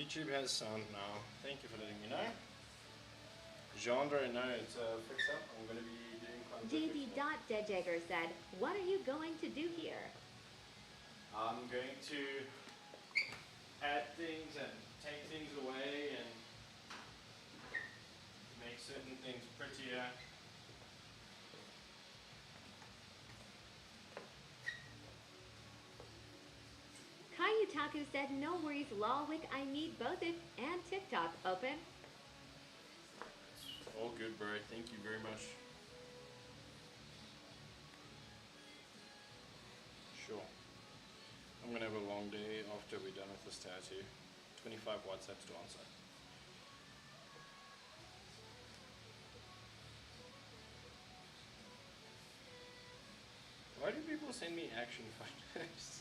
YouTube has sound now. Thank you for letting me know. Genre, no, it's fixed up. I'm going to be doing JD Deadjagger said, "What are you going to do here?" I'm going to add things and take things away and make certain things prettier. Kayutaku said, "No worries, Lawwick, I need both it and TikTok open." It's all good, bro. Thank you very much. Sure. I'm gonna have a long day after we're done with this tattoo. 25 WhatsApps to answer. Why do people send me action photos?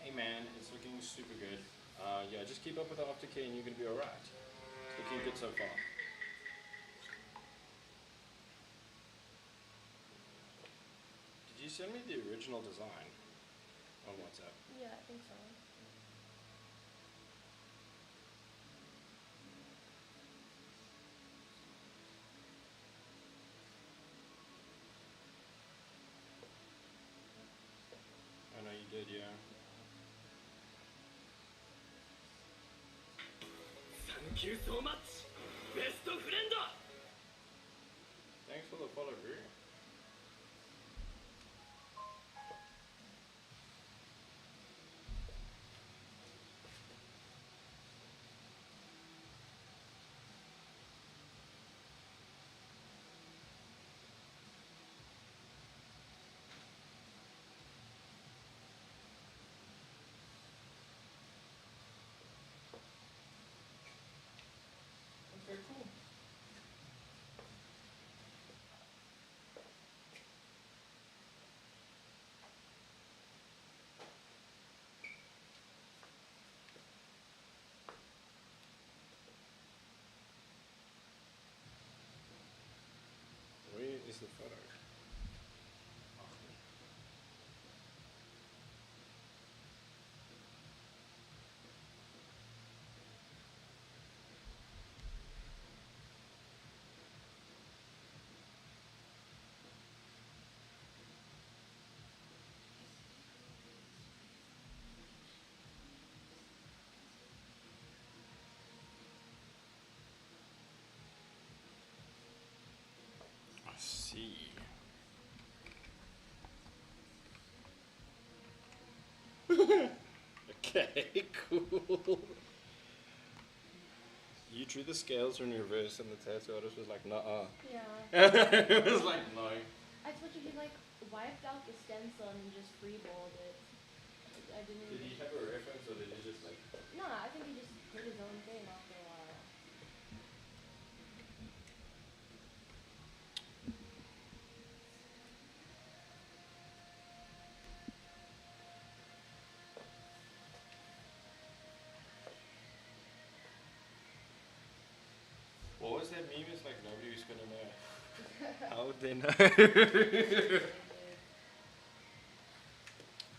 Hey man, it's looking super good. Yeah, just keep up with the aftercare and you're gonna be alright. It's looking good so far. Did you send me the original design on WhatsApp? Yeah, I think so. I know you did, yeah. Thank you so much, best friend. Thanks for the follow, bro. Okay, cool. Where is the photo? I see. Okay, cool. You drew the scales in reverse and the tattoo artist was like, nah. Yeah. It was like, no. I told you he like wiped out the stencil and just freeballed it. I didn't Did even. he have a reference or did he just like... No, I think he just did his own thing after a while. What was that meme? It's like nobody was gonna know. How would they know?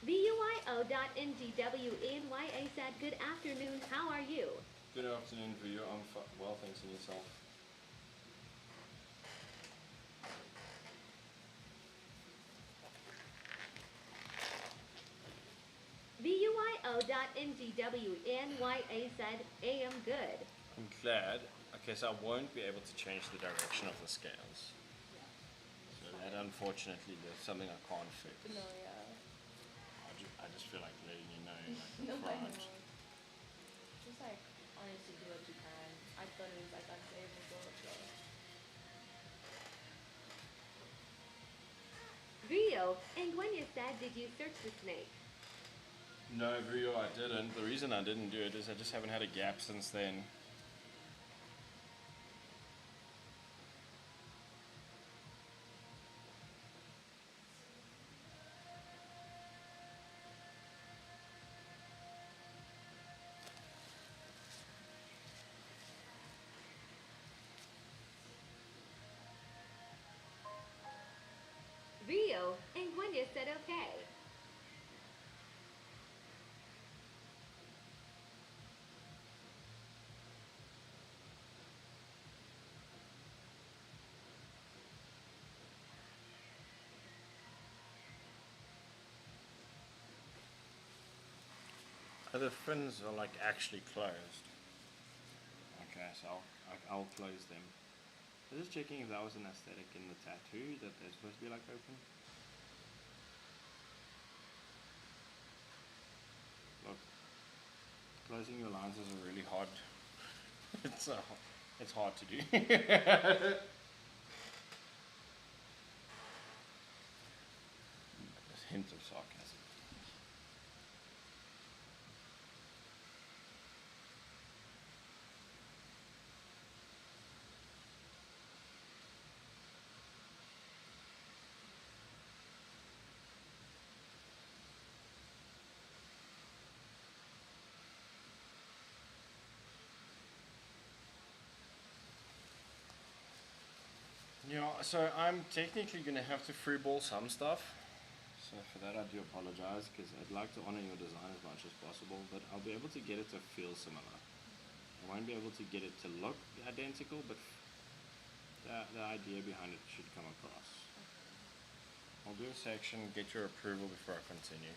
VUIO.NGWNYA said, "Good afternoon, how are you?" Good afternoon for you. I'm well, thanks, and yourself. VUIO.NGWNYA said, "I am good." I'm glad. Okay, so I won't be able to change the direction of the scales. So that unfortunately is something I can't fix. No, yeah. I just feel like letting you know. No, Like, I know. upfront. Just like honestly do what you can. I thought it was like unsavable, so. Rio and Gwenya said, "Did you search the snake?" No, Brio, I didn't. The reason I didn't do it is I just haven't had a gap since then. Rio The fins are like actually closed. Okay, so I'll close them. I was just checking if that was an aesthetic in the tattoo, that they're supposed to be like open. Look, closing your lines is a really hard. It's hard to do. A hint of sarcasm. Yeah, so I'm technically going to have to freeball some stuff. So for that I do apologize, because I'd like to honor your design as much as possible, but I'll be able to get it to feel similar. I won't be able to get it to look identical, but the idea behind it should come across. I'll do a section, get your approval before I continue.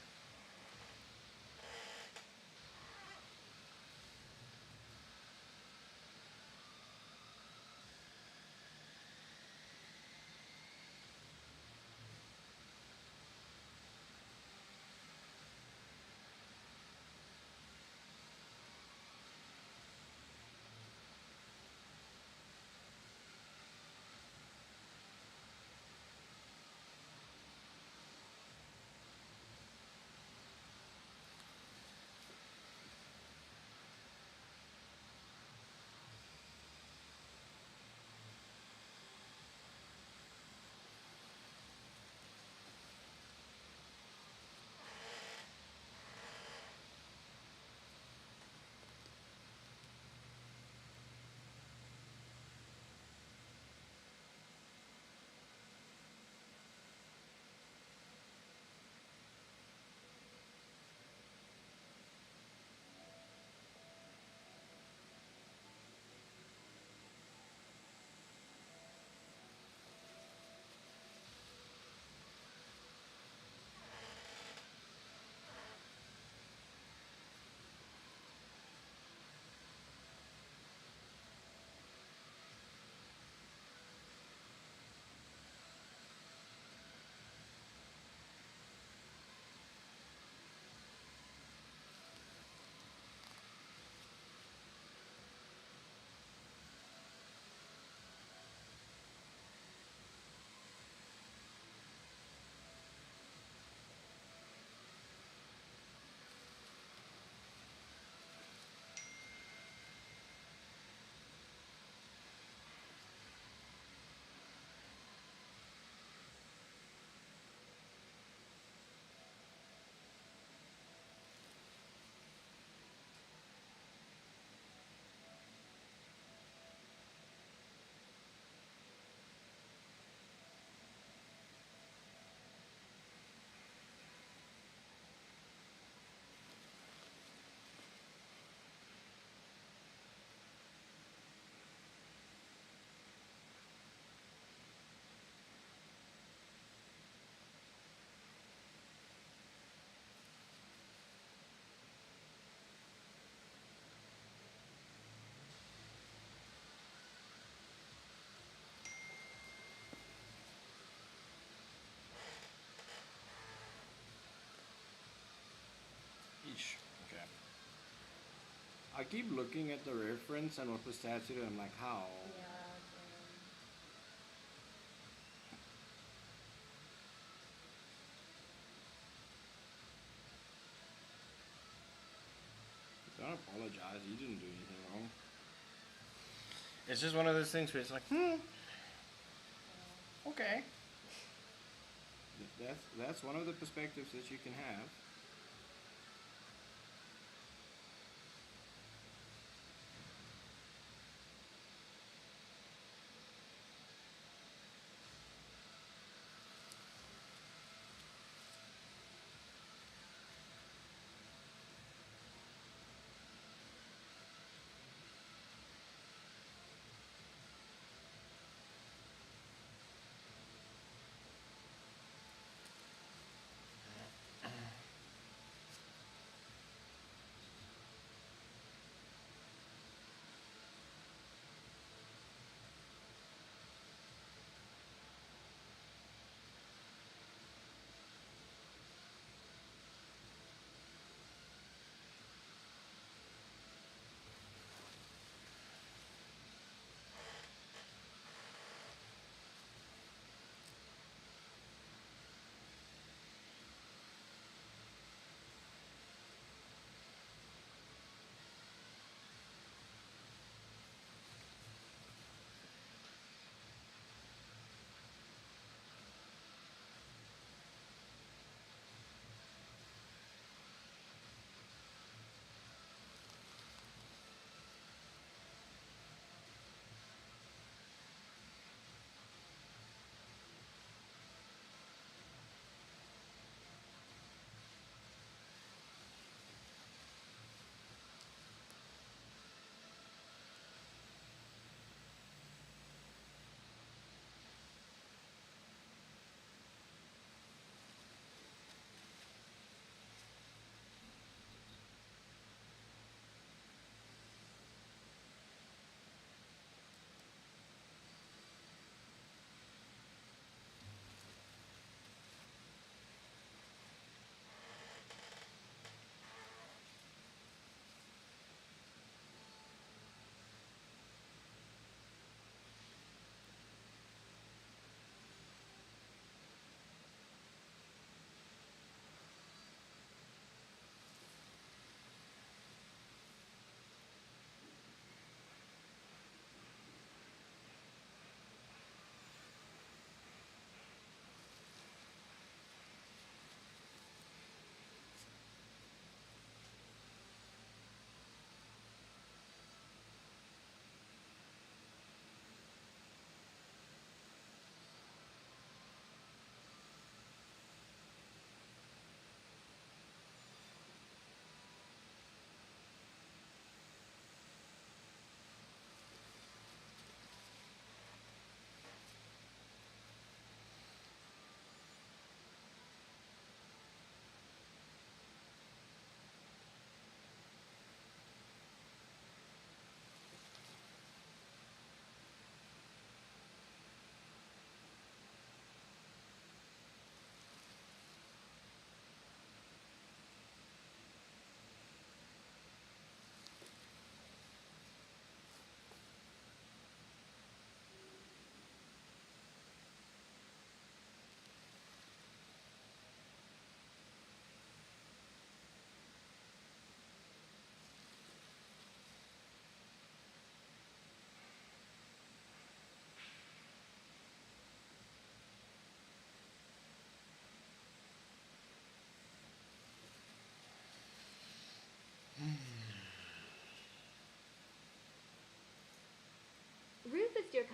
Eesh. Okay. I keep looking at the reference and what was tattooed, and I'm like, how? Yeah. Don't apologize. You didn't do anything wrong. It's just one of those things where it's like, okay. That's one of the perspectives that you can have.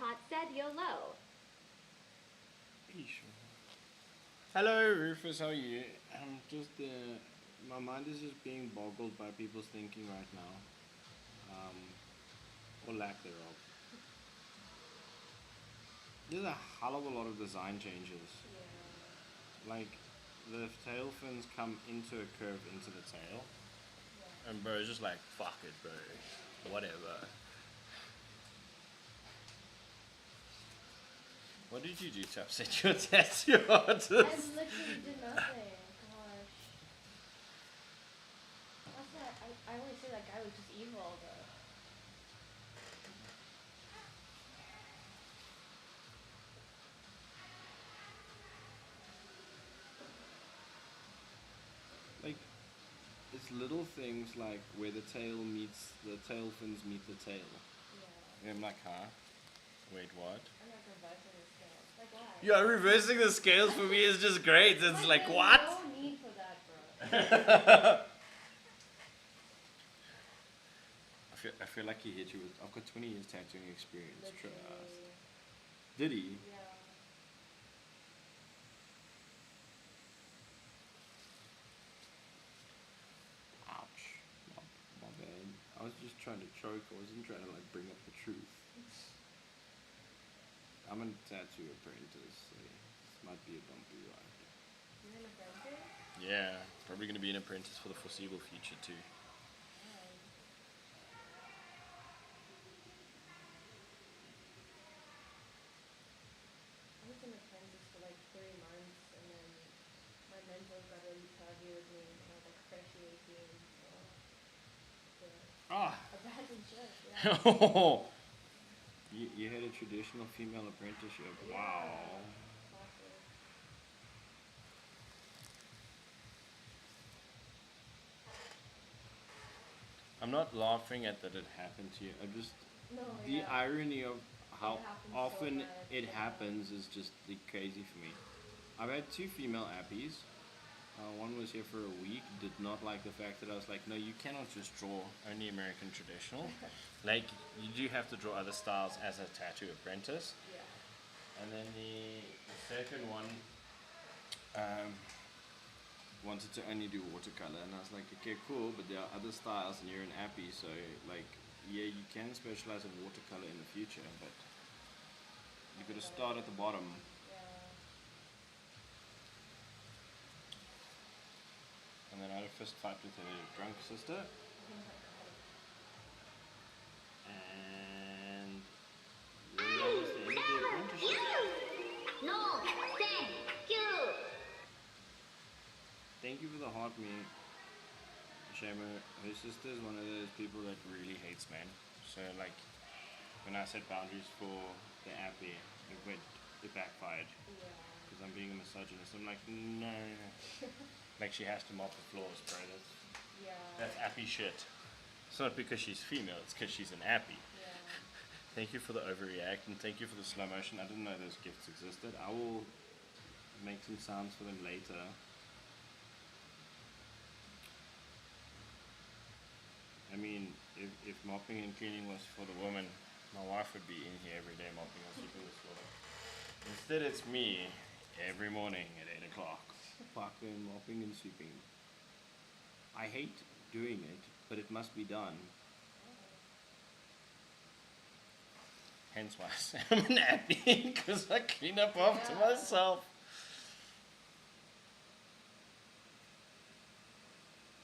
hot said YOLO. Hello, Rufus. How are you? I'm just my mind is just being boggled by people's thinking right now, or lack thereof. There's a hell of a lot of design changes. Yeah. Like the tail fins come into a curve into the tail, and bro, it's just like fuck it, bro. Whatever. What did you do to upset your tattoo artist? I literally did nothing. Gosh. Also, I always say that guy was just evil, but. Like, it's little things like where the tail fins meet the tail. Yeah. And I'm like, huh? Wait, what? I'm not revising the scales. Like, why? Yeah, reversing the scales for me is just great. It's like, there's what? No need for that, bro. I feel like he hit you with. I've got 20 years tattooing experience. Trust. Literally. Did he? Yeah. Ouch. My bad. I was just trying to choke. I wasn't trying to like bring up the truth. I'm a tattoo apprentice, so this might be a bumpy ride. You're an apprentice? Yeah, probably going to be an apprentice for the foreseeable future too. I was an apprentice for like 3 months, and then my mentor got really tuggy with me, and I was like freshly 18, so yeah. Ah! A bad shit, yeah. You had a traditional female apprenticeship. Yeah. Wow. Classic. I'm not laughing at that it happened to you. I'm just No, the yeah. irony of how It happens so often much, it yeah. happens is just crazy for me. I've had 2 female appies. One was here for a week. Did not like the fact that I was like, no, you cannot just draw only American traditional. Like, you do have to draw other styles as a tattoo apprentice. Yeah. And then the second one wanted to only do watercolor, and I was like, okay, cool, but there are other styles, and you're an appy, so like, yeah, you can specialize in watercolor in the future, but you got to start at the bottom. Yeah. And then I had a fist fight with a drunk sister, and then that was the end of the apprenticeship. No, thank you. Thank you for the heart, me. Shamer, her sister is one of those people that really hates men. So like, when I set boundaries for the appy, it backfired. Yeah. Because I'm being a misogynist. I'm like, no. Like, she has to mop the floors, bro. Yeah. That's appy shit. It's not because she's female, it's because she's an appy. Yeah. Thank you for the overreact, and thank you for the slow motion. I didn't know those gifts existed. I will make some sounds for them later. I mean, if mopping and cleaning was for the woman, my wife would be in here every day mopping and sweeping this floor. Instead, it's me every morning at 8 o'clock. Fucking mopping and sweeping. I hate doing it, but it must be done. Hence why I say I'm an appy, because I clean up after myself.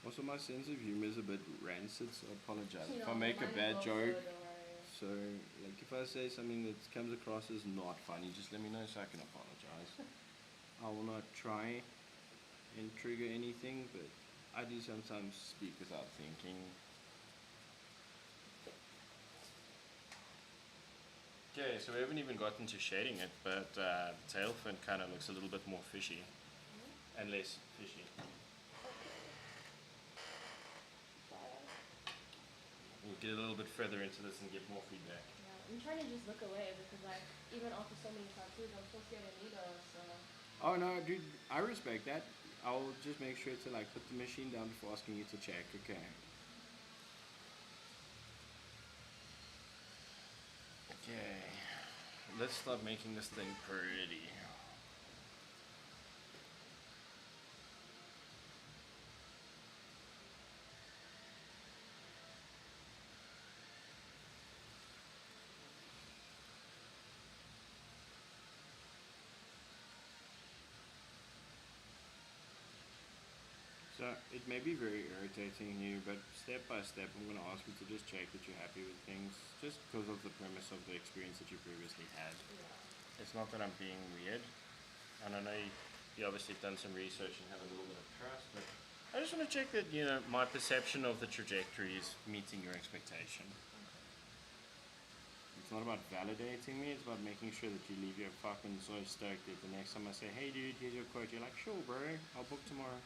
Also, my sense of humor is a bit rancid, so I apologize if I make a bad joke. So, like, if I say something that comes across as not funny, just let me know so I can apologize. I will not try and trigger anything, but I do sometimes speak without thinking. Okay, so we haven't even gotten to shading it, but the tail fin kind of looks a little bit more fishy and less fishy. We'll get a little bit further into this and get more feedback. Yeah, I'm trying to just look away because, like, even after so many tattoos, I'm so scared of needles. So. Oh no, dude, I respect that. I'll just make sure to like put the machine down before asking you to check. Okay. Okay. let's start making this thing pretty. So it may be very irritating you, but step by step, I'm going to ask you to just check that you're happy with things, just because of the premise of the experience that you previously had. Yeah. It's not that I'm being weird, and I know you obviously done some research and have a little bit of trust, but I just want to check that my perception of the trajectory is meeting your expectation. It's not about validating me, it's about making sure that you leave your fucking so stoked that the next time I say, hey dude, here's your quote, you're like, sure bro, I'll book tomorrow.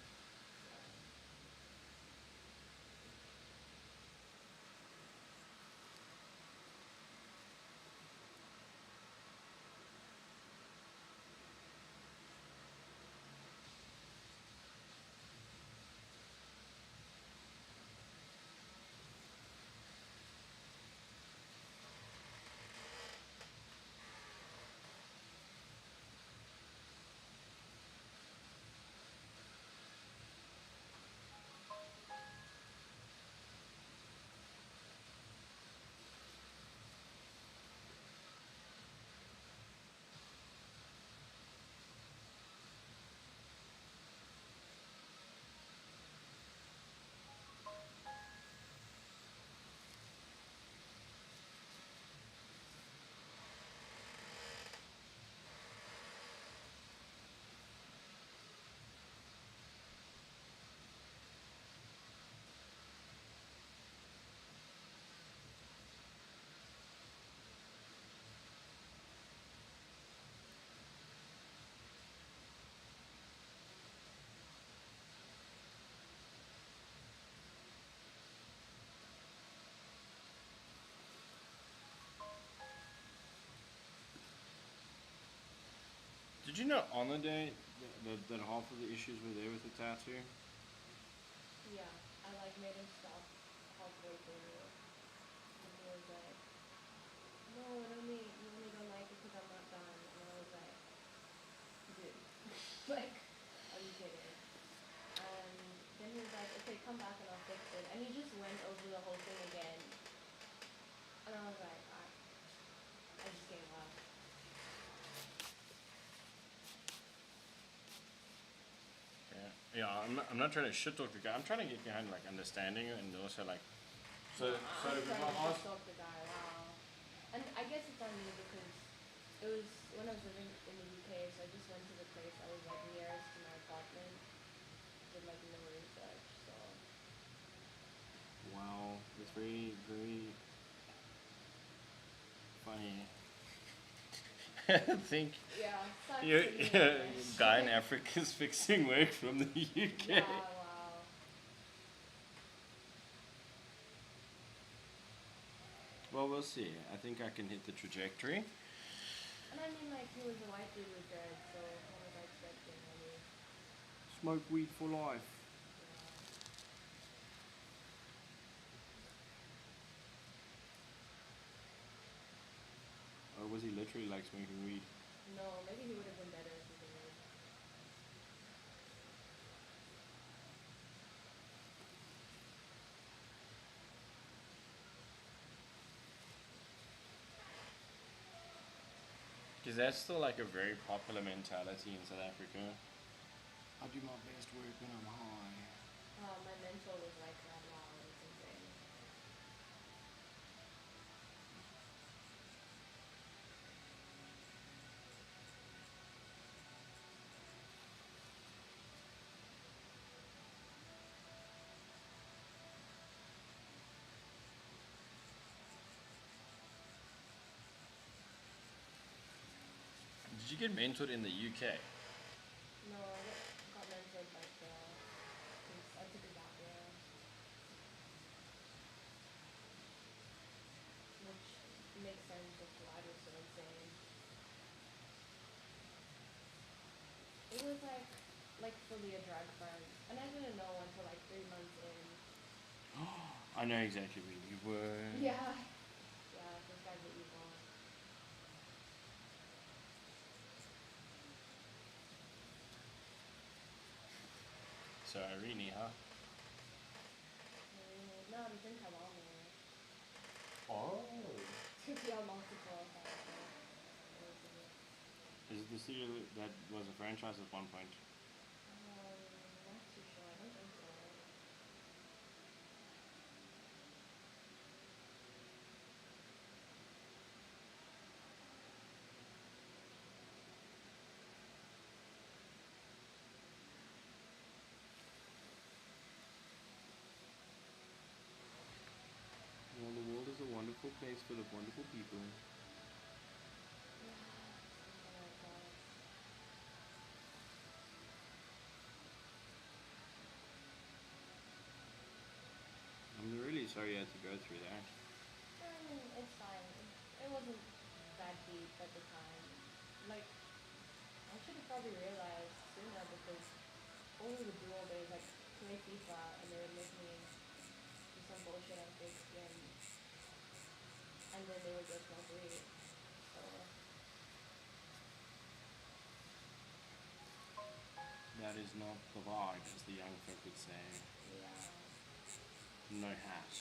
Did you know on the day that half of the issues were there with the tattoo? Yeah. I like made him stop halfway through. And he was like, no, you only don't like it because I'm not done. And I was like, dude, like, are you kidding? And then he was like, okay, come back and I'll fix it. And he just went over the whole thing again. And I was like, I just gave up. Yeah, I'm not trying to shit talk the guy. I'm trying to get behind like understanding and also like. So I'm if trying I to ask, just talk the guy, wow. And I guess it's on me because it was when I was living in the UK, so I just went to the place that was like nearest to my apartment. Did like no research, so wow, it's very very funny. I think yeah, sucks you to be English. guy in Africa is fixing work from the UK. Yeah, wow. Well, we'll see. I think I can hit the trajectory. And I mean, like, he was a white dude with dreads, so what was I expecting? I mean, Smoke weed for life. yeah. Or was he literally like smoking weed? No, maybe he would have been better if he did. Because that's still like a very popular mentality in South Africa. I do my best work when I'm high. My mentor was like that. Wow, it's insane. Did you get mentored in the UK? No, I got mentored like since I took a gap year, which makes sense as to why it was so insane. It was like fully a drag friend, and I didn't know until like 3 months in. I know exactly where you were. Yeah, yeah, those guys are evil. So Irene, huh? No, it's in Taiwan now. Oh. Because we have multiple accounts. Is it the studio that was a franchise at one point? Not too sure. I don't think so. Well, the world is a wonderful place full of wonderful people. Yeah, something like that. I'm really sorry you had to go through that. It's fine. It wasn't that deep at the time. Like, I should have probably realized sooner because all we would do all day is like play FIFA and they would make me do some bullshit on fake skins. And then they would go smoke weed. So, That is not the vibe, as the young folk would say. yeah. No hat.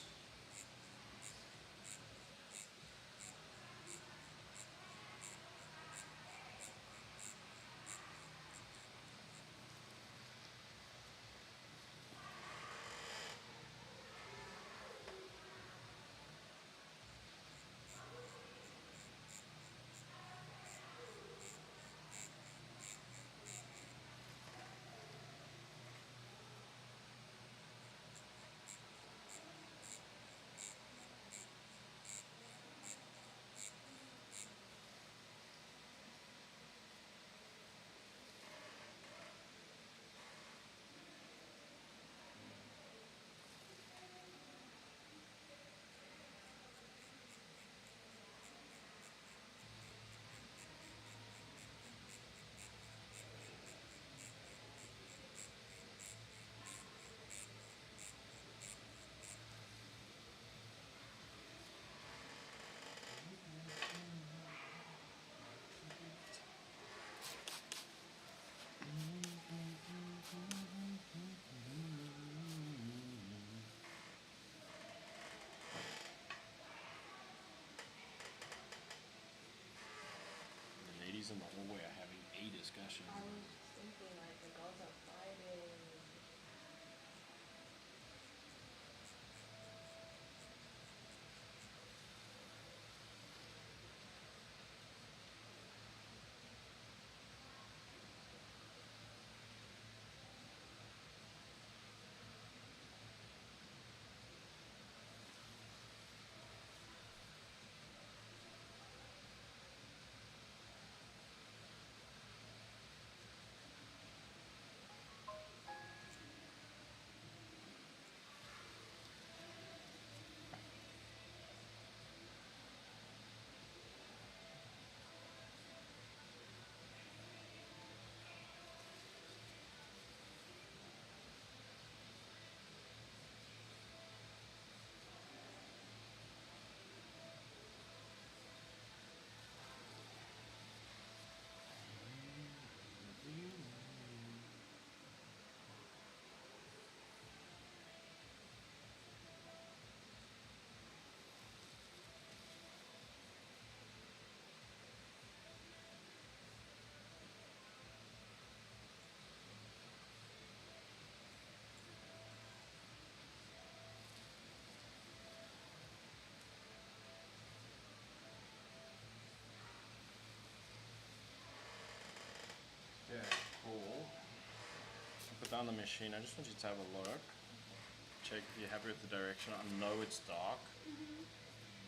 The ladies in the hallway are having a discussion. I was thinking like the girls are fighting. Yeah, cool. I'll put down the machine. I just want you to have a look. Check if you're happy with the direction. I know it's dark,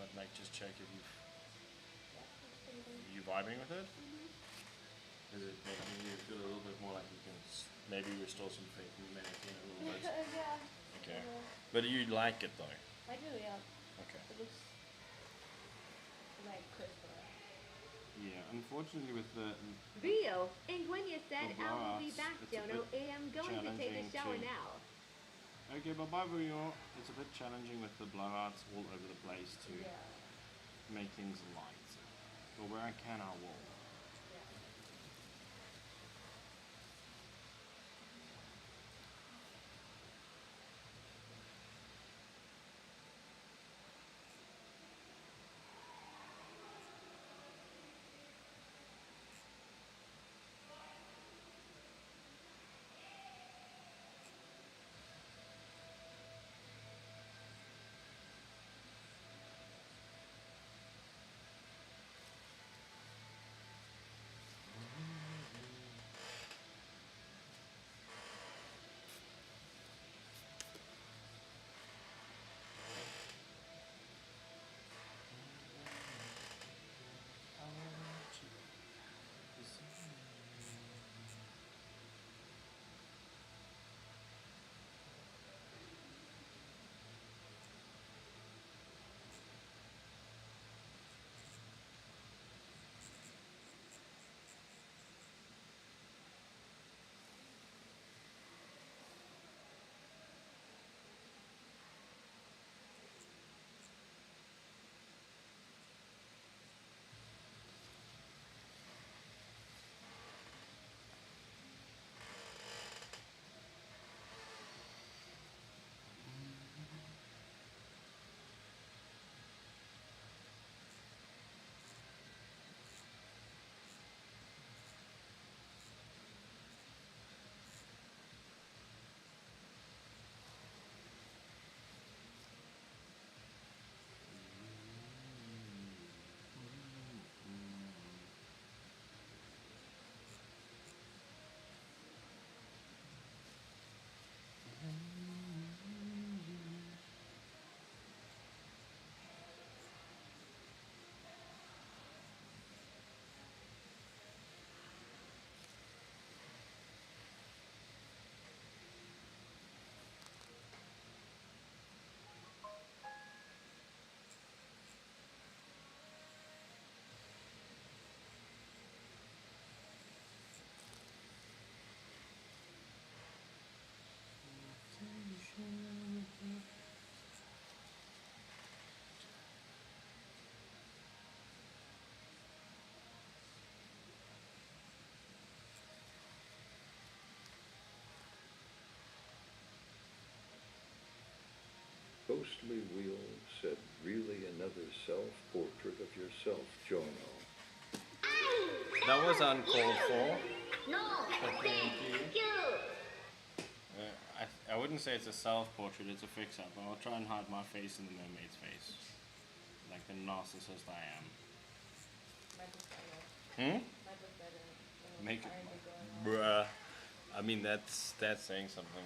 but like just check if you vibing with it. Is it making you feel a little bit more like you can maybe restore some faith in humanity a little bit? Yeah. Okay. But you like it though? I do, yeah. Okay. It looks like crisper. Yeah, unfortunately with the Rio, Nguyen said The I will be blowouts, back, it's a Dono. bit I'm going to take a challenging shower to- now. Okay, bye bye Vuyo. It's a bit challenging with the blowouts all over the place to Yeah. make things light. But where I can I will. Yeah. Ghostly Wheel said, really another self-portrait of yourself, Jono. That was uncalled for. No, But thank you. you. I wouldn't say it's a self-portrait, it's a fix-up. I'll try and hide my face in the mermaid's face. Like the narcissist I am. Might look better. Hmm? Might look better than Make what's currently going on. bruh. I mean that's saying something.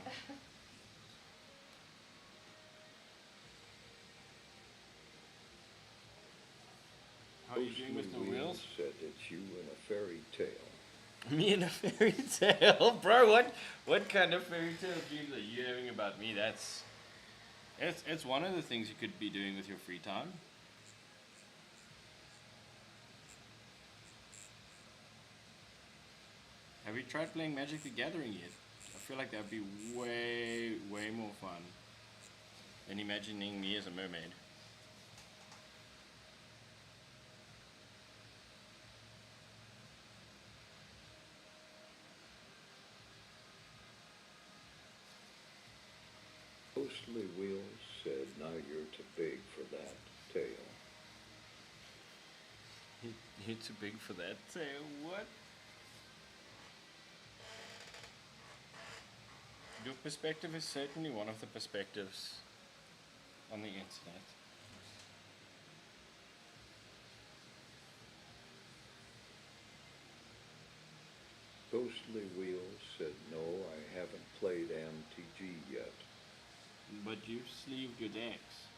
How are you doing, Ghostly Mr. Wheels? said it's you in a fairy tale. Me in a fairy tale? Bro, what kind of fairy tale dreams are you having about me? It's one of the things you could be doing with your free time. Have you tried playing Magic the Gathering yet? I feel like that'd be way more fun than imagining me as a mermaid. Ghostly Wheel said, now you're too big for that tale. You're too big for that tail. What? Your perspective is certainly one of the perspectives on the internet. Ghostly Wheel said, no, I haven't played MTG yet. But you've sleeved your decks.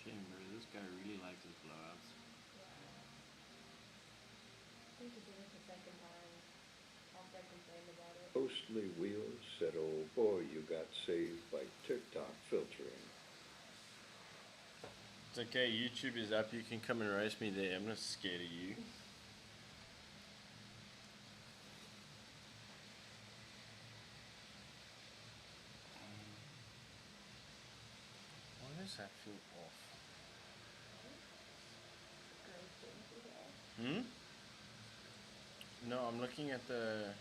Shame, bro. This guy really likes his blowouts. Yeah. I think he did it the second time. After I complained about it. Ghostly Wheel said, oh boy, you got saved by TikTok filtering. It's okay, YouTube is up. You can come and roast me there. I'm not scared of you. Why does that feel off? Hmm? No, I'm looking at the.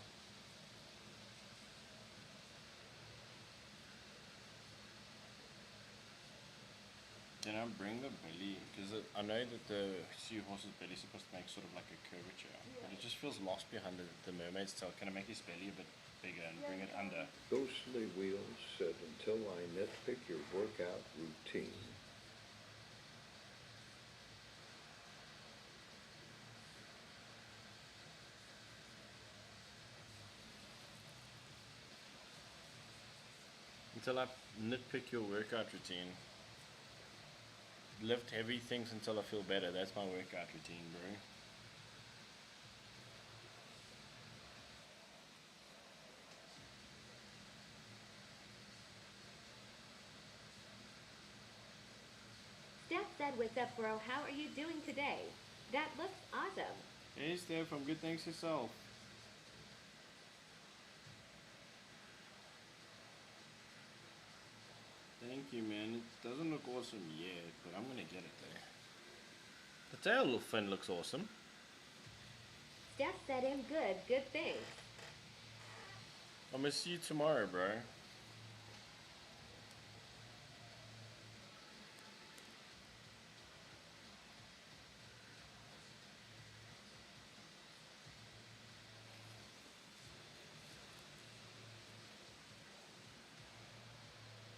Can I bring the belly? Because I know that the seahorse's belly is supposed to make sort of like a curvature, but it just feels lost behind the mermaid's tail. Can I make his belly a bit bigger and bring it under? Ghostly Wheel said, until I nitpick your workout routine. Until I nitpick your workout routine. Lift heavy things until I feel better. That's my workout routine, bro. Steph said, what's up, bro? How are you doing today? That looks awesome. Hey, Steph, I'm good, thanks yourself. Thank you, man. It doesn't look awesome yet, but I'm gonna get it there. The tail fin looks awesome. Steph said, I'm good. Good things. I'm gonna see you tomorrow, bro.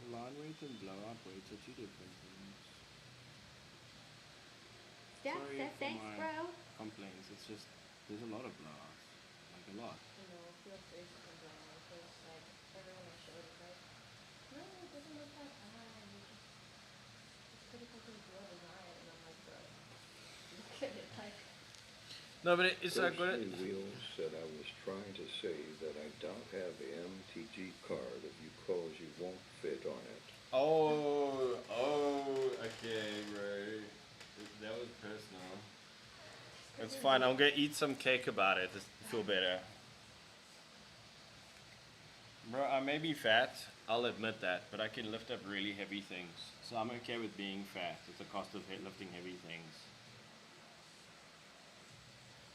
Line weight and blowout weight are two different things. Steph Sorry said, for thanks, my bro. complaints. It's just there's a lot of blowouts, like a lot. You know, feel free to complain because like everyone I showed is like, no, it doesn't look that bad. You just put a fucking blow design and I'm like, bro, look at it like No, but it's like Ghostly Wheel said, I was trying to say that I don't have the MTG card if you cause you fit on it. Oh, okay, bro. That was personal. It's fine. I'm gonna eat some cake about it to feel better. Bro, I may be fat. I'll admit that, but I can lift up really heavy things. So I'm okay with being fat at the cost of lifting heavy things.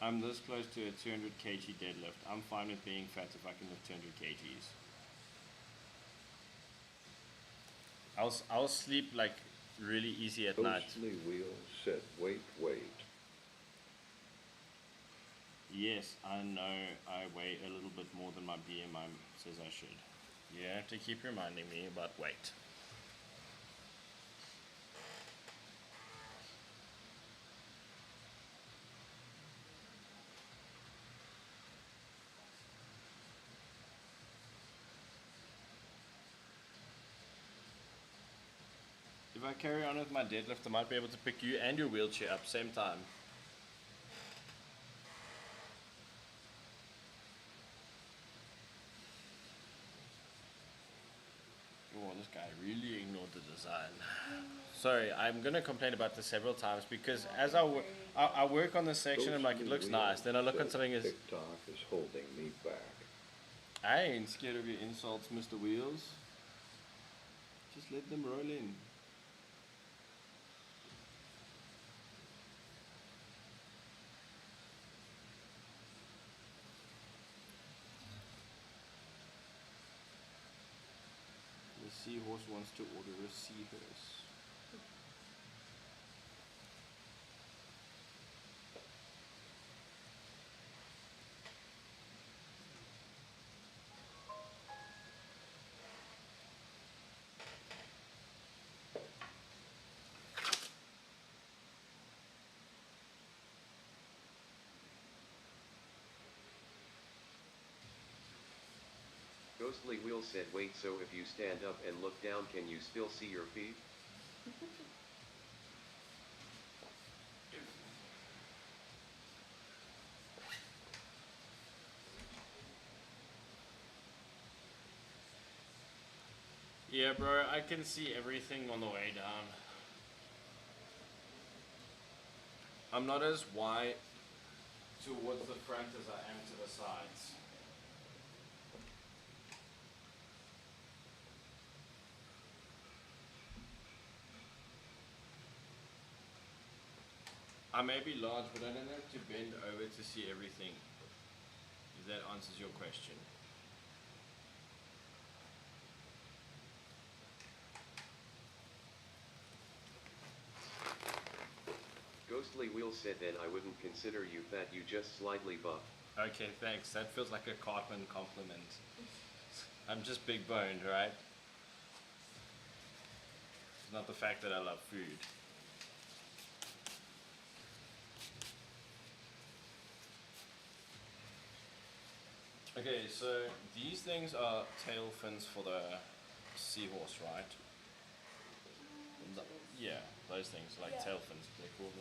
I'm this close to a 200 kg deadlift. I'm fine with being fat if I can lift 200 kgs. I'll sleep like really easy at night. Ghostly Wheel said, wait. Yes, I know I weigh a little bit more than my BMI says I should. You have to keep reminding me about weight. If I carry on with my deadlift, I might be able to pick you and your wheelchair up same time. Oh, this guy really ignored the design. Sorry, I'm gonna complain about this several times because as I work on this section, I'm like, it looks nice. Then I look on something as TikTok is holding me back. I ain't scared of your insults, Mr. Wheels. Just let them roll in. The seahorse wants to order a seahorse. Ghostly Wheel said wait, so if you stand up and look down can you still see your feet? Yeah, bro, I can see everything on the way down. I'm not as wide towards the front as I am to the sides. I may be large, but I don't have to bend over to see everything. If that answers your question. Ghostly Wheel said then I wouldn't consider you fat, you just slightly buff. Okay, thanks. That feels like a Cartman compliment. I'm just big boned, right? It's not the fact that I love food. Okay, so these things are tail fins for the seahorse, right? Yeah, those things, like tail fins, they're called.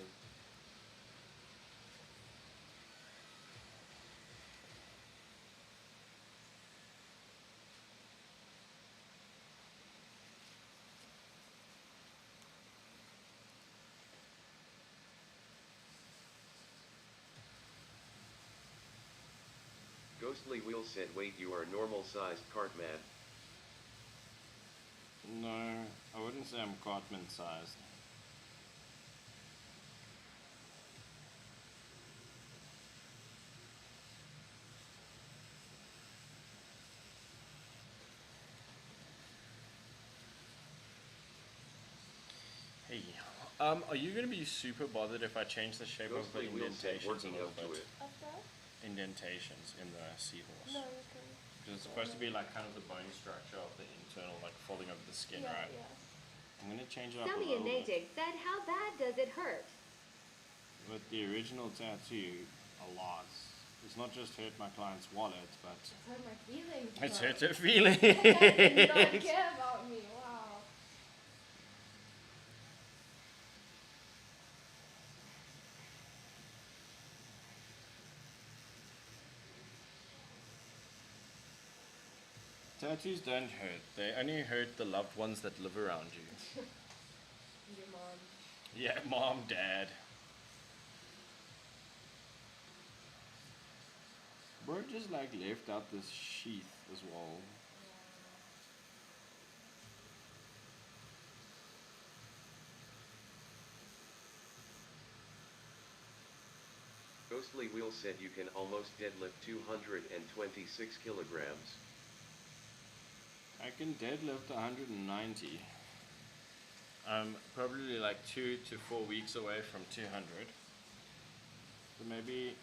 Ghostly Wheel said wait, you are normal sized Cartman. No, I wouldn't say I'm Cartman sized. Hey, are you gonna be super bothered if I change the shape of the Ghostly Wheel said indentations a working little up to bit? it. Of that? Indentations in the seahorse. No, you can. Because it's supposed to be like kind of the bone structure of the internal, like folding over the skin, Yeah, right? yeah. I'm gonna change it up a Sammy little and bit. Najik said, how bad does it hurt? With the original tattoo, a lot. It's not just hurt my client's wallet, but It's hurt my feelings. it's bro. hurt her feelings. You don't care about me. Wow. Tattoos don't hurt. They only hurt the loved ones that live around you. Your mom. Yeah, mom, dad. Bro just like left out this sheath as well. Ghostly Wheel said you can almost deadlift 226 kilograms. I can deadlift 190. I'm probably like 2 to 4 weeks away from 200. So maybe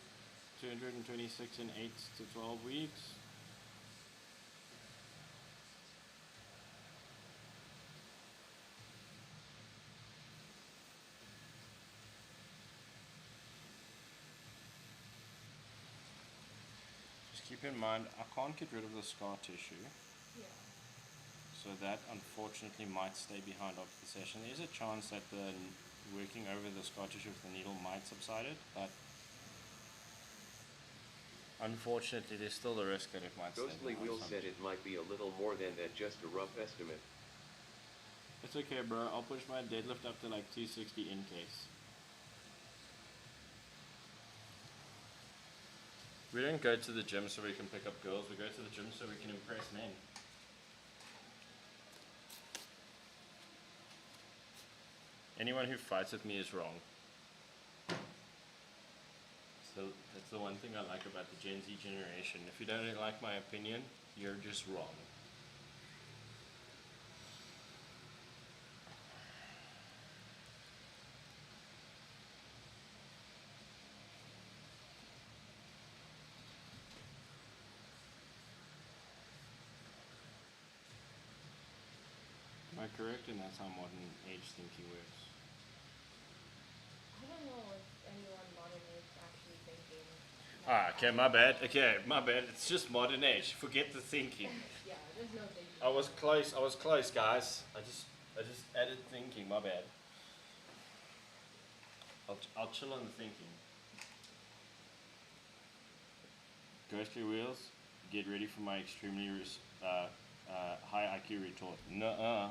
226 in 8 to 12 weeks. Just keep in mind, I can't get rid of the scar tissue. Yeah. So that unfortunately might stay behind after the session. There's a chance that the working over the scar tissue with the needle might subside it, but unfortunately there's still the risk that it might stay Ghostly behind Wheel some. said it might be a little more than that, just a rough estimate. It's okay, bro. I'll push my deadlift up to like 260 in case. We don't go to the gym so we can pick up girls. We go to the gym so we can impress men. Anyone who fights with me is wrong. So that's the one thing I like about the Gen Z generation. If you don't like my opinion, you're just wrong. Am I correct? And that's how modern age thinking works. I don't know if anyone modern is actually thinking. Ah, okay, my bad. Okay, my bad. It's just modern age. Forget the thinking. Yeah, there's no thinking. I was close, guys. I just added thinking. My bad. I'll chill on the thinking. Ghostly Wheels, get ready for my extremely high IQ retort. Nuh-uh.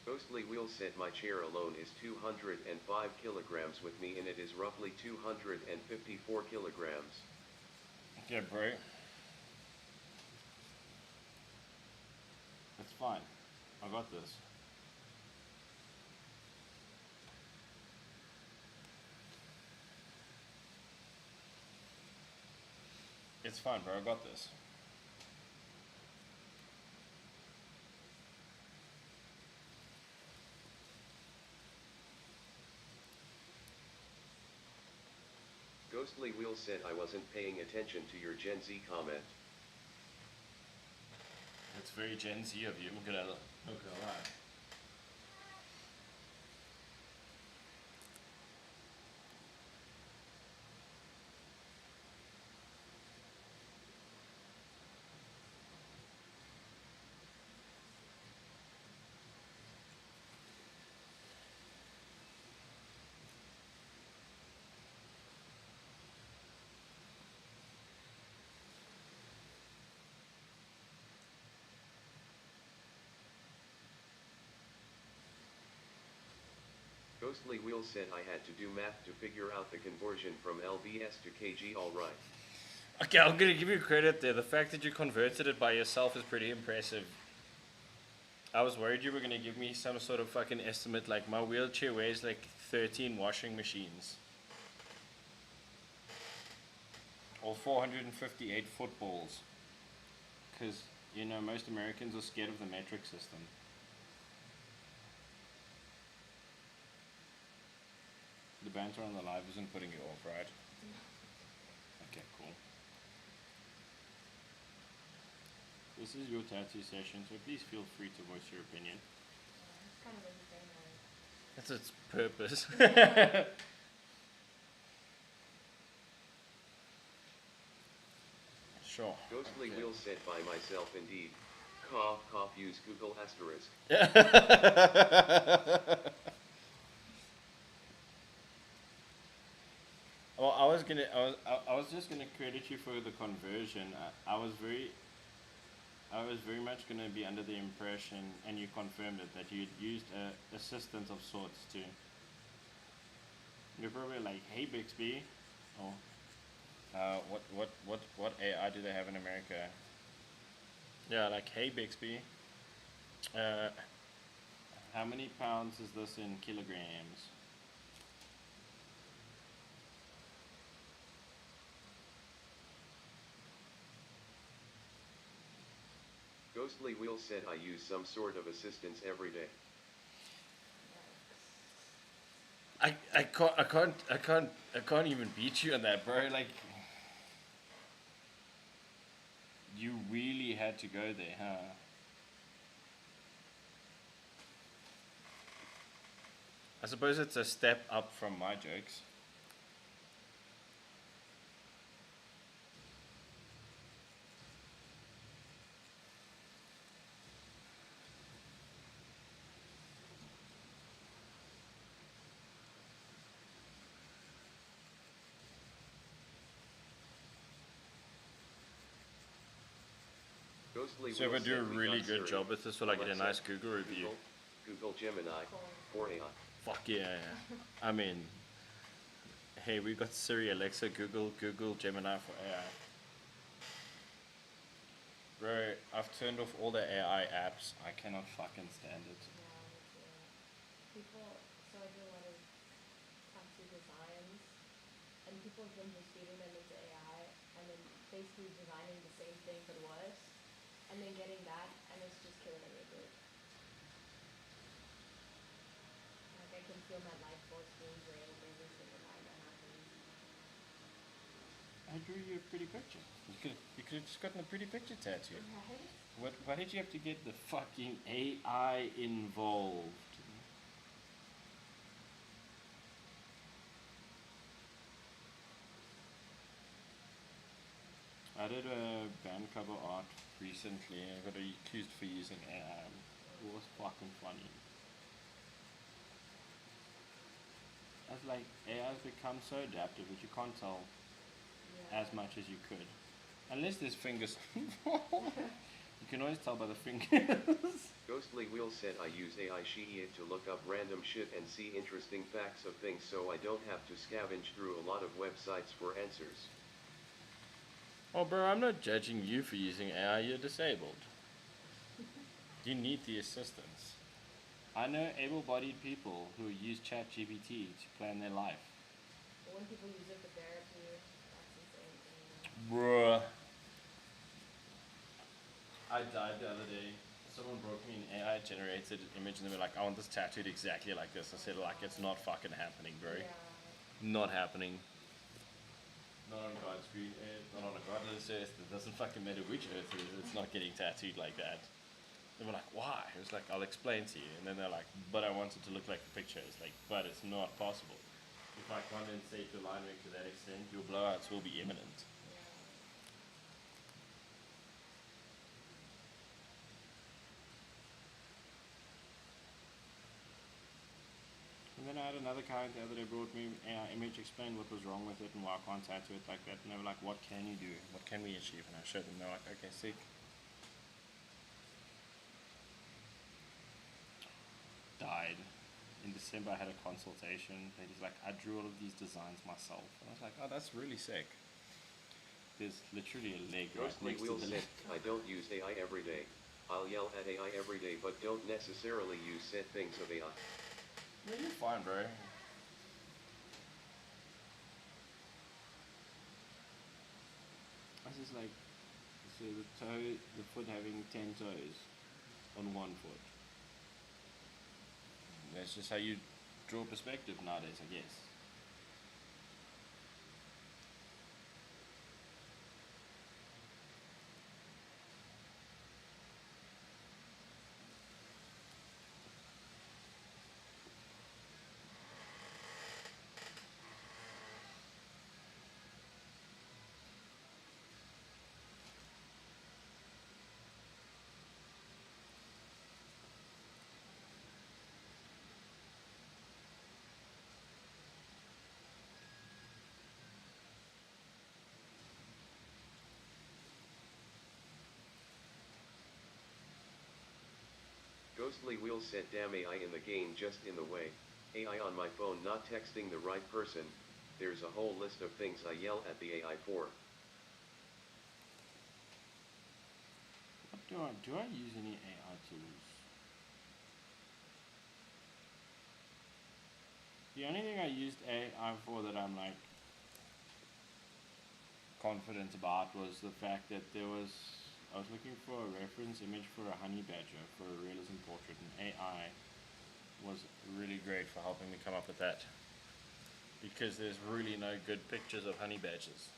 Ghostly Wheel said my chair alone is 205 kilograms with me and it is roughly 254 kilograms. Okay, bro. That's fine. I got this. It's fine, bro. I got this. Ghostly Wheel said I wasn't paying attention to your Gen Z comment. It's very Gen Z of you. I'm gonna lie. Ghostly Wheel said I had to do math to figure out the conversion from LBS to kg. Alright. Okay, I'm gonna give you credit there. The fact that you converted it by yourself is pretty impressive. I was worried you were gonna give me some sort of fucking estimate like my wheelchair weighs like 13 washing machines. Or 458 footballs. Because, you know, most Americans are scared of the metric system. The banter on the live isn't putting you off, right? Okay, cool. This is your tattoo session, so please feel free to voice your opinion. It's kind of insane, right? That's its purpose. Sure. Ghostly Wheel said by myself indeed. Cough, cough, use Google asterisk. Well, I I was just gonna credit you for the conversion. I was very much gonna be under the impression, and you confirmed it, that you'd used a assistant of sorts too. You're probably like, hey Bixby, or what AI do they have in America? Yeah, like, hey Bixby, how many pounds is this in kilograms? Ghostly Wheel said I use some sort of assistance every day. I can't even beat you on that, bro. Like, you really had to go there, huh? I suppose it's a step up from my jokes. Ghostly So if Wheel I do a said we really got good Siri. job with this, will I get a Alexa, nice Google review? Google Gemini for AI. Fuck yeah. I mean, hey, we got Siri, Alexa, Google, Gemini for AI. Bro, I've turned off all the AI apps. I cannot fucking stand it. Yeah, me too. People, so I do a lot of tattoo designs, and people have been just feeding them into AI, and then basically designing the same thing but worse, and then getting that, and it's just killing everything. Like I can feel my life force being drained every single time that happens. I drew you a pretty picture. You could have just gotten a pretty picture tattoo. Right? Why did you have to get the fucking AI involved? I did a band cover art recently. I got accused for using AI. It was fucking funny. I was like, AI has become so adaptive that you can't tell Yeah. as much as you could. Unless there's fingers involved. You can always tell by the fingers. Ghostly Wheel said I use AI Shihia to look up random shit and see interesting facts of things so I don't have to scavenge through a lot of websites for answers. Oh, bro, I'm not judging you for using AI. You're disabled. You need the assistance. I know able-bodied people who use ChatGPT to plan their life. But when people use it for therapy, that's insane to me. Bruh. I died the other day. Someone brought me an AI-generated image and they were like, I want this tattooed exactly like this. I said, like, it's not fucking happening, bro. Yeah. Not happening. Not on God's green earth, not on a godless earth. It doesn't fucking matter which earth it is. It's not getting tattooed like that. They were like, why? It was like, I'll explain to you. And then they're like, but I want it to look like the picture. It's like, but it's not possible. If I condensate your line weight to that extent, your blowouts will be imminent. And then I had another client the other day brought me an image, explained what was wrong with it and why I can't tattoo it like that. And they were like, what can you do? What can we achieve? And I showed them. They were like, okay, sick. Died. In December I had a consultation. They was like, I drew all of these designs myself. And I was like, oh, that's really sick. There's literally a leg right Ghostly next to Wheel the said leg. I don't use AI every day. I'll yell at AI every day but don't necessarily use said things of AI. No, you're fine, bro. I was just like, so the foot having 10 toes on one foot. That's just how you draw perspective nowadays, I guess. Ghostly Wheel said damn AI in the game just in the way. AI on my phone not texting the right person. There's a whole list of things I yell at the AI for. What do I use any AI tools? The only thing I used AI for that I'm like confident about was the fact that I was looking for a reference image for a honey badger for a realism portrait, and AI was really great for helping me come up with that. Because there's really no good pictures of honey badgers.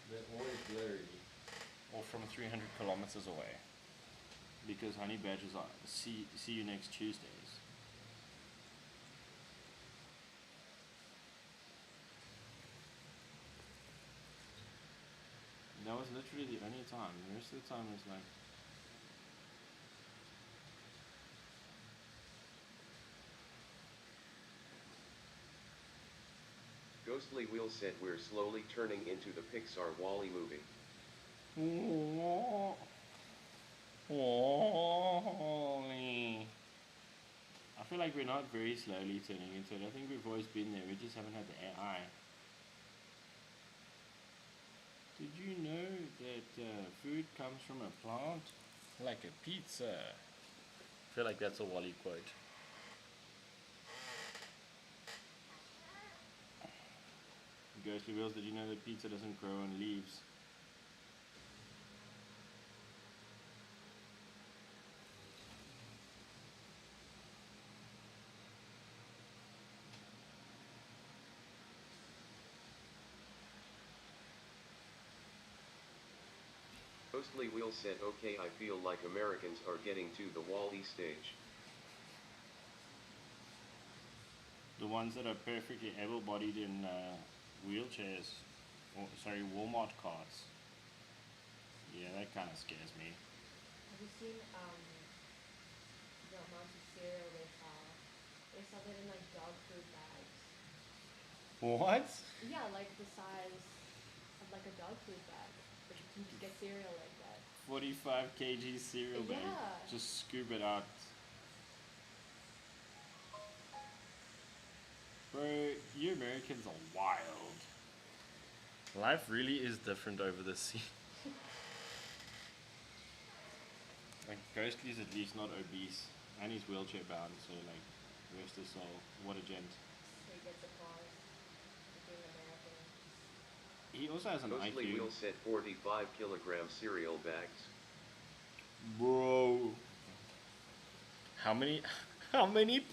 They're always blurry or from 300 kilometers away. Because honey badgers are see you next Tuesdays. That was literally the only time. The rest of the time was like, Ghostly Wheel said we're slowly turning into the Pixar WALL-E movie. I feel like we're not very slowly turning into it. I think we've always been there. We just haven't had the AI. Did you know that food comes from a plant? Like a pizza. I feel like that's a Wally quote. Ghostly Wheels, did you know that pizza doesn't grow on leaves? Ghostly Wheel said okay, I feel like Americans are getting to the WALL-E stage. The ones that are perfectly able-bodied in wheelchairs, or sorry, Walmart carts. Yeah, that kind of scares me. Have you seen the amount of cereal they sell? They sell it in like dog food bags. What? Yeah, like the size of like a dog food bag. But you can just get cereal like that. 45 kg cereal bag. Yeah. Just scoop it out. Bro, you Americans are wild. Life really is different over the sea. Like, Ghostly's at least not obese. And he's wheelchair bound, so like, rest his soul. What a gent. So he gets applause for being American. He also has an Ghostly IQ. Wheel said 45 kilogram cereal bags. Bro. How many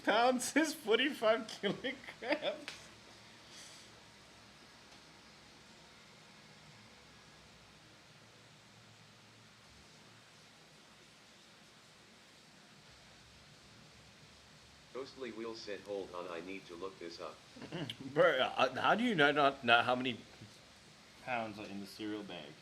pounds is 45 kilograms? Ghostly Wheel said hold on, I need to look this up. Bro, how do you not know how many pounds are in the cereal bag?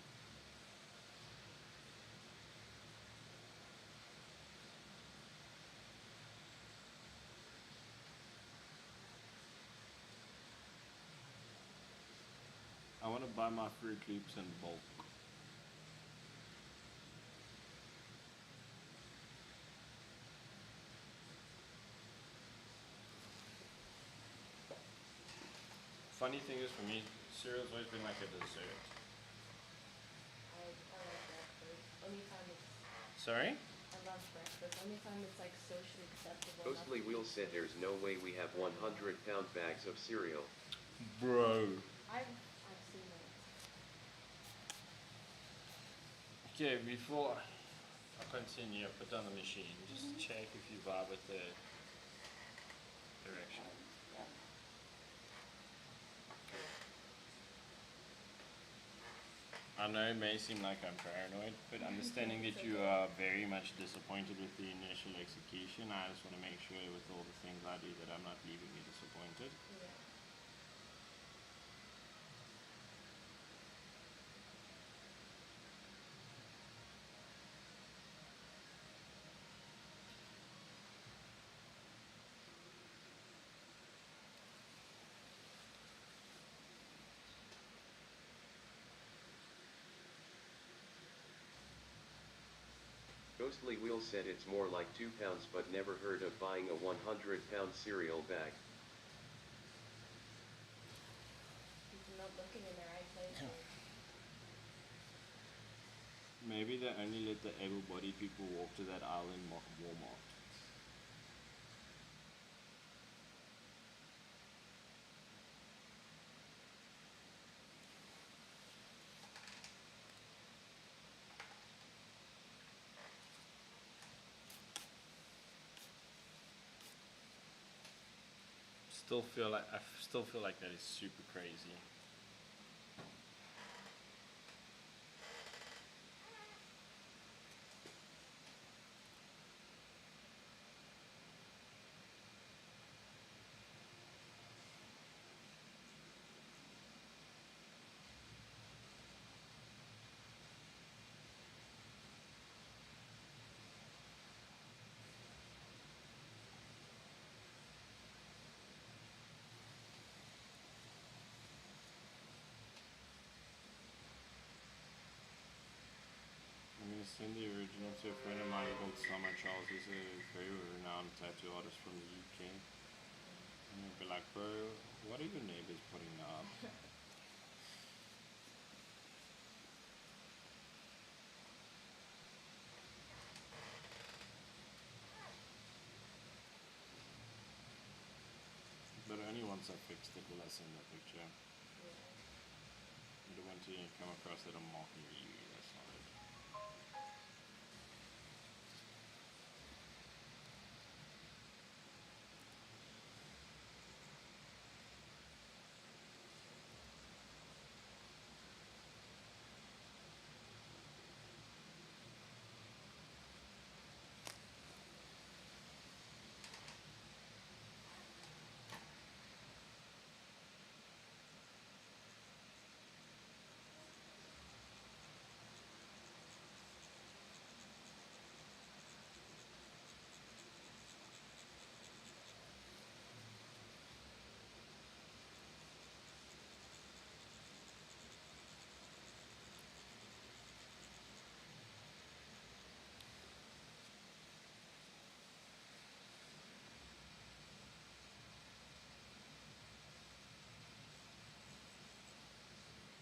I want to buy my Fruit Loops in bulk. Funny thing is, for me, cereal's always been like a dessert. I like breakfast. Only time it's Sorry? I love breakfast. Only time it's like socially acceptable. not Ghostly to Wheel eat said there's no way we have 100-pound bags of cereal. Bro. I've seen it. Okay, before I continue, put down the machine. Just check if you vibe with the direction. I know it may seem like I'm paranoid, but understanding that you are very much disappointed with the initial execution, I just want to make sure with all the things I do that I'm not leaving you disappointed. Yeah. Ghostly Wheel said it's more like £2 but never heard of buying a £100 cereal bag. People not looking in the right places. Maybe they only let the able-bodied people walk to that aisle in Walmart. I still feel like that is super crazy. I'm gonna send the original to a friend of mine called Summer Charles. He's a very renowned tattoo artist from the UK. And he'll be like, bro, what are your neighbors putting up? But only once I fixed it will I send that picture. I don't want to come across that I'm mocking you. That's not it.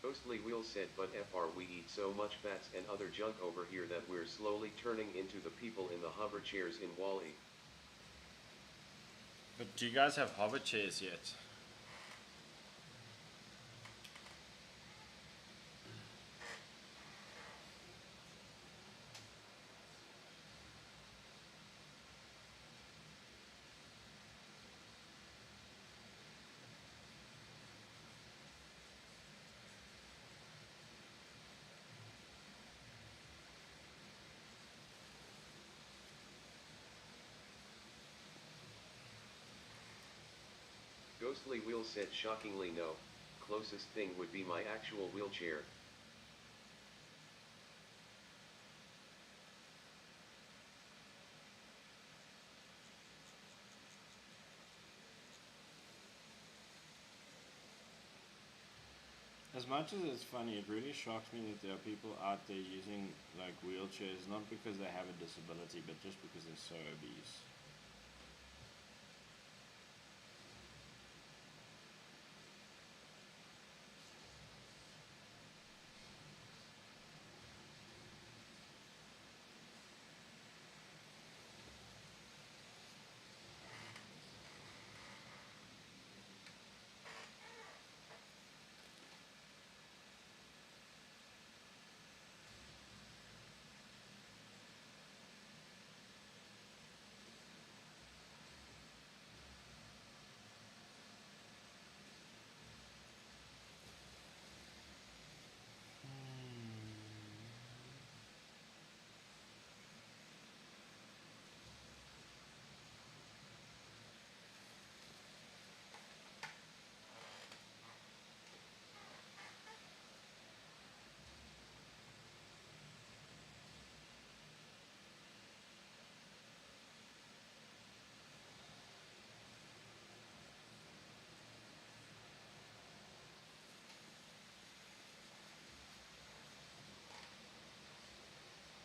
Ghostly Wheel said, but FR we eat so much fats and other junk over here that we're slowly turning into the people in the hover chairs in Wall-E. But do you guys have hover chairs yet? Ghostly Wheel said, shockingly no. Closest thing would be my actual wheelchair. As much as it's funny, it really shocks me that there are people out there using like wheelchairs not because they have a disability, but just because they're so obese.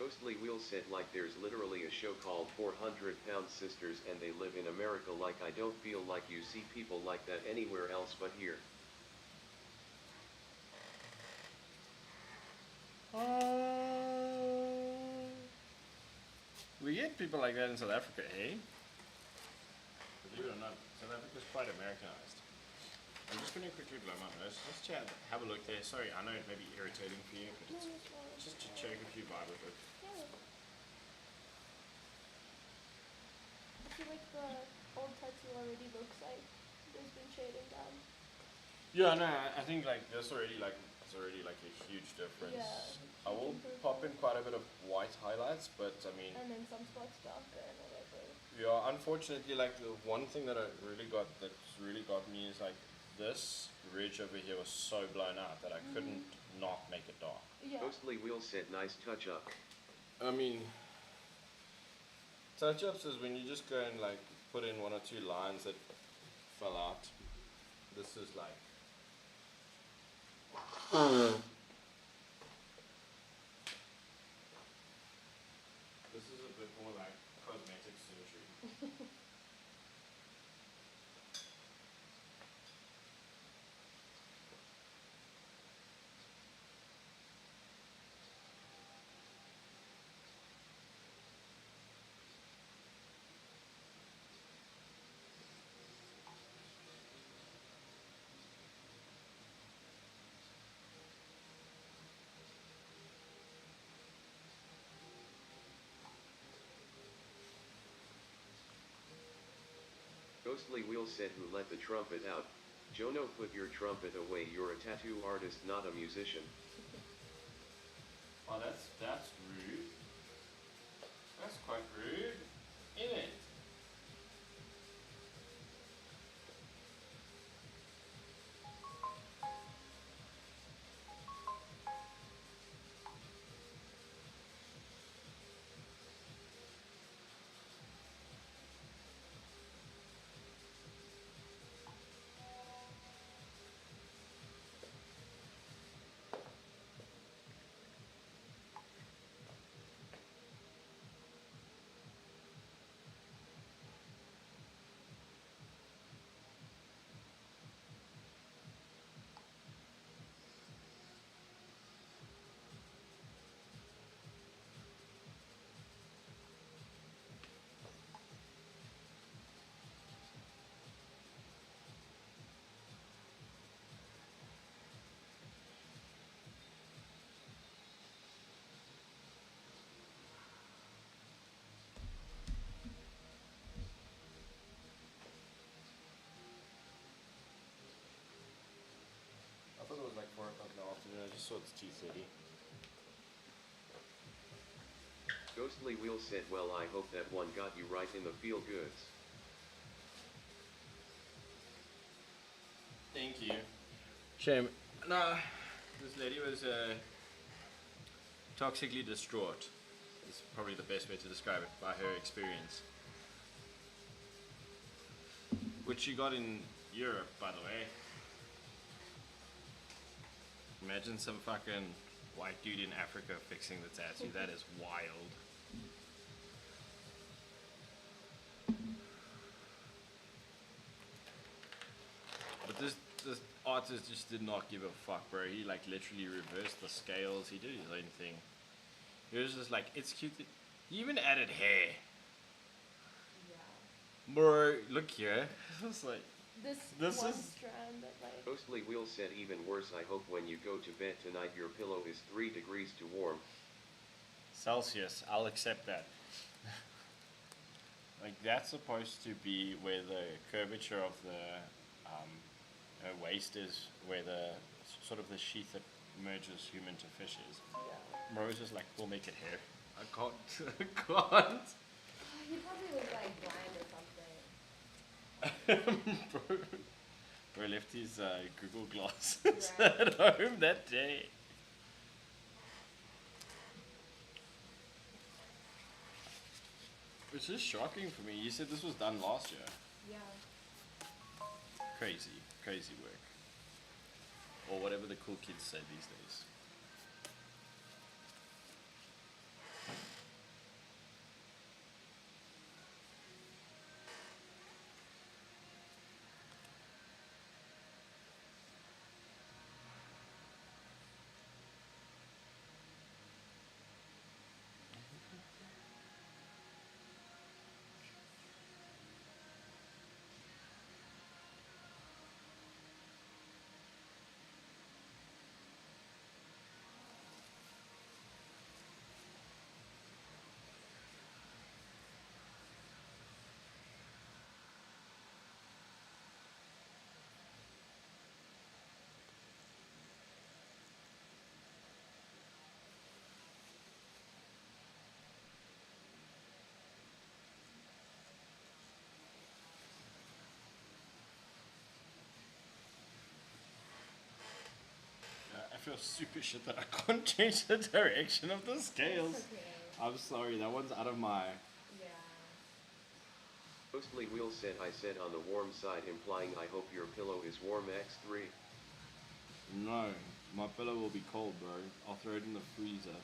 Ghostly Wheel said like there's literally a show called 400-Pound Sisters and they live in America, like I don't feel like you see people like that anywhere else but here. We get people like that in South Africa, eh? Believe it or not, South Africa's quite Americanized. I'm just gonna quickly blow my nose. Let's chat, have a look there. Sorry, I know it may be irritating for you, but it's just to check if you vibe with it. I feel like the old tattoo already looks like there's been shading down. Yeah, no, I think like this already like it's already like a huge difference. Yeah. I will pop in quite a bit of white highlights, but I mean, And then some spots darker and whatever. yeah, unfortunately, like the one thing that's really got me is like this ridge over here was so blown out that I couldn't not make it dark. Yeah. Ghostly Wheel said nice touch up. I mean, touch ups is when you just go and like put in one or two lines that fell out. This is like. This is a bit more like cosmetic surgery. Ghostly Wheel said who let the trumpet out. Jono, put your trumpet away, you're a tattoo artist, not a musician. Oh, that's rude. That's quite rude, isn't it? I thought it was like 4 o'clock in the afternoon. I just saw it's 2:30. Ghostly Wheel said well I hope that one got you right in the feel goods. Thank you. Shame. Nah, this lady was toxically distraught. Is probably the best way to describe it by her experience. Which she got in Europe, by the way. Imagine some fucking white dude in Africa fixing the tattoo. That is wild. But this artist just did not give a fuck, bro. He like literally reversed the scales. He did his own thing. He was just like, it's cute. He even added hair. Yeah. Bro, look here. It's like, This one is- strand that like. Ghostly Wheel said even worse, I hope when you go to bed tonight your pillow is 3 degrees too warm. Celsius, I'll accept that. Like that's supposed to be where the curvature of the waist is, where the sort of the sheath that merges human to fish is. Yeah. Rose is like, we'll make it hair. I can't. I can't. He probably was like blind or something. Bro left his Google glasses at home that day. Which is shocking for me. You said this was done last year. Yeah. Crazy, crazy work. Or whatever the cool kids say these days. super shit that I can't change the direction of the scales. Okay. I'm sorry, that one's out of my. Yeah. Ghostly Wheel said I said on the warm side, implying I hope your pillow is warm X3. No, my pillow will be cold, bro. I'll throw it in the freezer.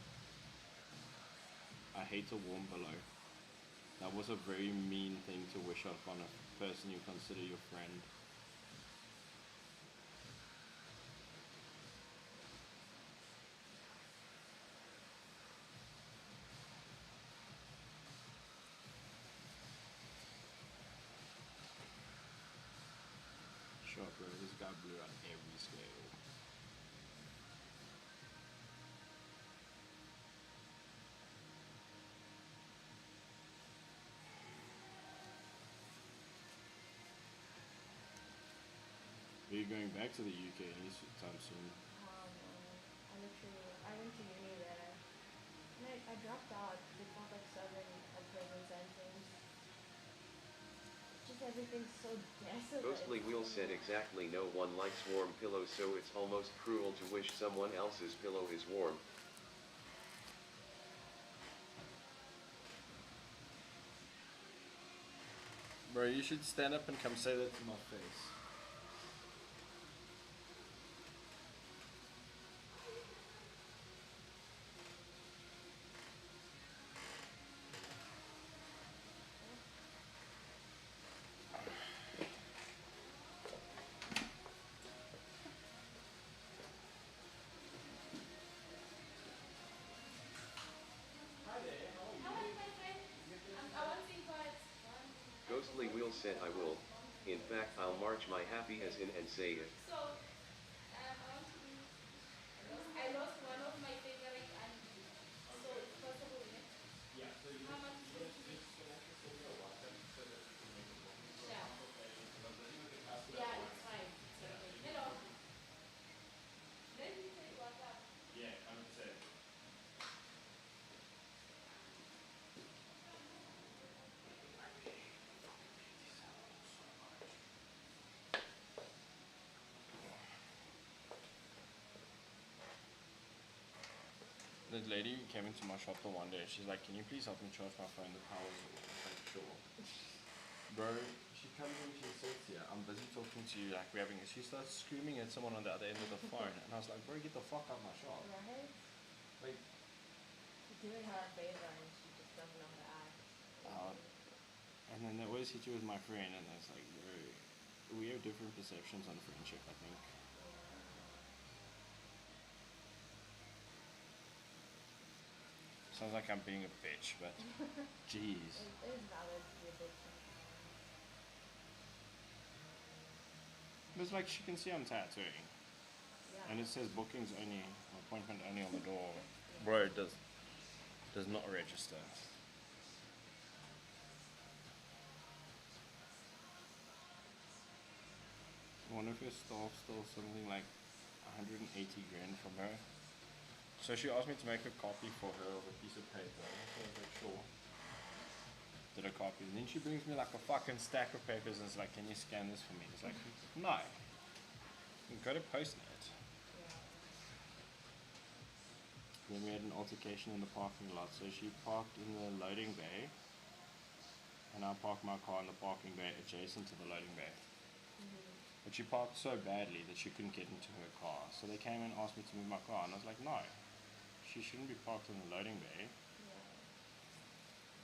I hate a warm pillow. That was a very mean thing to wish upon a person you consider your friend. Sure, bro, this guy blew out every scale. Are you going back to the UK anytime soon? I went to uni there. And I dropped out before like 7 sentence. Just everything's so desolate. Ghostly Wheel said exactly no one likes warm pillows, so it's almost cruel to wish someone else's pillow is warm. Bro, you should stand up and come say that to my face. Ghostly Wheel said I will. In fact, I'll march my happy as in and say it. I lost one of my favorite aunties. So it's possible, yeah? How much is it? Yeah. Yeah, it's fine. It's okay. Hello. Let me say what's up. Yeah, 100%. The lady came into my shop the one day. She's like, "Can you please help me charge my phone? The power's off." I was like, "Sure." Bro, she comes in, she sits here. I'm busy talking to you, like we're having. She starts screaming at someone on the other end of the phone, and I was like, "Bro, get the fuck out of my shop!" Right? Like, You're doing her a favor and she just doesn't know how to act. and then they always hit you with my friend, and it's like, bro, we have different perceptions on friendship. I think. Sounds like I'm being a bitch, but jeez. It is valid to be a bit sometimes. But it's like she can see I'm tattooing, Yeah. and it says bookings only, appointment only on the door. Bro, it does not register. I wonder if her staff stole something like 180 grand from her. So she asked me to make a copy for her of a piece of paper. So I was like, sure. Did a copy. And then she brings me like a fucking stack of papers and is like, "Can you scan this for me?" It's like, no. Go to Postnet. Then we had an altercation in the parking lot. So she parked in the loading bay, and I parked my car in the parking bay adjacent to the loading bay. But she parked so badly that she couldn't get into her car. So they came and asked me to move my car, and I was like, no. She shouldn't be parked in the loading bay.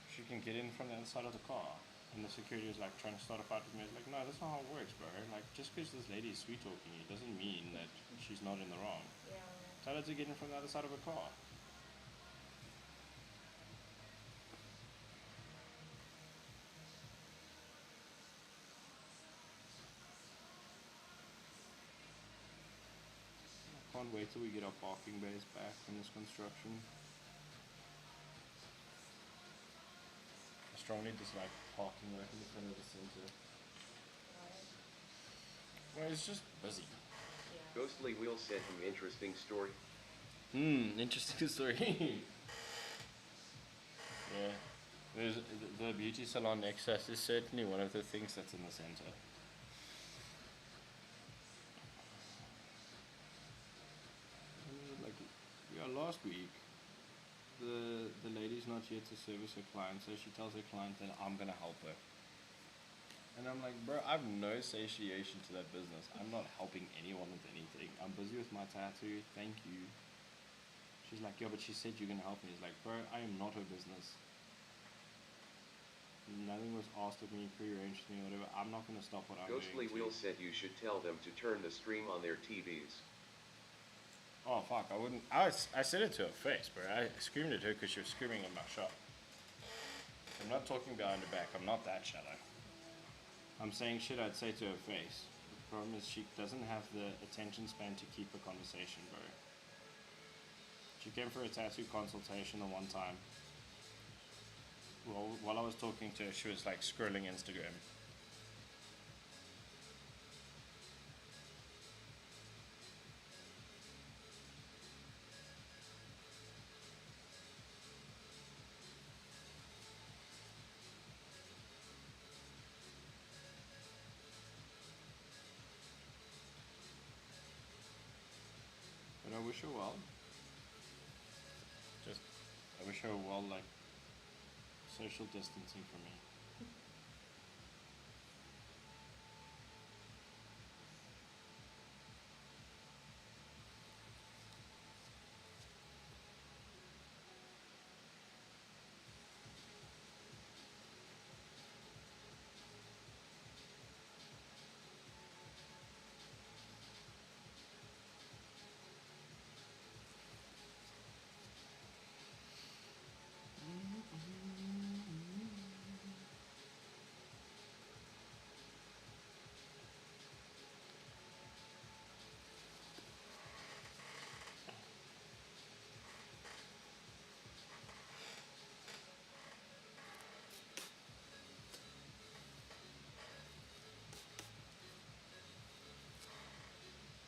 She can get in from the other side of the car. And the security was like trying to start a fight with me. I was like, no, that's not how it works, bro. Like, just because this lady is sweet talking you doesn't mean that she's not in the wrong. Yeah. Tell her to get in from the other side of her car. I can't wait till we get our parking bays back from this construction. I strongly dislike parking right in the front of the center. Well, it's just busy. Ghostly Wheel said interesting story. Interesting story. Yeah. There's the beauty salon next to us is certainly one of the things that's in the center. last week, the lady's not here to service her client, so she tells her client that I'm gonna help her. And I'm like, bro, I have no satiation to that business. I'm not helping anyone with anything. I'm busy with my tattoo. Thank you. She's like, yeah, but she said you're gonna help me. He's like, bro, I am not her business. Nothing was asked of me, prearranged with me, whatever. I'm not gonna stop what I'm Ghostly doing. Wheel said you should tell them to turn the stream on their TVs. Oh fuck! I wouldn't. I said it to her face, bro. I screamed at her because she was screaming in my shop. I'm not talking behind her back. I'm not that shallow. I'm saying shit I'd say to her face. The problem is she doesn't have the attention span to keep a conversation, bro. She came for a tattoo consultation the one time. Well, while I was talking to her, she was like scrolling Instagram. But I wish her well. Just, I wish her well, like, social distancing from me.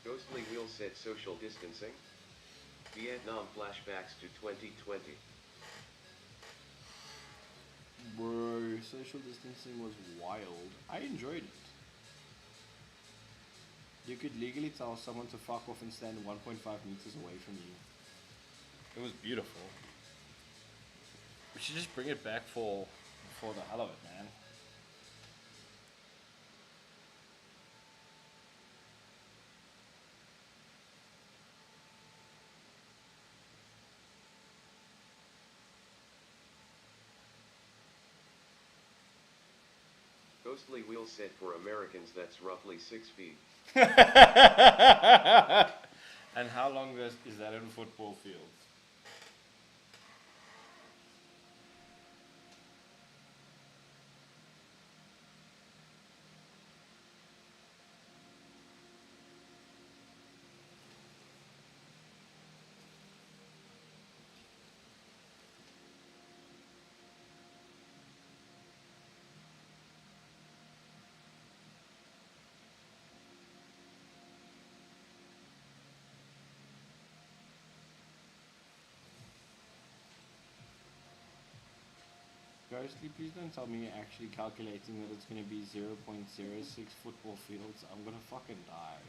Ghostly Wheel said social distancing. Vietnam flashbacks to 2020. Bro, social distancing was wild. I enjoyed it. You could legally tell someone to fuck off and stand 1.5 meters away from you. It was beautiful. We should just bring it back for the hell of it, man. Ghostly Wheel said for Americans that's roughly 6 feet. And how long is that in football fields? Ghostly, please don't tell me you're actually calculating that it's going to be 0.06 football fields. I'm going to fucking die.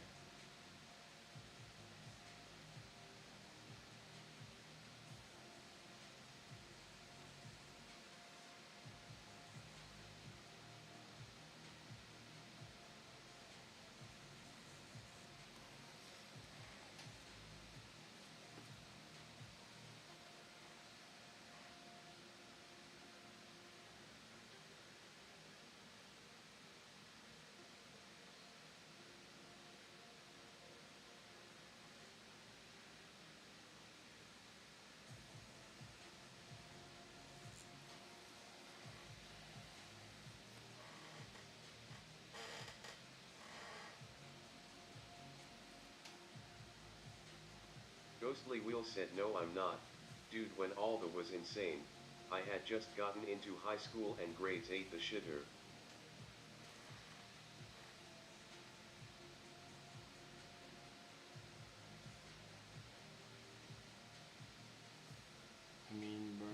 Ghostly Wheel said no I'm not. Dude, when all that was insane, I had just gotten into high school and grades ate the shitter. I mean, bro.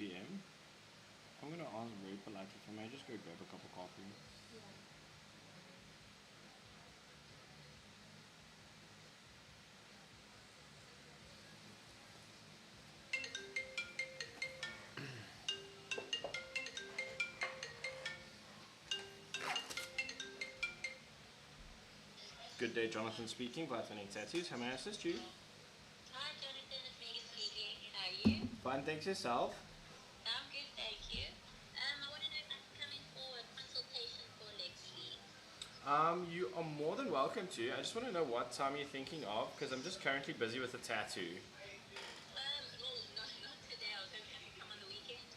p.m. I'm gonna ask very politely if I may just go grab a cup of coffee. Yeah. Good day, Jonathan speaking. Vitamin Tattoos. How may I assist you? Hi, Jonathan. It's Megan speaking. How are you? Fine, thanks yourself. I'm good, thank you. I want to know if I can come in for a consultation for leg sleeve. You are more than welcome to. I just want to know what time you're thinking of, because I'm just currently busy with a tattoo. Well, not today. I was hoping I could come on the weekend.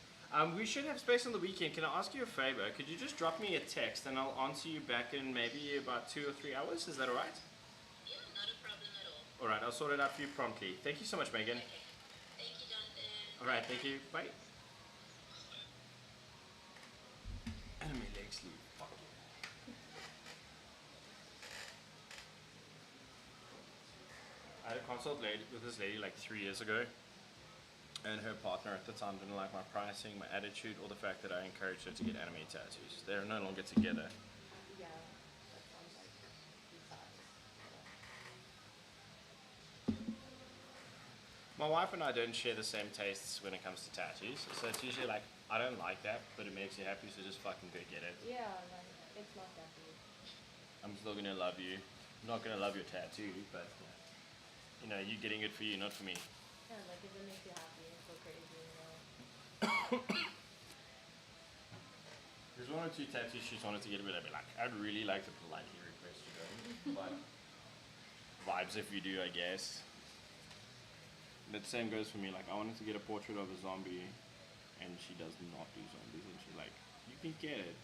We should have space on the weekend. Can I ask you a favor? Could you just drop me a text and I'll answer you back in maybe about 2 or 3 hours? Is that alright? Yeah, not a problem at all. Alright, I'll sort it out for you promptly. Thank you so much, Megan. Okay. Thank you, Jonathan. Alright, thank you. Bye. Anime leg sleeve. Fuck yeah. I had a consult with this lady like 3 years ago, and her partner at the time didn't like my pricing, my attitude, or the fact that I encouraged her to get anime tattoos. They're no longer together. Yeah. That sounds like he sucks. My wife and I don't share the same tastes when it comes to tattoos, so it's usually like, I don't like that, but it makes you happy, so just fucking go get it. Yeah, like, it's not that deep. I'm still gonna love you. I'm not gonna love your tattoo, but you know, you getting it for you, not for me. Yeah, like if it makes you happy, it's so crazy, you know. There's one or two tattoos she's wanted to get, but I'd be like, I'd really like to politely request you go. But vibes if you do, I guess. But same goes for me. Like, I wanted to get a portrait of a zombie, and she does not do zombies, and she's like, you can get it,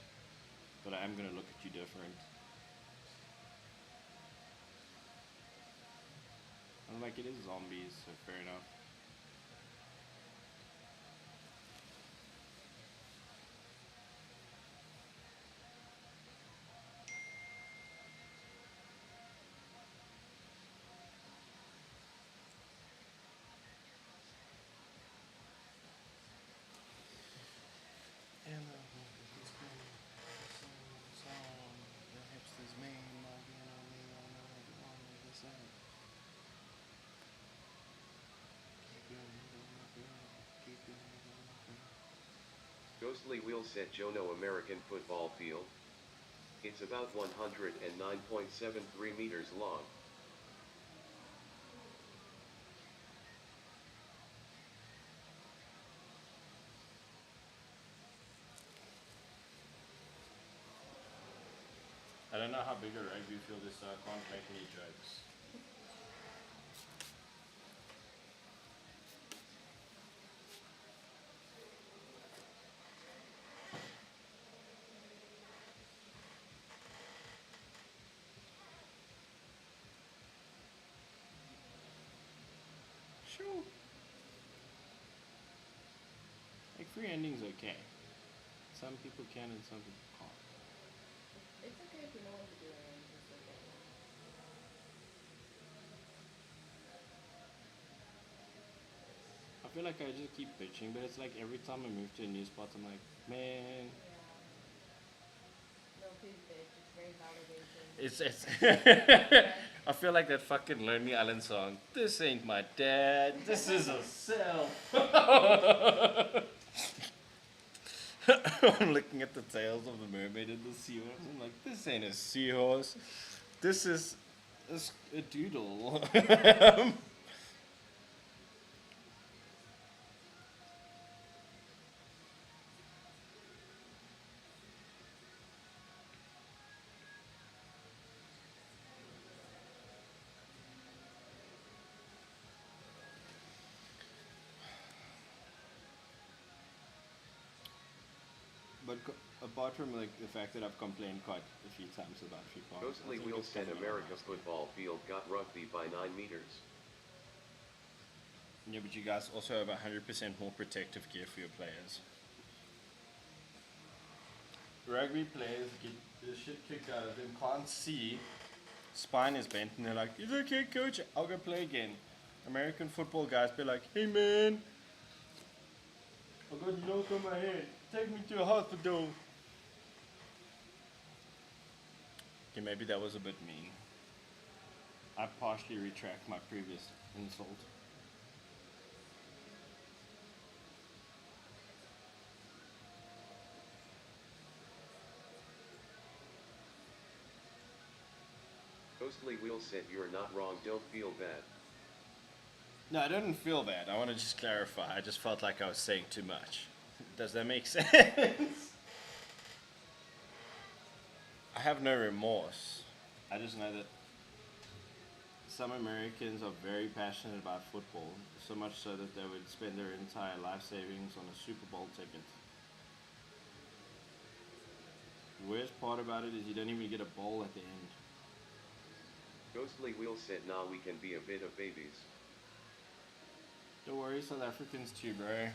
but I am gonna look at you different. I'm like, it is zombies, so fair enough. Ghostly Wheels said Jono American football field. It's about 109.73 meters long. I don't know how big a rugby field is, so I can't make any jokes. Sure. Like, free ending's okay. Some people can and some people can't. It's okay if you know what to do and just look at it. I feel like I just keep bitching, but it's like every time I move to a new spot, I'm like, man, Yeah. No, please, bitch. It's very validating. it's I feel like that fucking Lonely Island song. This ain't my dad. This is a cell. I'm looking at the tails of the mermaid and the seahorse. I'm like, this ain't a seahorse. This is a doodle. But apart from like the fact that I've complained quite a few times about free parks, Ghostly Wheels said America football field got rugby by 9 meters. Yeah, but you guys also have 100% more protective gear for your players. Rugby players get the shit kicked out of them, can't see, spine is bent, and they're like, it's okay, coach, I'll go play again. American football guys be like, hey man, I got yolk on my head. Take me to a hospital. Okay, maybe that was a bit mean. I partially retract my previous insult. Ghostly Wheel said you're not wrong, don't feel bad. No, I didn't feel bad. I want to just clarify. I just felt like I was saying too much. Does that make sense? I have no remorse. I just know that some Americans are very passionate about football, so much so that they would spend their entire life savings on a Super Bowl ticket. The worst part about it is you don't even get a bowl at the end. Ghostly Wheel said nah, we can be a bit of babies. Don't worry, South Africans too, bro.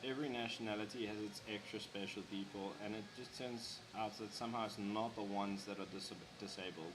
Every nationality has its extra special people, and it just turns out that somehow it's not the ones that are disabled.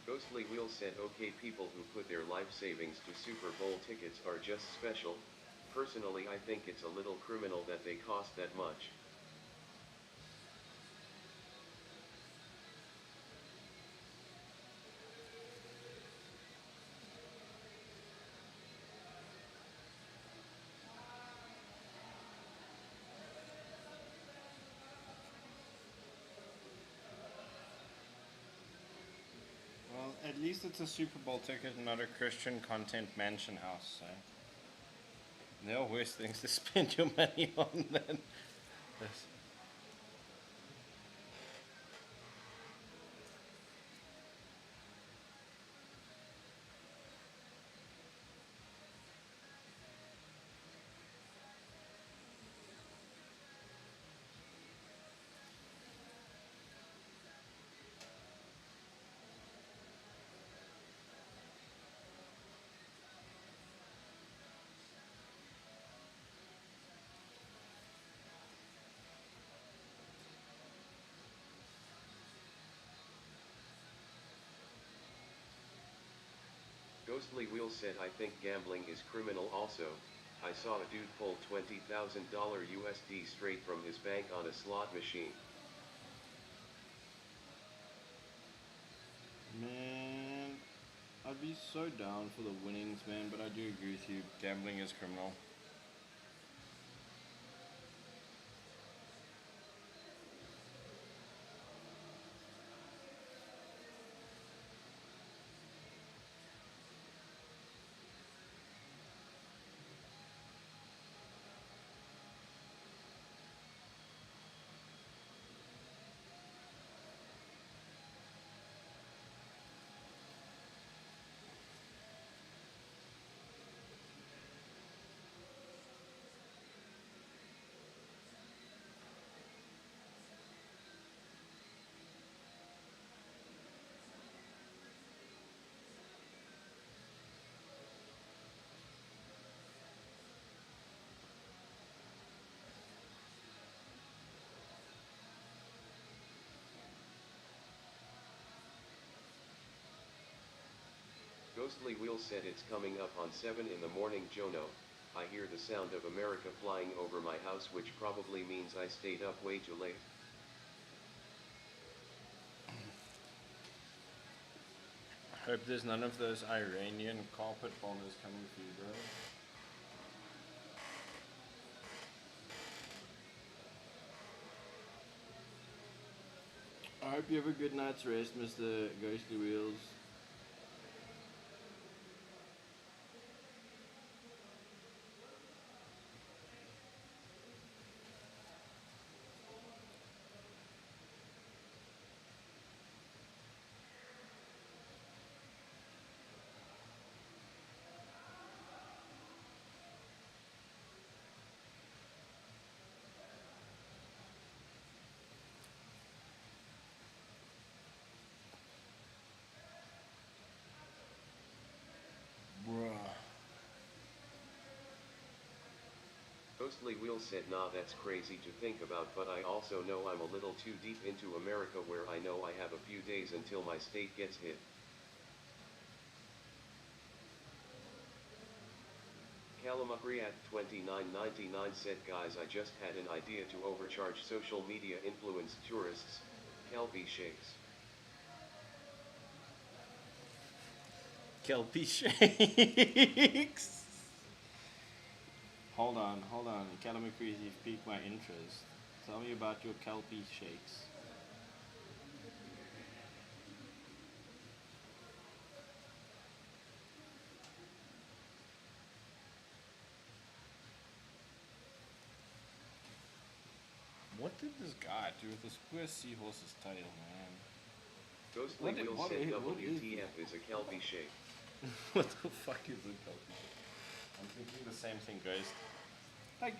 Ghostly Wheel said okay, people who put their life savings to Super Bowl tickets are just special. Personally, I think it's a little criminal that they cost that much. Well, at least it's a Super Bowl ticket, not a Christian content mansion house, so. There are worse things to spend your money on than this. Ghostly Wheel said I think gambling is criminal also. I saw a dude pull $20,000 USD straight from his bank on a slot machine. Man, I'd be so down for the winnings, man, but I do agree with you. Gambling is criminal. Ghostly Wheel said it's coming up on 7 in the morning, Jono. I hear the sound of America flying over my house, which probably means I stayed up way too late. Hope there's none of those Iranian carpet bombers coming for you, bro. I hope you have a good night's rest, Mr. Ghostly Wheels. Ghostly Wheel said, nah, that's crazy to think about, but I also know I'm a little too deep into America where I know I have a few days until my state gets hit. Calamacri at 29.99 said, guys, I just had an idea to overcharge social media influenced tourists, Kelpie shakes. Kelpie shakes. Hold on. Calamacri, you've piqued my interest. Tell me about your Kelpie shakes. What did this guy do with this poor seahorse's tail, man? Ghostly Wheel what said, is- WTF is a Kelpie shake. What the fuck is a Kelpie shake? I'm thinking the same thing, Ghost. Like,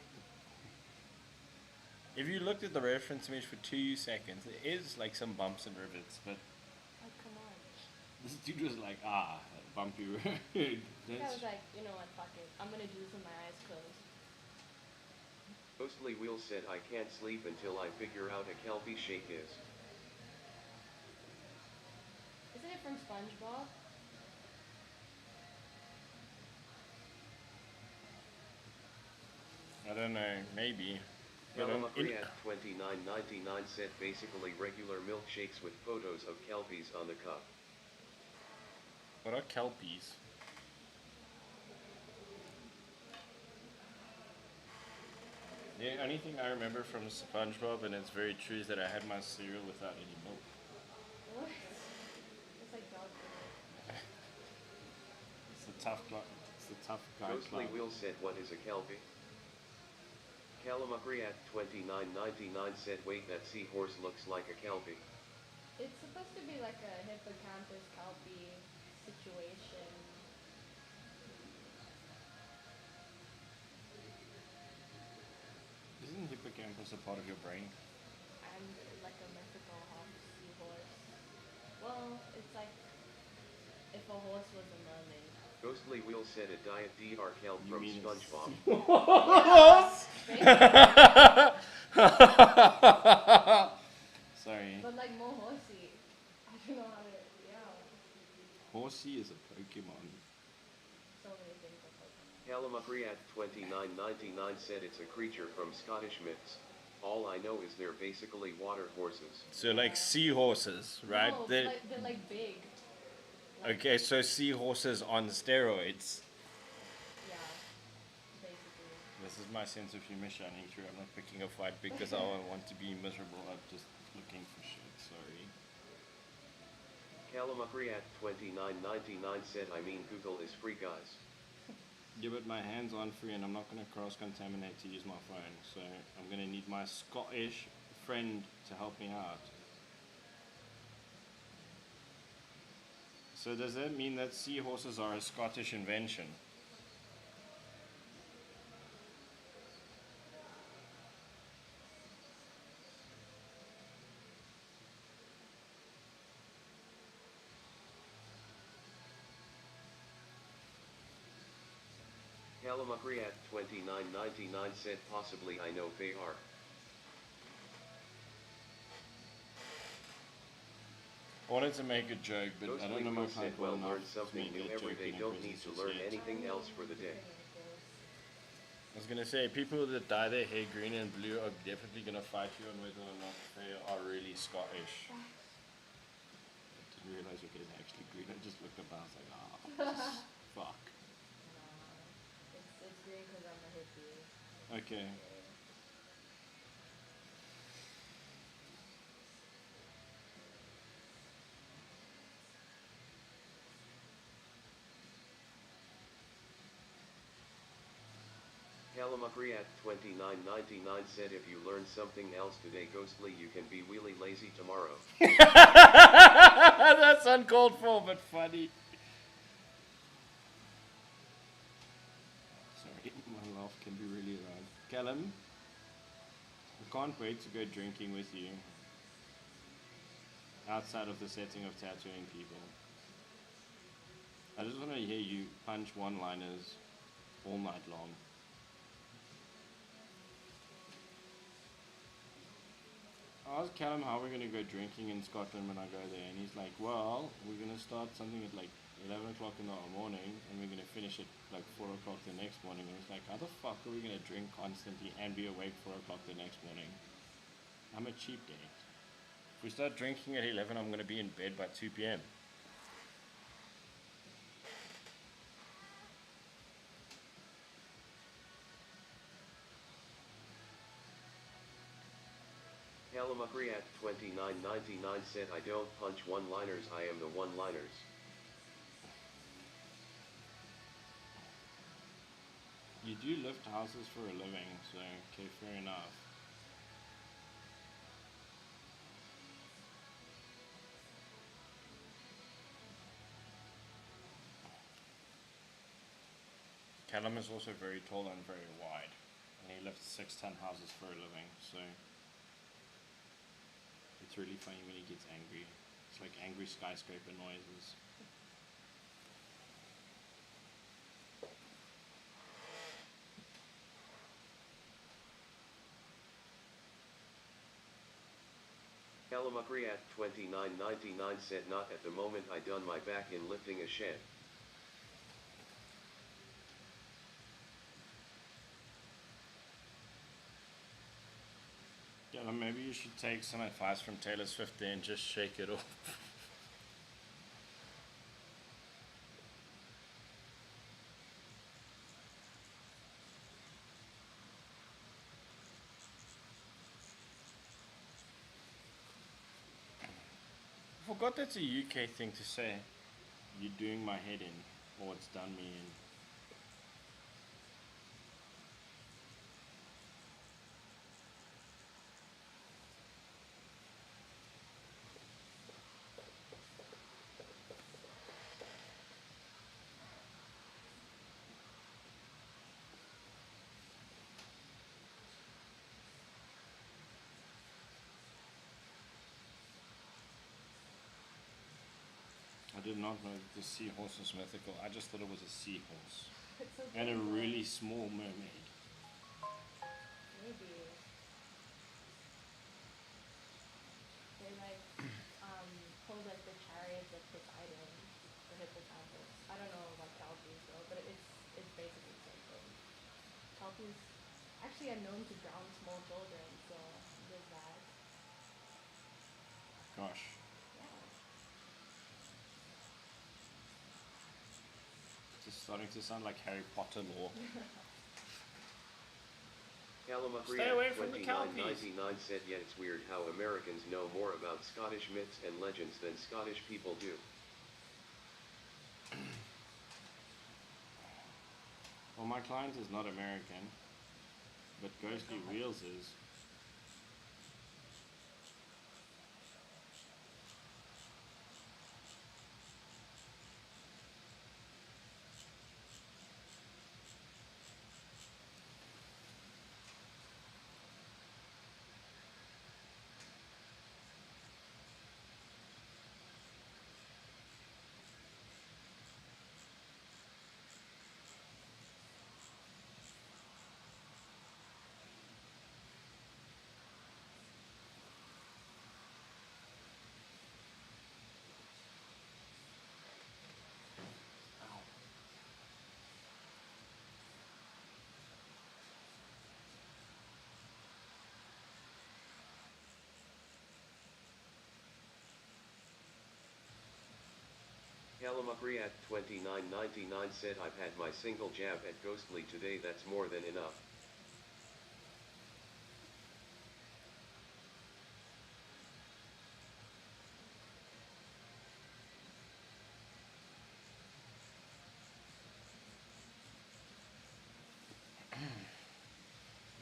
if you looked at the reference image for 2 seconds, it is like some bumps and rivets, but Oh, come on. this dude was like, bumpy road. I That's- was like, you know what, fuck it. I'm gonna do this with my eyes closed. Ghostly Wheel said, I can't sleep until I figure out a Kelpie shake is. Isn't it from SpongeBob? I don't know, maybe. But Calamacri at 29.99 said, basically regular milkshakes with photos of Kelpies on the cup. what are Kelpies? The only thing I remember from SpongeBob, and it's very true, is that I had my cereal without any milk. What? It's like dog food. It's the tough guy Ghostly club. Wheel said, what is a Kelpie? Calamacri at 29.99 said, wait, that seahorse looks like a Kelpie. It's supposed to be like a hippocampus Kelpie situation. Isn't hippocampus a part of your brain? And like a mythical half seahorse. Well, it's like if a horse was a mermaid. Ghostly Wheel said, a diet DR Kelp You from mean it's- SpongeBob. Sorry. But like more horsey. I don't know how to, yeah. Horsey is a Pokemon. So many things are Pokemon. Calamacri at 29.99 said, it's a creature from Scottish myths. All I know is they're basically water horses. So like seahorses, right? No, They're- they're like big. Like, okay, so seahorses on steroids. yeah. Basically. This is my sense of humor shining through. I'm not picking a fight because I want to be miserable. I'm just looking for shit. Sorry. Calamacri at 29.99 said, I mean Google is free, guys. Yeah, but my hands aren't free and I'm not going to cross-contaminate to use my phone. So I'm going to need my Scottish friend to help me out. So does that mean that seahorses are a Scottish invention? Calamacri at 29.99 said, possibly I know they are. I wanted to make a joke, but I Ghostly don't know my Wheel said, client well well, learn enough to something make new a every joke day, in a don't need to learn business anything else for the day. I was gonna say, people that dye their hair green and blue are definitely gonna fight you on whether or not they are really Scottish. It didn't realize, okay, it's actually green. I just looked up and I was like, ah, fuck. It's green because I'm a hippie. Okay. Calamacri at 29.99 said if you learn something else today, Ghostly, you can be really lazy tomorrow. That's uncalled for, but funny. Sorry, my laugh can be really loud. Callum, I can't wait to go drinking with you. Outside of the setting of tattooing people. I just want to hear you punch one-liners all night long. I asked Callum how we're going to go drinking in Scotland when I go there, and he's like, well, we're going to start something at like 11 o'clock in the morning, and we're going to finish at like 4 o'clock the next morning. And it's like, how the fuck are we going to drink constantly and be awake 4 o'clock the next morning? I'm a cheap date. If we start drinking at 11, I'm going to be in bed by 2 p.m. Calamacri at 29.99 said I don't punch one-liners, I am the one-liners. You do lift houses for a living, so okay, fair enough. Callum is also very tall and very wide, and he lifts 6-ton houses for a living, so it's really funny when he gets angry. It's like angry skyscraper noises. Calamacri at 29.99 said not at the moment, I done my back in lifting a shed. Yeah, well, maybe you should take some advice from Taylor Swift there and just shake it off. I forgot that's a UK thing to say. You're doing my head in, or it's done me in. I did not know that the seahorse was mythical. I just thought it was a seahorse. It's so And a beautiful. really small mermaid. Maybe. They like hold like the chariots of Poseidon, the hippocampus. I don't know about Kelpies though, but it's basically the same thing. Kelpies actually are known to drown small children, so there's that. Gosh. Yeah. It's starting to sound like Harry Potter lore. Calamacri Stay away at from the Kelpies. 29.99 said yeah, it's weird how Americans know more about Scottish myths and legends than Scottish people do. Well, my client is not American, but Ghostly Wheels is. Calamukri at 29.99 said I've had my single jab at Ghostly today, that's more than enough.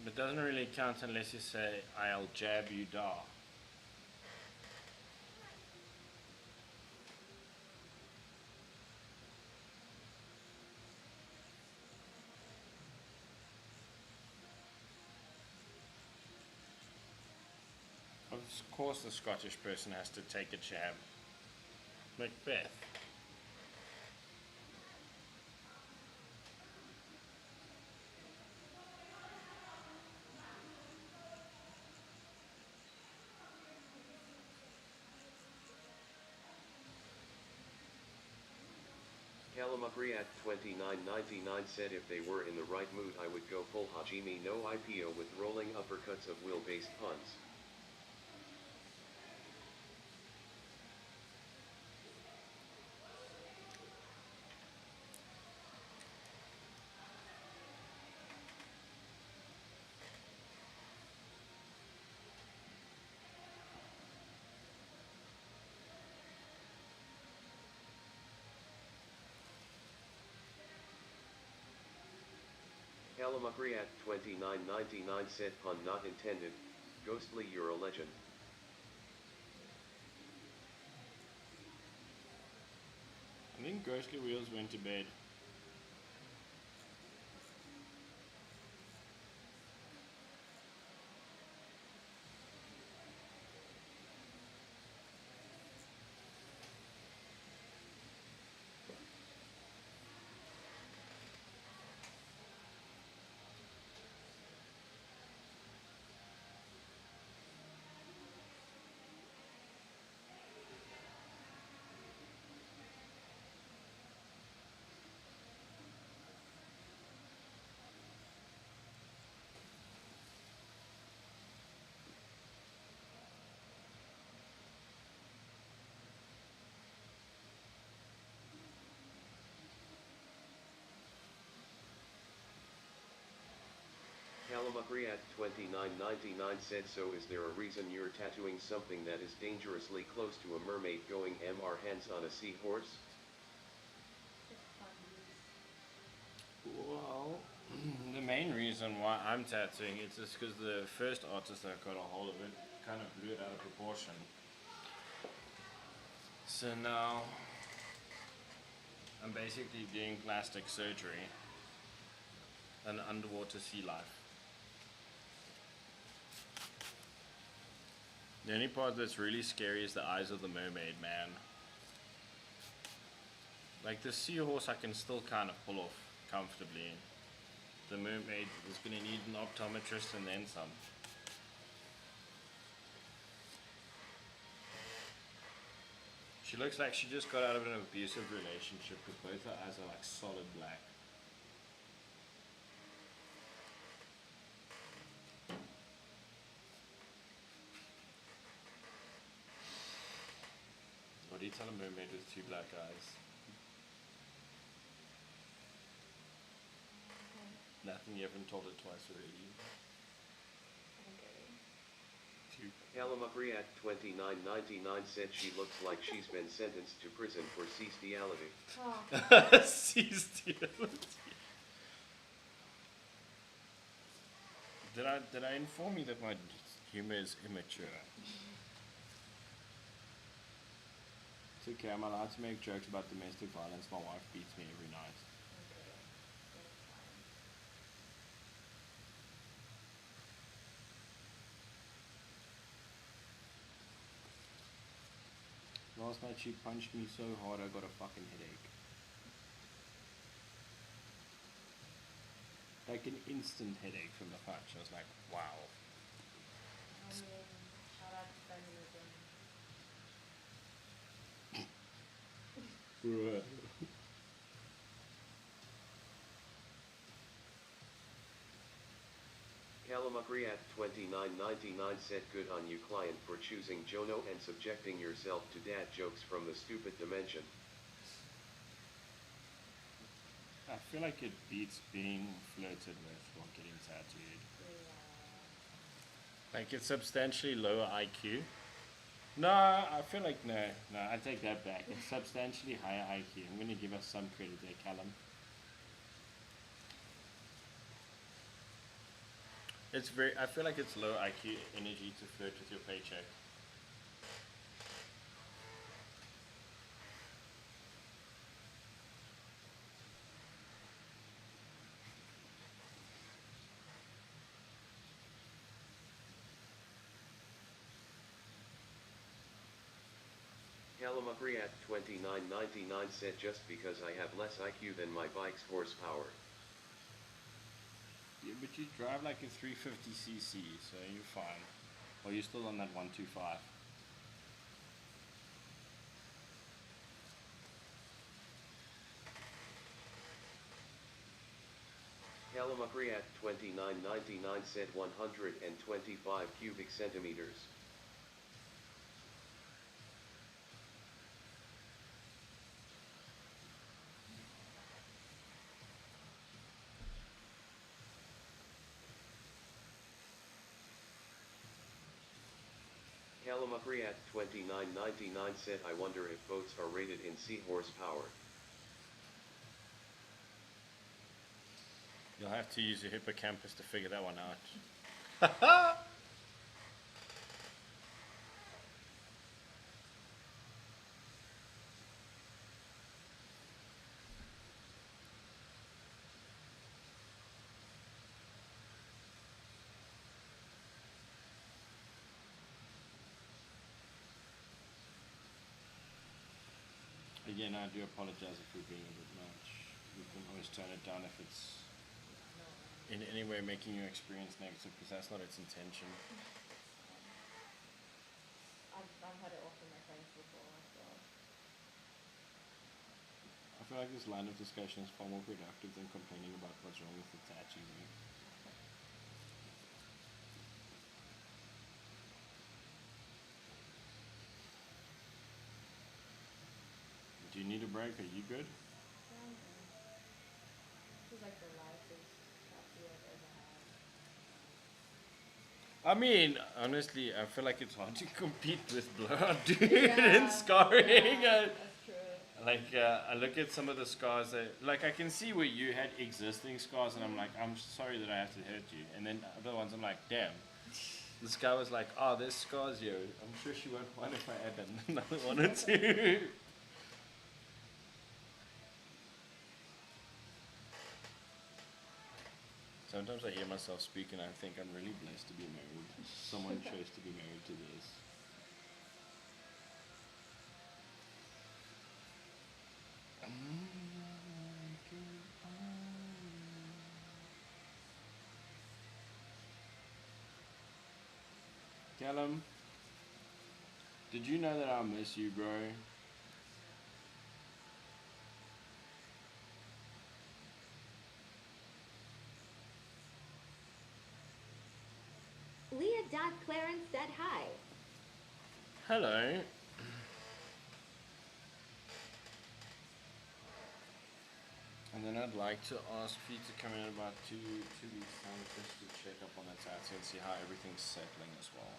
It doesn't really count unless you say, I'll jab you da. Of course the Scottish person has to take a jab. Macbeth. Calamukri at 29.99 said if they were in the right mood I would go full Hajime no IPO with rolling uppercuts of will-based puns. Calamukri at 29.99 said pun not intended. Ghostly, you're a legend. I think Ghostly Wheels went to bed. Calamukri at 29.99 said so is there a reason you're tattooing something that is dangerously close to a mermaid going MR hands on a seahorse? Just funsies. Well, the main reason why I'm tattooing it is because the first artist that got a hold of it kind of blew it out of proportion. So now I'm basically doing plastic surgery and underwater sea life. The only part that's really scary is the eyes of the mermaid, man. Like the seahorse I can still kind of pull off comfortably. The mermaid is going to need an optometrist and then some. She looks like she just got out of an abusive relationship because both her eyes are like solid black. What do you tell a mermaid with two black eyes? Nothing, you haven't told it twice already. Two. Calamukri at 29.99 said she looks like she's been sentenced to prison for bestiality. Oh, Bestiality. Did I inform you that my humor is immature? It's okay, I'm allowed to make jokes about domestic violence. My wife beats me every night. okay. That's fine. Last night she punched me so hard I got a fucking headache. Like an instant headache from the punch. I was like, wow. I mean, shout out to feminism. Calamukri at 29.99 said good on you client for choosing Jono and subjecting yourself to dad jokes from the stupid dimension. I feel like it beats being flirted with while getting tattooed. Like it's substantially lower IQ. No, I feel like no, I take that back. It's substantially higher IQ. I'm gonna give us some credit there, Callum. It's very. I feel like it's low IQ energy to flirt with your paycheck. Calamacri at 29.99 said just because I have less IQ than my bike's horsepower. Yeah, but you drive like a 350cc, so you're fine. Or you're still on that 125. Calamacri at 29.99 said 125 cubic centimeters. Calamacri at 29.99 said I wonder if boats are rated in sea horsepower. You'll have to use your hippocampus to figure that one out. Again, I do apologize if we're being a bit much. We can always turn it down if it's in any way making your experience negative, because that's not its intention. I've had it off with my friends before, so. I feel like this line of discussion is far more productive than complaining about what's wrong with the tattoo. Do you need a break? Are you good? This is like the lightest tattoo I've ever had. I mean, honestly, I feel like it's hard to compete with blowout, dude, and scarring. Yeah, that's true. Like, I look at some of the scars that, like, I can see where you had existing scars, and I'm like, I'm sorry that I have to hurt you. And then other ones, I'm like, damn. This guy was like, oh, there's scars here. I'm sure she won't mind if I add another one or two. Sometimes I hear myself speak and I think I'm really blessed to be married. Someone chose to be married to this. Callum, did you know that I miss you, bro? Leah Dot Clarence said hi. Hello. And then I'd like to ask for you to come in about two weeks time just to check up on that tattoo and see how everything's settling as well.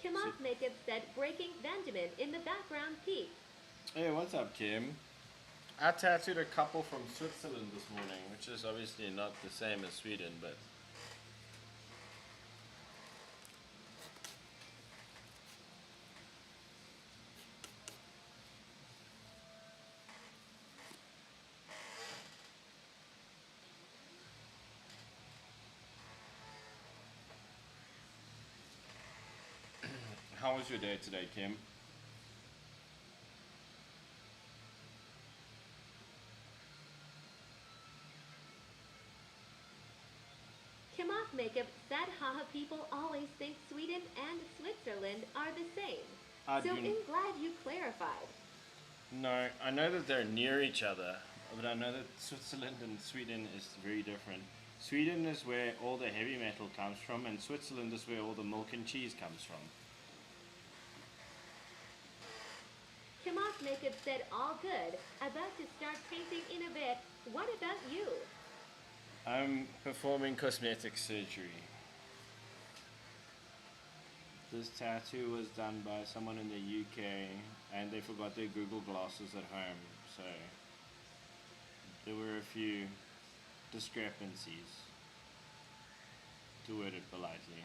Kim Off Makeup said Breaking Benjamin in the background peak. Hey, what's up, Kim? I tattooed a couple from Switzerland this morning, which is obviously not the same as Sweden, but how was your day today, Kim? Kim Off Makeup said haha people always think Sweden and Switzerland are the same. I So do- I'm glad you clarified. No, I know that they're near each other, but I know that Switzerland and Sweden is very different. Sweden is where all the heavy metal comes from, and Switzerland is where all the milk and cheese comes from. Kim Off Makeup said all good. About to start painting in a bit. What about you? I'm performing cosmetic surgery. This tattoo was done by someone in the UK, and they forgot their Google glasses at home, so there were a few discrepancies, to word it politely.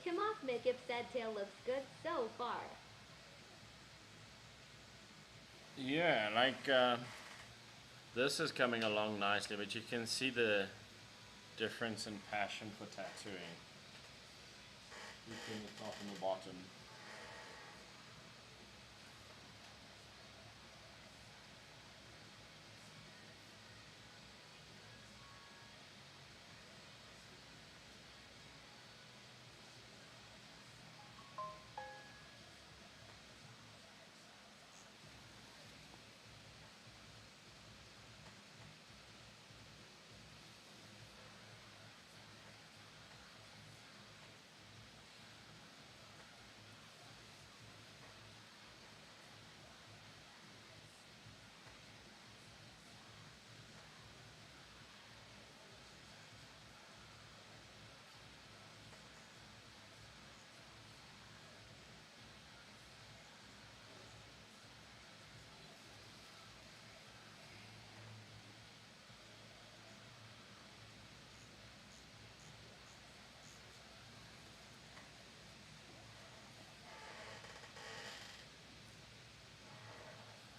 Kim Off Makeup said tail looks good so far. Yeah, this is coming along nicely, but you can see the difference in passion for tattooing between the top and the bottom.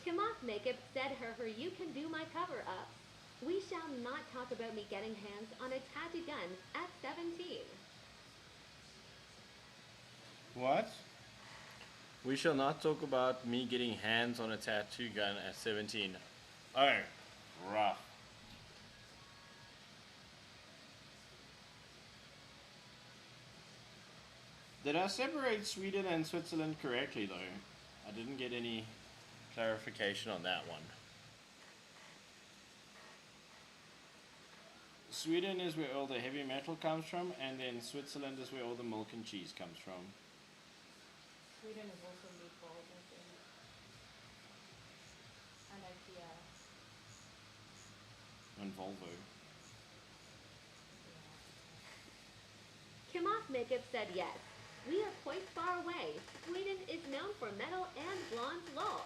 Kim Off Makeup said her you can do my cover up. We shall not talk about me getting hands on a tattoo gun at 17. What? We shall not talk about me getting hands on a tattoo gun at 17. Oh, rough. Did I separate Sweden and Switzerland correctly though? I didn't get any clarification on that one. Sweden is where all the heavy metal comes from, and then Switzerland is where all the milk and cheese comes from. Sweden is also meatballs, I think. And IKEA. And Volvo. Kim Off Makeup said yes. We are quite far away. Sweden is known for metal and blonde law.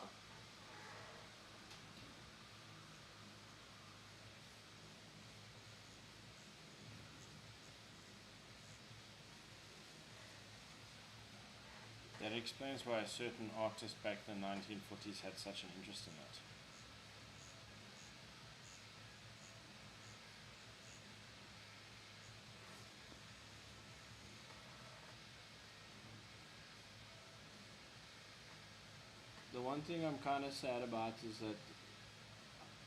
That explains why a certain artist back in the 1940s had such an interest in it. The one thing I'm kind of sad about is that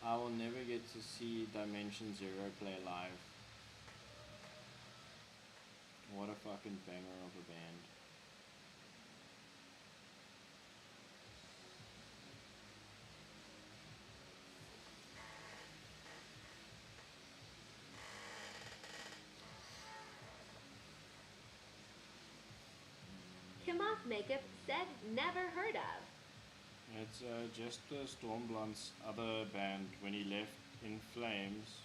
I will never get to see Dimension Zero play live. What a fucking banger of a band. Kim Off Makeup said never heard of. It's just Stormblunt's other band. When he left In Flames,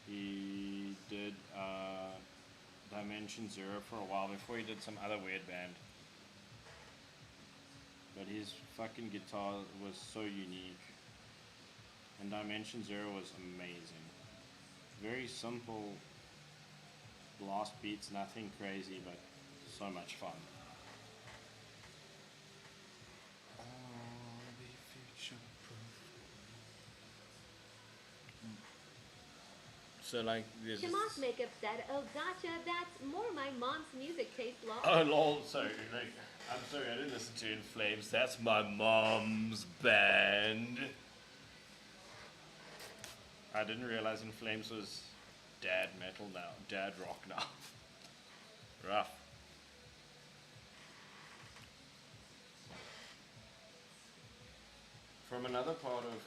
he did Dimension Zero for a while before he did some other weird band. But his fucking guitar was so unique. And Dimension Zero was amazing. very simple blast beats, nothing crazy, but so much fun. So like there's Shimoff Makeup said, oh gotcha, that's more my mom's music taste law. oh lol, sorry, like I'm sorry, I didn't listen to In Flames. That's my mom's band. I didn't realize In Flames was dad metal now, dad rock now. Rough. From another part of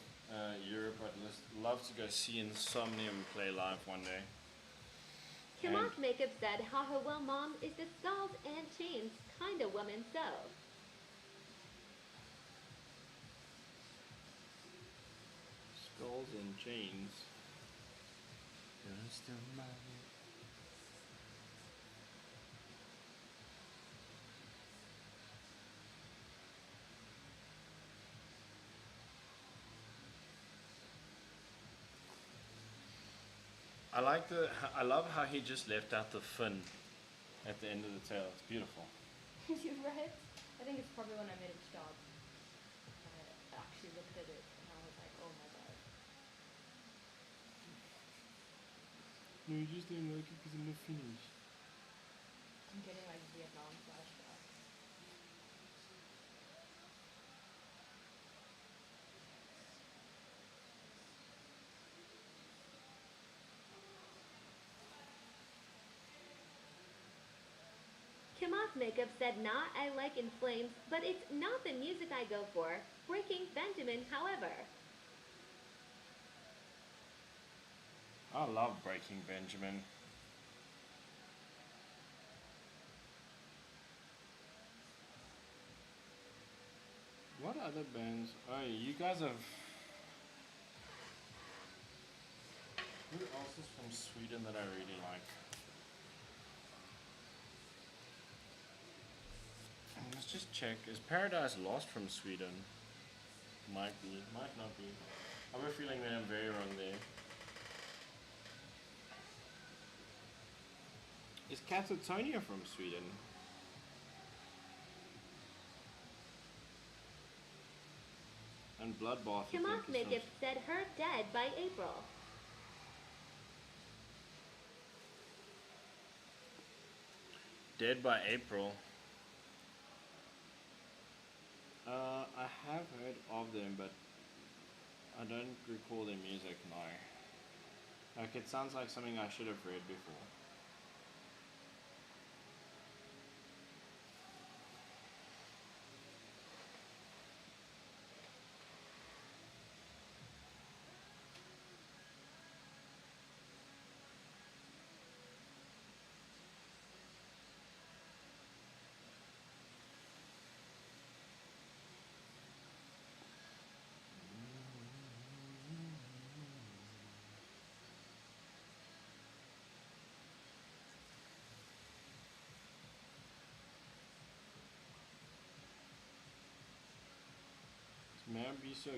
Europe, I'd love to go see Insomnium play live one day. Shimoff Makeup said, haha, well mom is the skulls and chains kind of woman so. Skulls and chains. Just a moment. I love how he just left out the fin at the end of the tail. It's beautiful. You right? I think it's probably when I made it stop. I actually looked at it and I was like, oh my god. No, you just didn't like it because I'm not finished. I'm getting like Vietnam flashbacks. Shimoff Makeup said, nah, I like In Flames, but it's not the music I go for. Breaking Benjamin, however. I love Breaking Benjamin. What other bands? Oh, you guys have. Who else is from Sweden that I really like? Let's just check. Is Paradise Lost from Sweden? Might be, might not be. I have a feeling that I'm very wrong there. Is Catatonia from Sweden? And Bloodbath. I think, Shimoff is from Makeup said, her dead by April. Dead by April. I have heard of them, but I don't recall their music now. Like, it sounds like something I should have read before. May I be so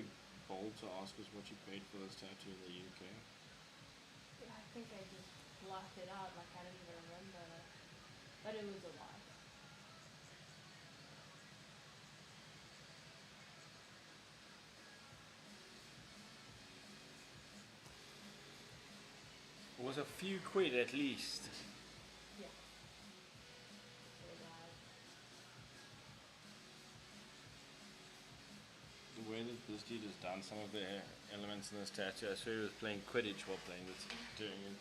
bold to ask us what you paid for this tattoo in the UK? I think I just blocked it out, like I don't even remember. But it was a lot. It was a few quid at least. Yeah. Really bad. The way that this dude has done some of the elements in this tattoo, I swear he was playing Quidditch while playing this, doing it.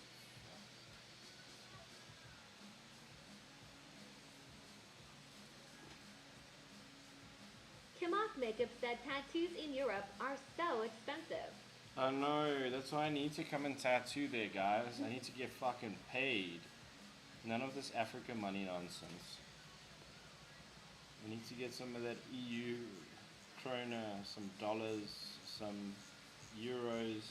Shimoff Makeup said, tattoos in Europe are so expensive. I know, that's why I need to come and tattoo there, guys. I need to get fucking paid. None of this Africa money nonsense. I need to get some of that EU krona, some dollars, some euros.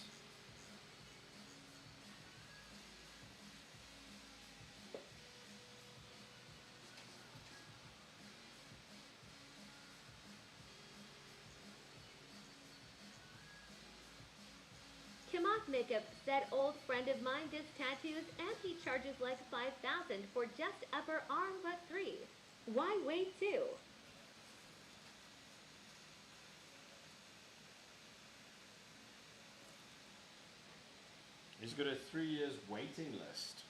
Shimoff Makeup said, old friend friend of mine does tattoos and he charges like 5,000 for just upper arm but 3. Why wait too? He's got a 3 years waiting list.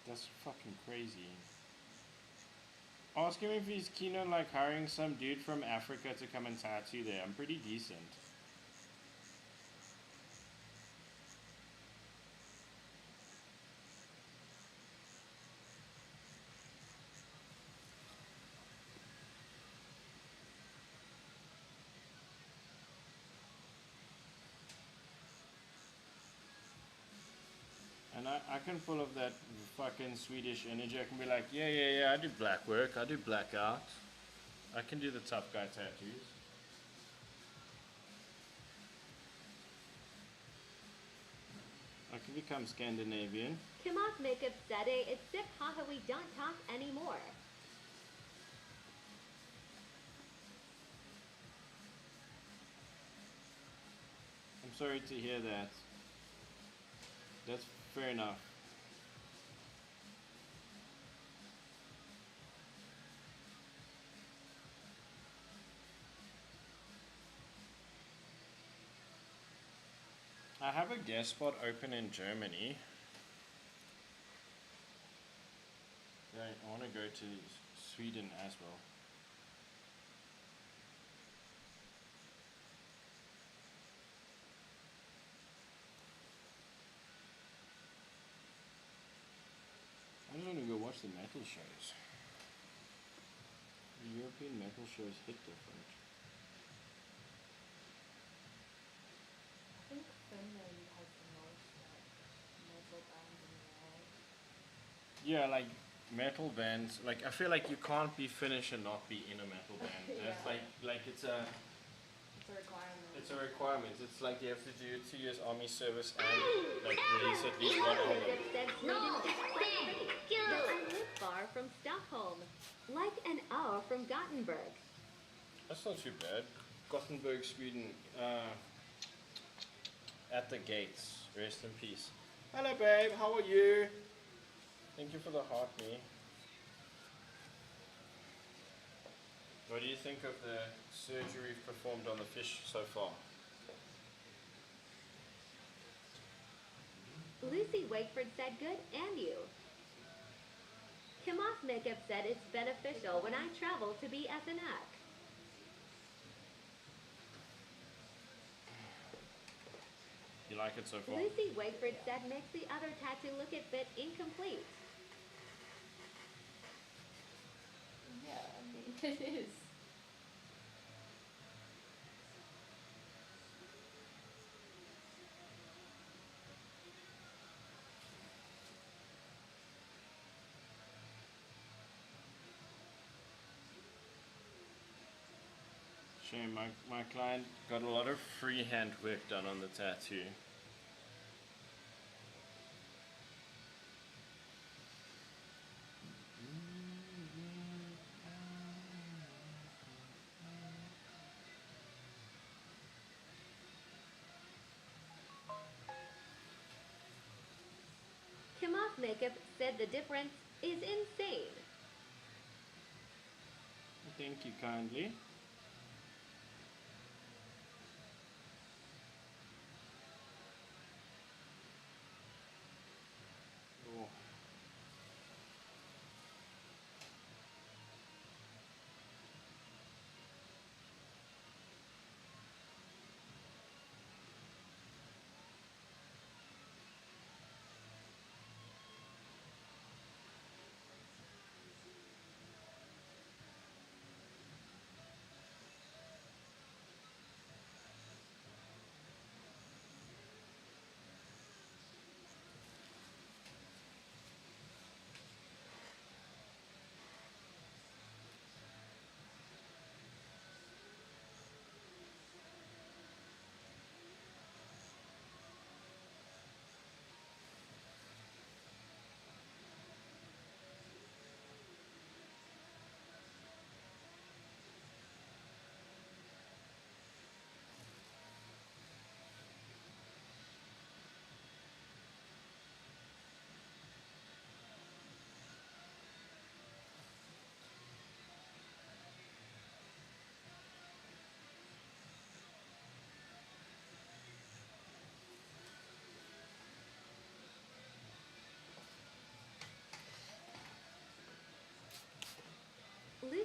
That's fucking crazy. Ask him if he's keen on like hiring some dude from Africa to come and tattoo there. I'm pretty decent. And I can pull off that fucking Swedish energy. I can be like, yeah, I do black work, I do black art. I can do the tough guy tattoos. I can become Scandinavian. Kim off makeup said it's sip haha we don't talk anymore. I'm sorry to hear that. That's fair enough. I have a guest spot open in Germany. Yeah, I want to go to Sweden as well. I just want to go watch the metal shows. The European metal shows hit different. I think Finland has the most metal bands in the world. Yeah, like metal bands. Like I feel like you can't be Finnish and not be in a metal band. Yeah. It's like it's a It's a requirement. It's like you have to do 2 years army service and like release at least one album. Makeup said Sweden is quite pretty. Yet I live far from Stockholm, like an hour from Gothenburg. That's not too bad. Gothenburg, Sweden. At the gates. Rest in peace. Hello, babe. How are you? Thank you for the heart, me. What do you think of the surgery performed on the fish so far? Lucy Wakeford said good and you. Kim off makeup said it's beneficial when I travel to be FNAC. You like it so far? Lucy Wakeford said makes the other tattoo look a bit incomplete. Yeah, I mean, it is. Shame, my client got a lot of freehand work done on the tattoo. Kim off makeup said the difference is insane. Thank you kindly. Oh.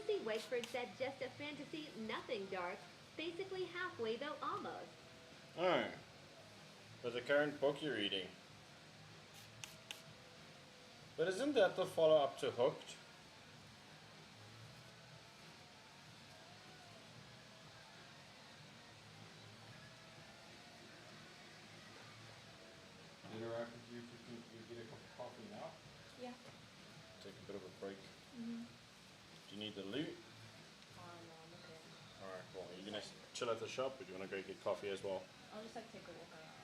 Lucy Wakeford said just a fantasy, nothing dark. Basically halfway though almost. Oh. But the current book you're reading. But isn't that the follow-up to Hooked? Is it alright with you if you get a cup of coffee now? Yeah. Take a bit of a break. Mm-hmm. Do you need the loot? No, I'm okay. Alright, well, are you gonna chill at the shop or do you wanna go get coffee as well? I'll just like take a walk around.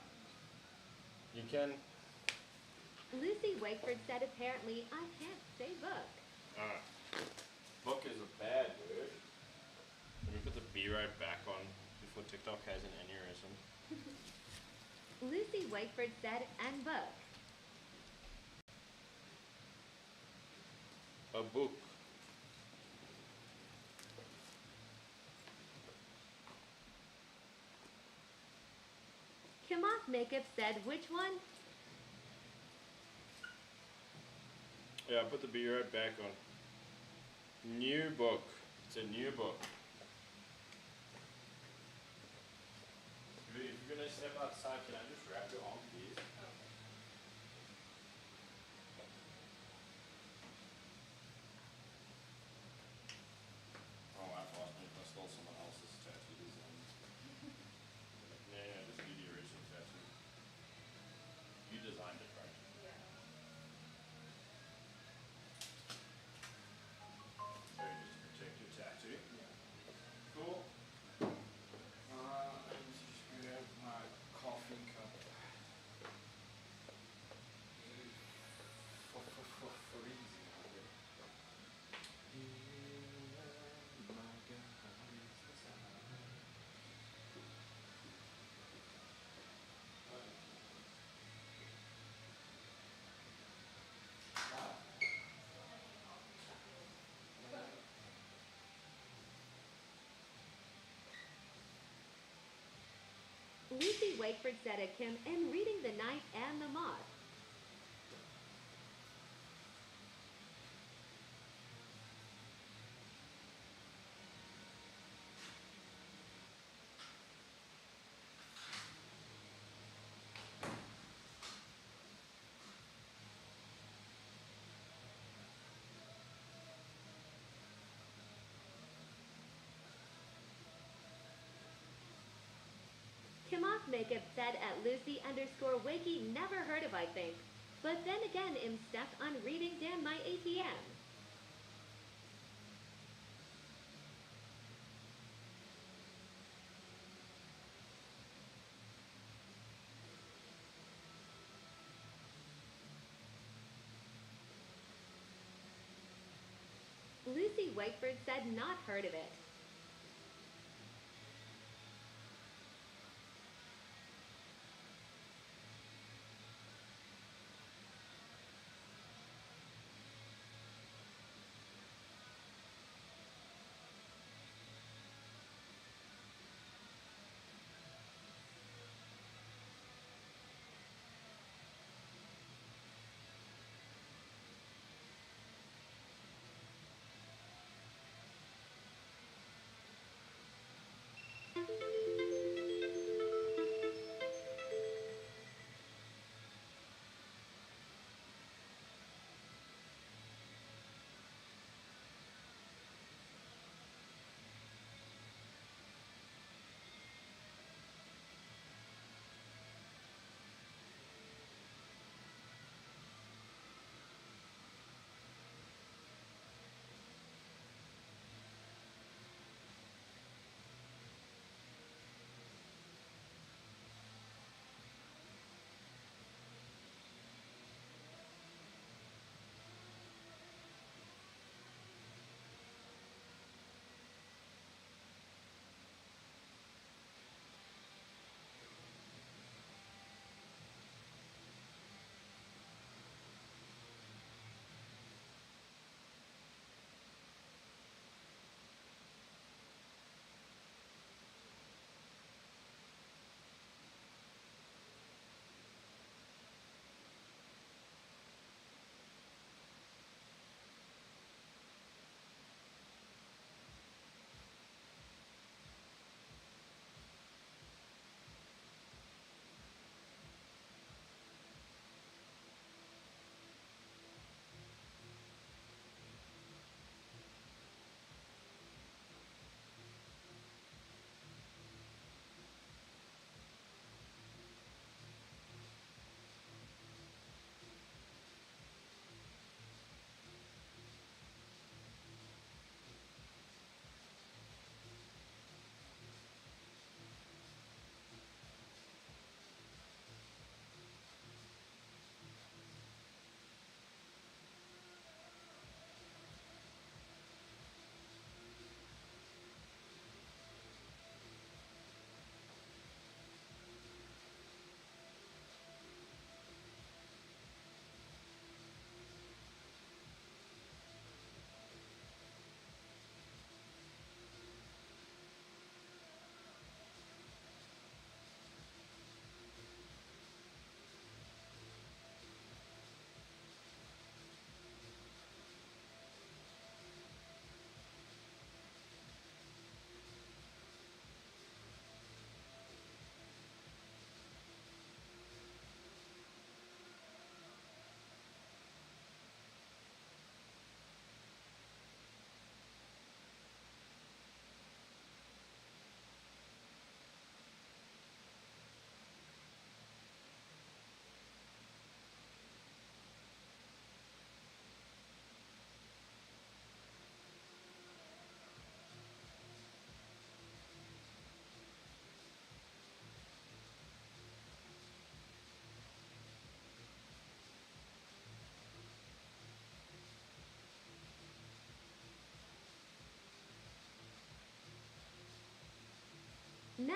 You can. Lucy Wakeford said apparently I can't say book. Book is a bad word. Let me put the B right back on before TikTok has an aneurysm. Lucy Wakeford said and book. A book. Kamoth Makeup said which one? Yeah, I put the B right back on. New book. It's a new book. If you're gonna step outside, can I just wrap your arm, please? Oh, I've lost me. I stole someone else's tattoo design. Yeah, just do the original tattoo. You designed it, right? Yeah. So you just protect your tattoo. Cool. Let me just grab my coffee cup. Freezing out here. Lucy Wakeford said at Kim in Reading the Night and the Moth. Kamoth Makeup said at Lucy_Wakey never heard of I think. But then again am stuck on reading Dan my ATM. Lucy Wakeford said not heard of it.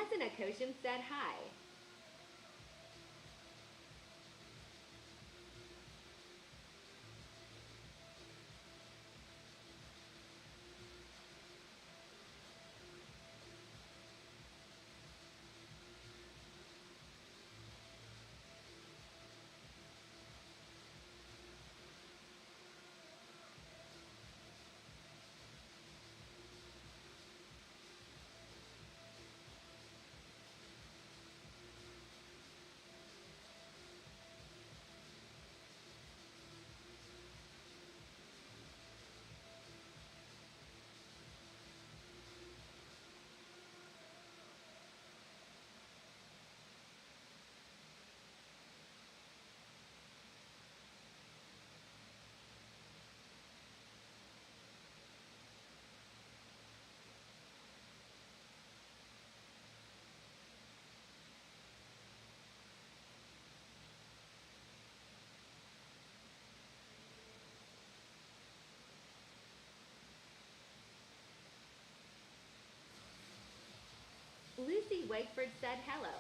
Mezzanakoshin said hi. Lucy Wakeford said hello.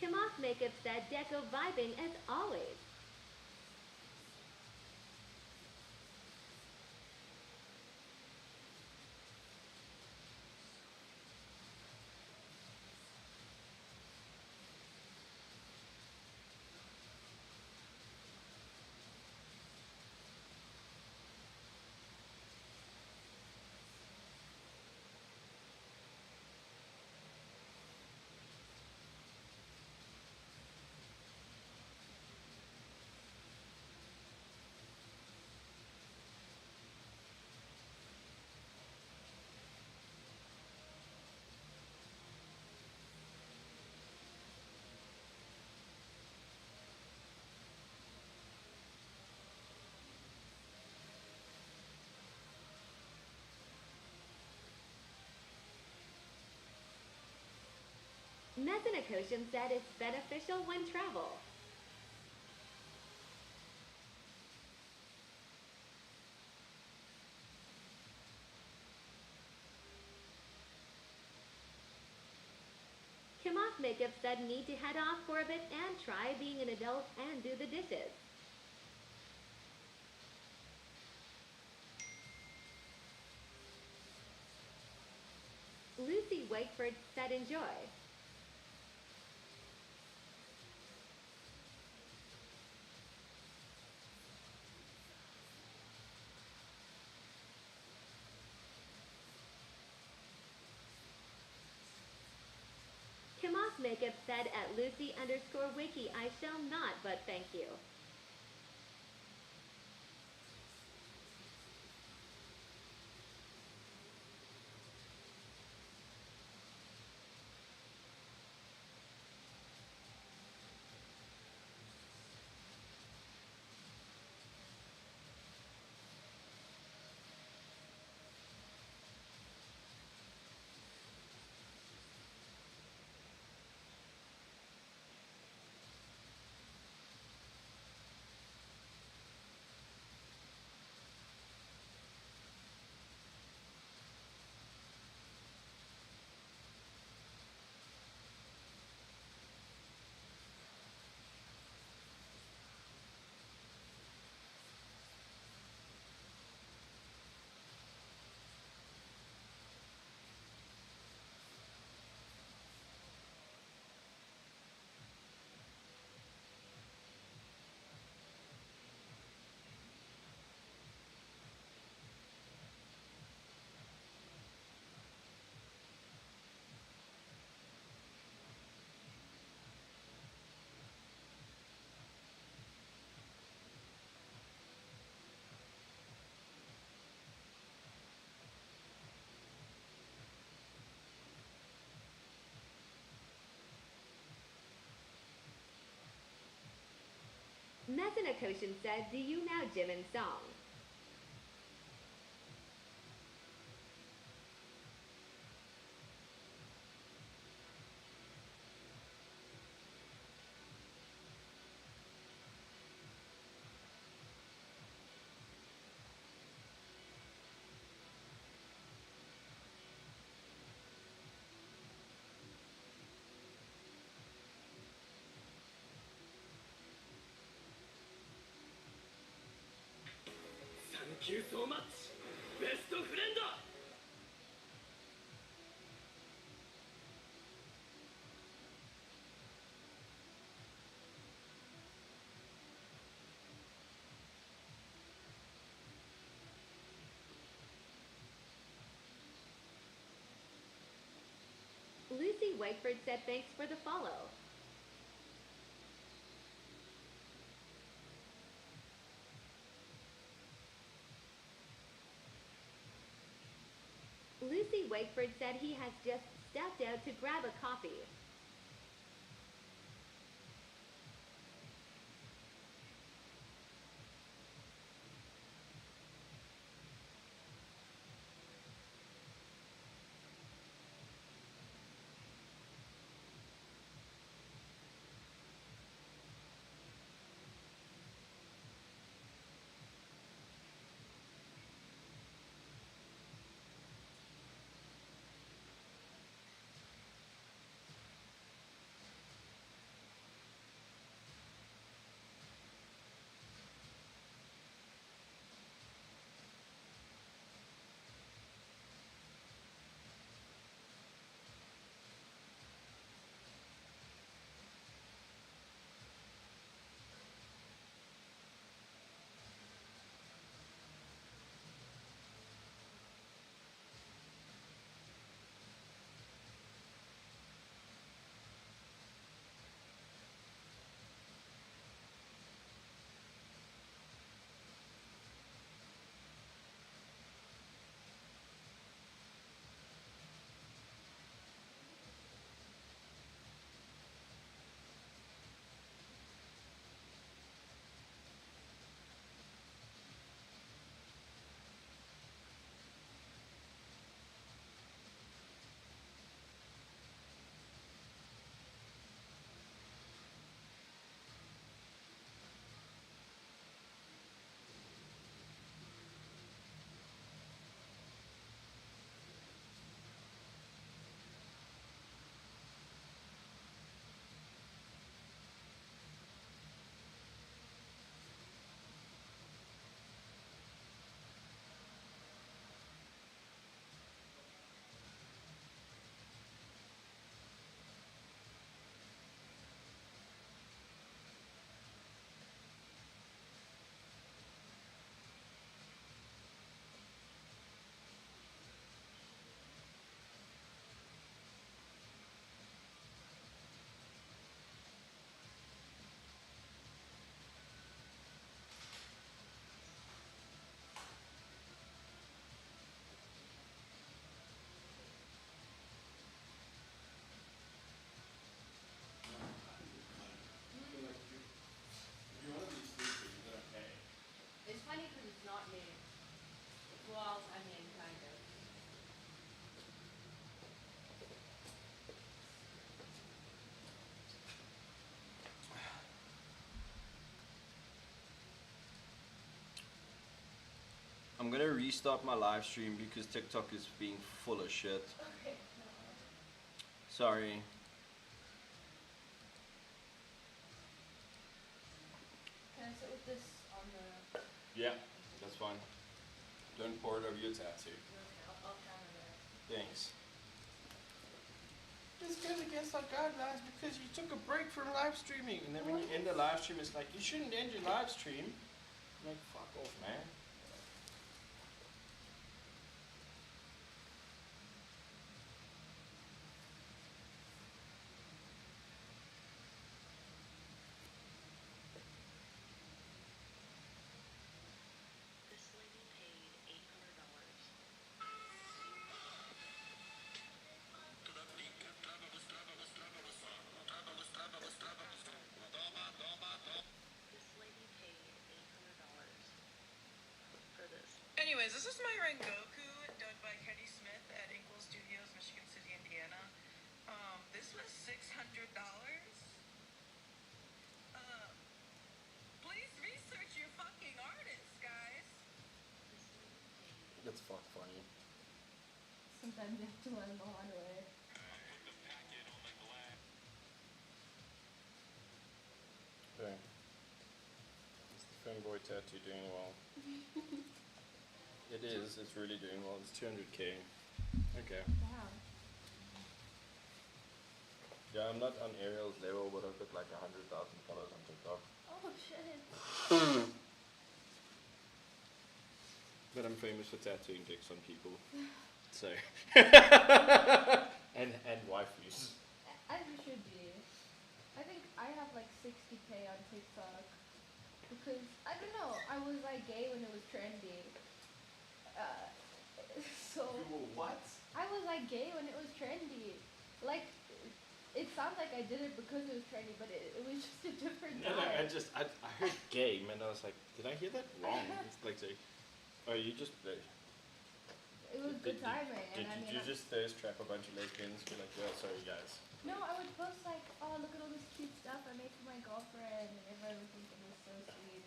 Kimoth Makeup said Deco vibing as always. Mezzanakoshin said it's beneficial when travel. Kimoth Makeup said need to head off for a bit and try being an adult and do the dishes. Lucy Wakeford said enjoy. Kimoth Makeup said at Lucy_Wiki, I shall not, but thank you. Mezzanakoshin said, do you now Jimin song? 急走マッチベストフレンド Lucy Wakeford said thanks for the follow. Lucy Wakeford said he has just stepped out to grab a coffee. It's funny because it's not me. Well, I mean, kind of. I'm gonna restart my live stream because TikTok is being full of shit. Okay. Sorry. Can I sit with this on the? Yeah, that's fine. Don't pour it over your tattoo. I'll counter that. Thanks. It's goes against our guidelines because you took a break from live streaming. And then when you end the live stream, it's like, you shouldn't end your live stream. I'm like, fuck off, man. This lady paid $800. This lady paid $800 for this. Anyways, this is my Rengoku done by Kenny Smith at Inkwell Studios, Michigan City, Indiana. This was $600. Please research your fucking artists, guys. That's fuck funny. Sometimes you have to learn the hard way. Okay. Is the fanboy tattoo doing well? It is. It's really doing well. It's 200K. Okay. Wow. Yeah, I'm not on Ariel's level, but I've got like 100,000 followers on TikTok. Oh shit. But I'm famous for tattooing dicks on people. So. and waifus. As you should be. I think I have like 60K on TikTok. Because, I don't know, I was like gay when it was trendy. So, What? I was like gay when it was trendy. Like, it sounds like I did it because it was trendy, but it was just a different No, time. I heard game and I was like, did I hear that wrong? It's like saying, oh, you just. It was good timing, and I mean, Did you just thirst trap a bunch of lesbians? Be like, yeah, sorry guys. no, I would post like, oh, look at all this cute stuff I made for my girlfriend, and everyone would think it was so sweet.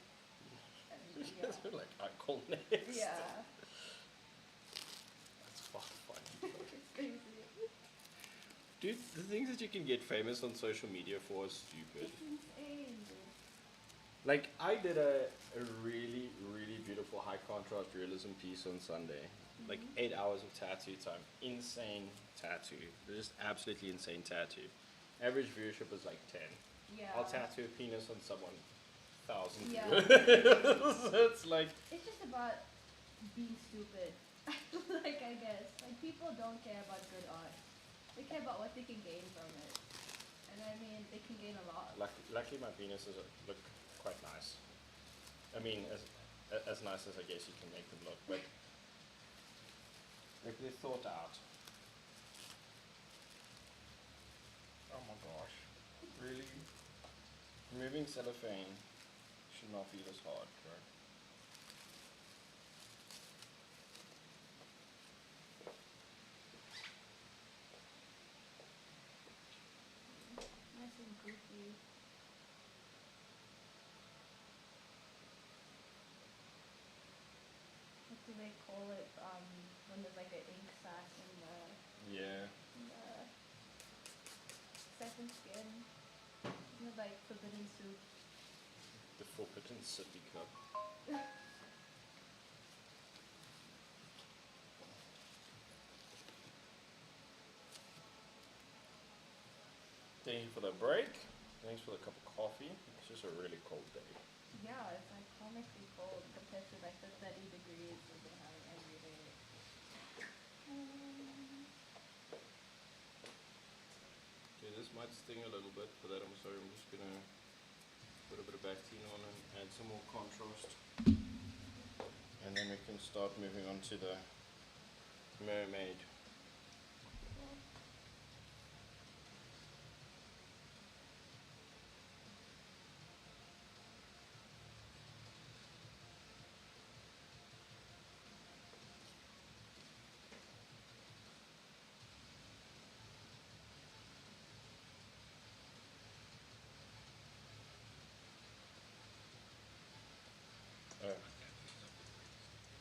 And, yeah. Like, I call next. Yeah. That's fucking funny. It's crazy. Dude, the things that you can get famous on social media for is stupid. It's insane. Like, I did a really, really beautiful high contrast realism piece on Sunday. Like 8 hours of tattoo time. Insane tattoo. Just absolutely insane tattoo. Average viewership was like 10. Yeah. I'll tattoo a penis on someone 1,000 Yeah. viewers. So it's like, It's just about being stupid. Like, I guess. Like, people don't care about good art. They care about what they can gain from it. And I mean, they can gain a lot. luckily my penises look quite nice. I mean, as nice as I guess you can make them look, but like they're thought out. Oh my gosh. Really? Removing cellophane should not be this hard, right? Nice and goofy. What do they call it? When there's like an ink sac in Yeah. the second skin. Isn't it like forbidden soup? The Forbidden City Cup. Thank you for the break. Thanks for the cup of coffee. It's just a really cold day. Yeah, it's like comically cold compared to like the 30 degrees we've been having every day. Okay, this might sting a little bit, but that I'm sorry, I'm just gonna put a bit of Bactine on and add some more contrast. And then we can start moving on to the mermaid.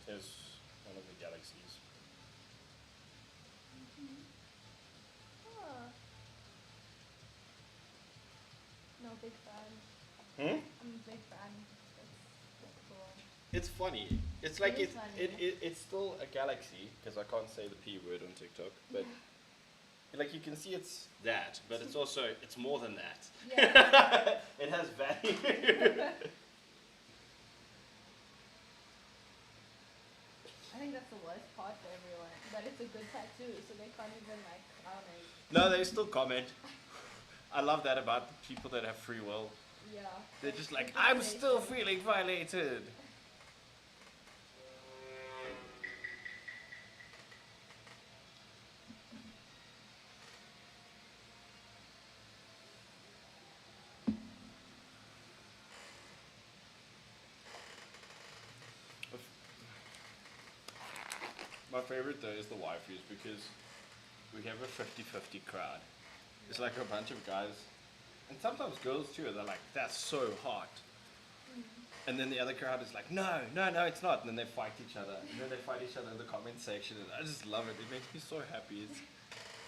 Is one of the galaxies. Oh. No, big fan. Hmm? I'm a big fan. That's cool. It's funny. It's like It is it's still a galaxy because I can't say the P word on TikTok, but like you can see it's that, but it's also it's more than that. Yeah. It has value. I think that's the worst part for everyone. That it's a good tattoo, so they can't even like clown it. No, they still comment. I love that about the people that have free will. Yeah. They're just like, They I'm say still so. feeling violated. My favorite though is the waifus because we have a 50-50 crowd. It's like a bunch of guys, and sometimes girls too, they're like, that's so hot. And then the other crowd is like, no, it's not. And then they fight each other. And then they fight each other in the comment section. And I just love it. It makes me so happy. It's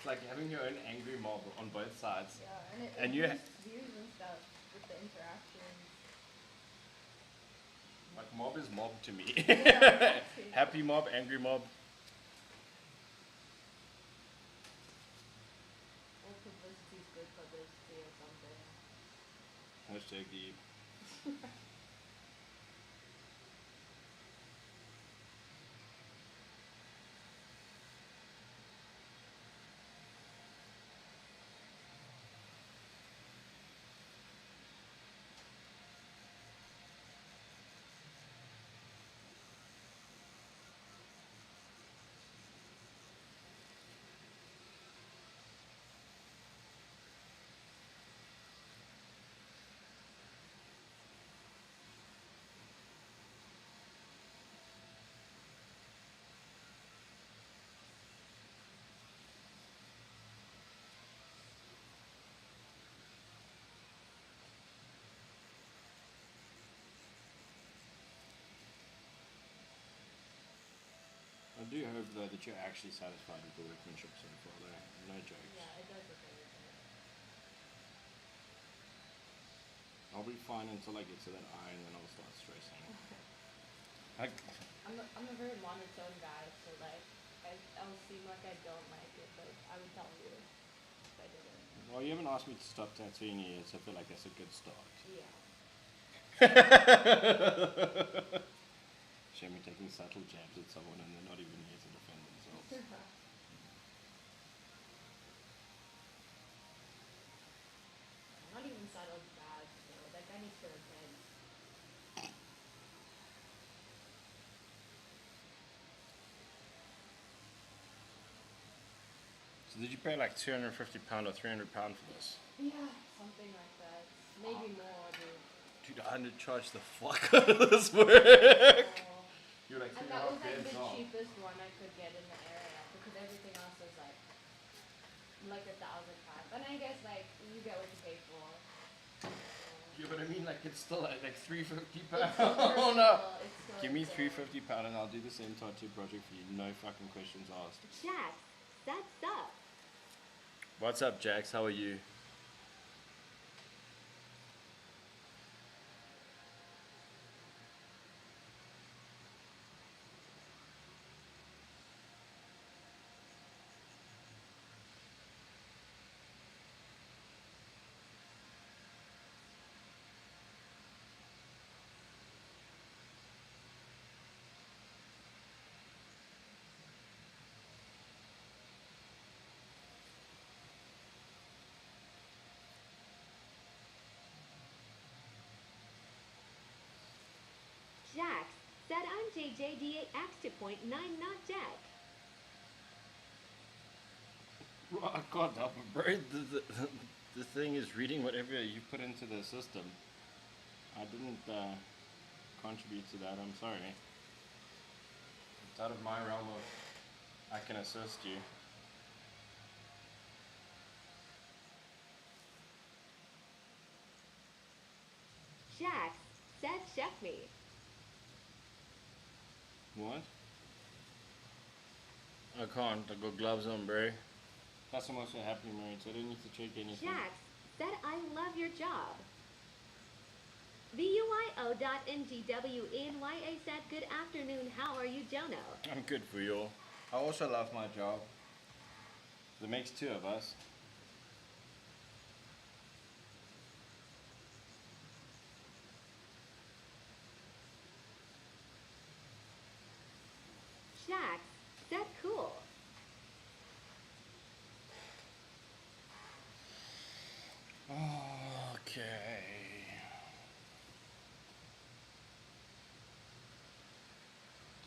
like having your own angry mob on both sides. Yeah, And it you boosts views and stuff with the interactions. Like mob is mob to me. Yeah. Happy mob, angry mob. All publicity is good publicity or something. Hashtag deep. I do hope though that you're actually satisfied with the workmanship so far though. No jokes. Yeah, it does look really good. I'll be fine until I get to that eye and then I'll start stressing. I, I'm a very monotone guy, so like I'll seem like I don't like it, but I would tell you if I didn't. well, you haven't asked me to stop tattooing you yet, so I feel like that's a good start. Yeah. Show me taking subtle jabs at someone and they're not even here to defend themselves. Not even subtle bad, so that guy needs to repent. So did you pay like £250 or £300 for this? Yeah, something like that. Maybe more, dude. Dude, I had to charge the fuck out of this work. Oh. You're like And that was like the cheapest one I could get in the area because everything else was like 1,005. And I guess like you get what you pay for. Yeah, but I mean like it's still like £350. It's Oh no! still Give me expensive. £350 and I'll do the same tattoo project for you. No fucking questions asked. Jax, that's up. What's up, Jax? How are you? Jax said I'm JJDAX to point 9, not Jack. Well, I can't help it, bro. The thing is reading whatever you put into the system. I didn't contribute to that. I'm sorry. It's out of my realm of I can assist you. Jax said check me. What? I can't. I got gloves on, bro. Plus, I'm also happily married, so I don't need to check anything. Jax said I love your job. VUIO.NGWENYA said good afternoon, how are you, Jono? I'm good for you. I also love my job. That makes two of us. Jax said cool. Okay.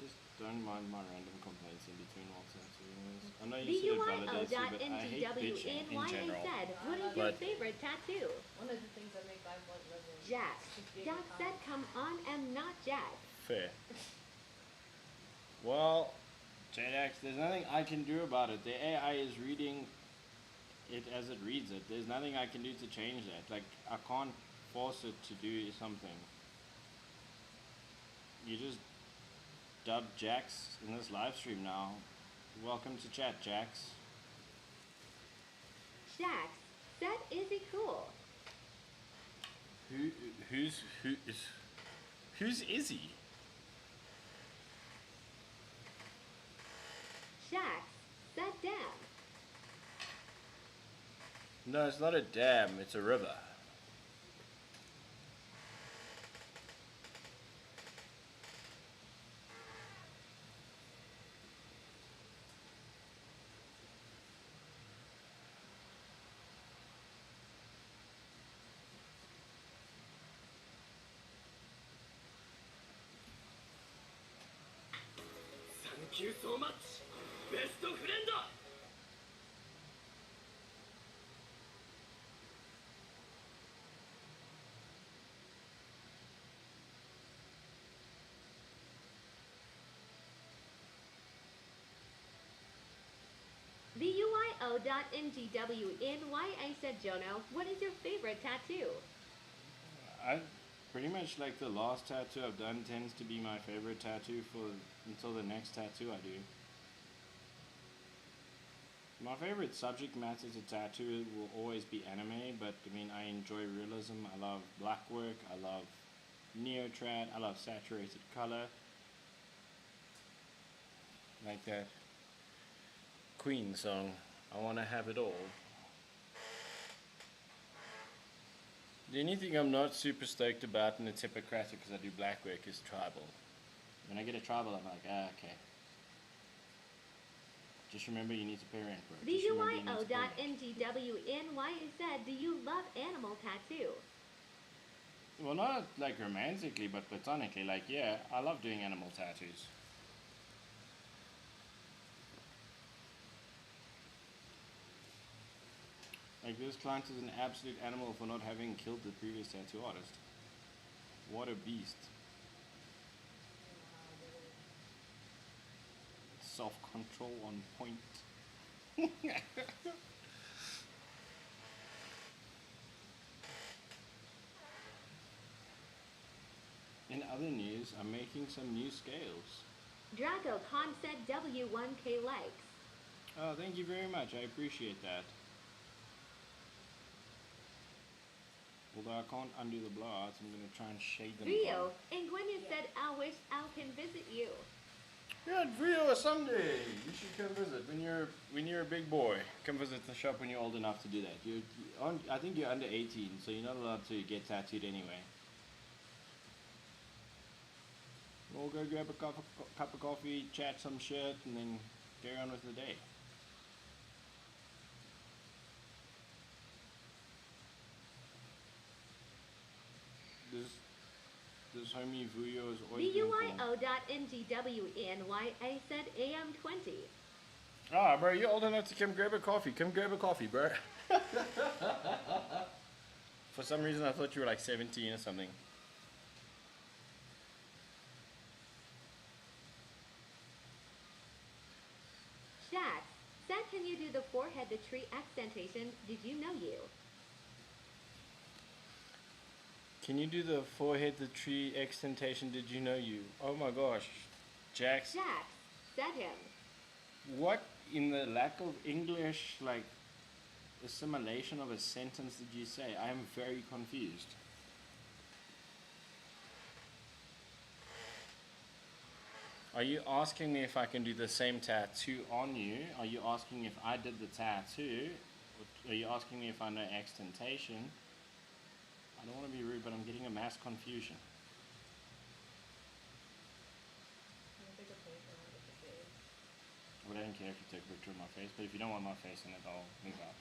Just don't mind my random complaints in between while tattoos. I know you said it validates you, but I hate bitching in VUIO.NGWENYA general. said what is your But- favorite tattoo? One of the things that make life worth living. Jax. Just being Jax said kind. come on and not Jack. Fair. Well, JDax, there's nothing I can do about it. The AI is reading it as it reads it. There's nothing I can do to change that. Like, I can't force it to do something. You just dubbed Jax in this live stream now. Welcome to chat, Jax. Jax said is he cool? Who's Izzy? No, it's not a dam, it's a river. Thank you so much, best friend! The UIO.NGWNYA said, Jono, what is your favorite tattoo? I pretty much like the last tattoo I've done tends to be my favorite tattoo for until the next tattoo I do. My favorite subject matter to tattoo will always be anime, but I mean I enjoy realism. I love black work, I love neotrad, I love saturated color. Like that Queen song, I wanna have it all. The only thing I'm not super stoked about, and it's hypocritical because I do black work, is tribal. When I get a tribal, I'm like, ah, okay. Just remember you need to pay rent, bro. The Just remember you need to pay rent. UIO.NGWNYA said, do you love animal tattoo? Well, not like romantically, but platonically. Like, yeah, I love doing animal tattoos. Like, this client is an absolute animal for not having killed the previous tattoo artist. What a beast. Self-control on point. In other news, I'm making some new scales. Drago Khan said W1K likes. Oh, thank you very much. I appreciate that. Although I can't undo the blowouts, I'm going to try and shade them. Rio, and Gwyneth said, I wish Al can visit you. Yeah, Rio, someday you should come visit when you're a big boy. Come visit the shop when you're old enough to do that. I think you're under 18, so you're not allowed to get tattooed anyway. We'll go grab a cup of coffee, chat some shit, and then carry on with the day. This homie Vuyo is always The been cool. UIO.NGWNYA said AM20. Ah, bro, you're old enough to come grab a coffee. Come grab a coffee, bro. For some reason, I thought you were like 17 or something. Shax said, can you do the forehead to tree accentation? Did you know you? Can you do the forehead, the tree extentation? Did you know you? Oh my gosh. Jax, Shax said him. what in the lack of English, like, assimilation of a sentence did you say? I am very confused. Are you asking me if I can do the same tattoo on you? Are you asking if I did the tattoo? Or are you asking me if I know extentation? I don't want to be rude, but I'm getting a mass confusion. Well, I don't care if you take a picture of my face, but if you don't want my face in it, I'll move out.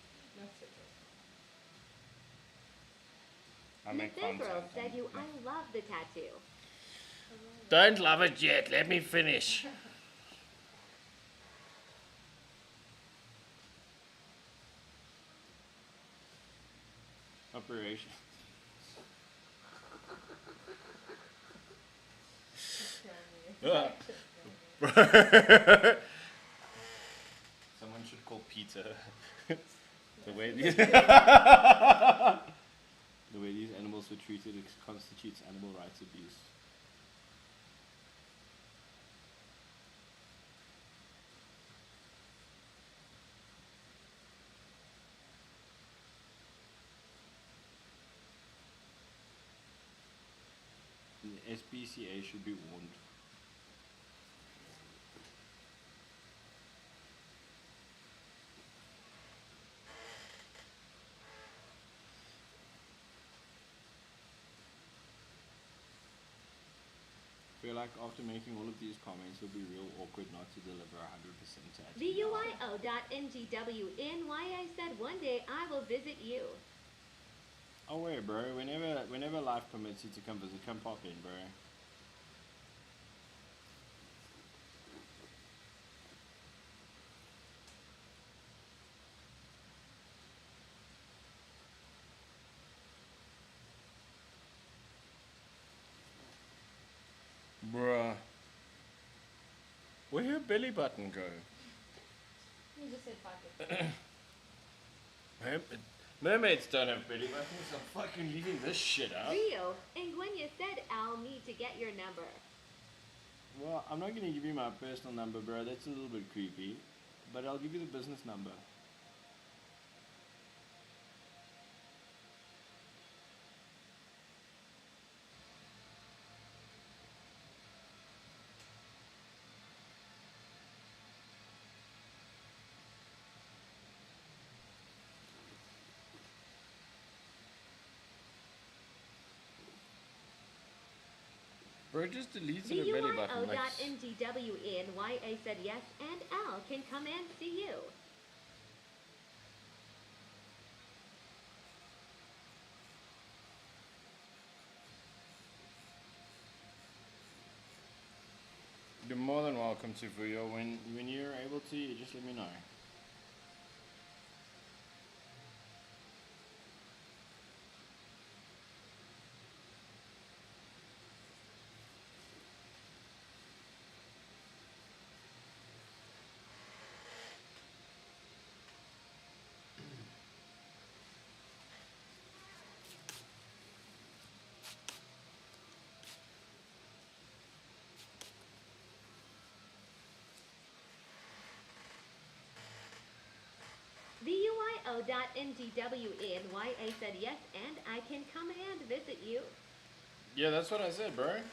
I make content. Nathaniel said you, I love the tattoo. Don't love it yet. Let me finish. Operation. Someone should call Peter. The way these the way these animals were treated constitutes animal rights abuse. The SPCA should be warned. like after making all of these comments, it'll be real awkward not to deliver 100% tattoo. VUIO.NGWNY, I said one day I will visit you. Oh wait, bro. Whenever life permits you to come visit, come pop in, bro. Bruh. Where'd your belly button go? You just said fuck it. Mermaids don't have belly buttons. I'm fucking leaving this shit out. Rio, and when you said I'll need to get your number. Well, I'm not gonna give you my personal number, bro. That's a little bit creepy. But I'll give you the business number. Bro, just deleted a belly button. Like, VUIO.NGWNY, I said yes, and Al can come and see you. you're more than welcome to, Vuyo. When you're able to, you just let me know. VUIO.NGWNY, I said yes, and I can come and visit you. Yeah, that's what I said, bro. Did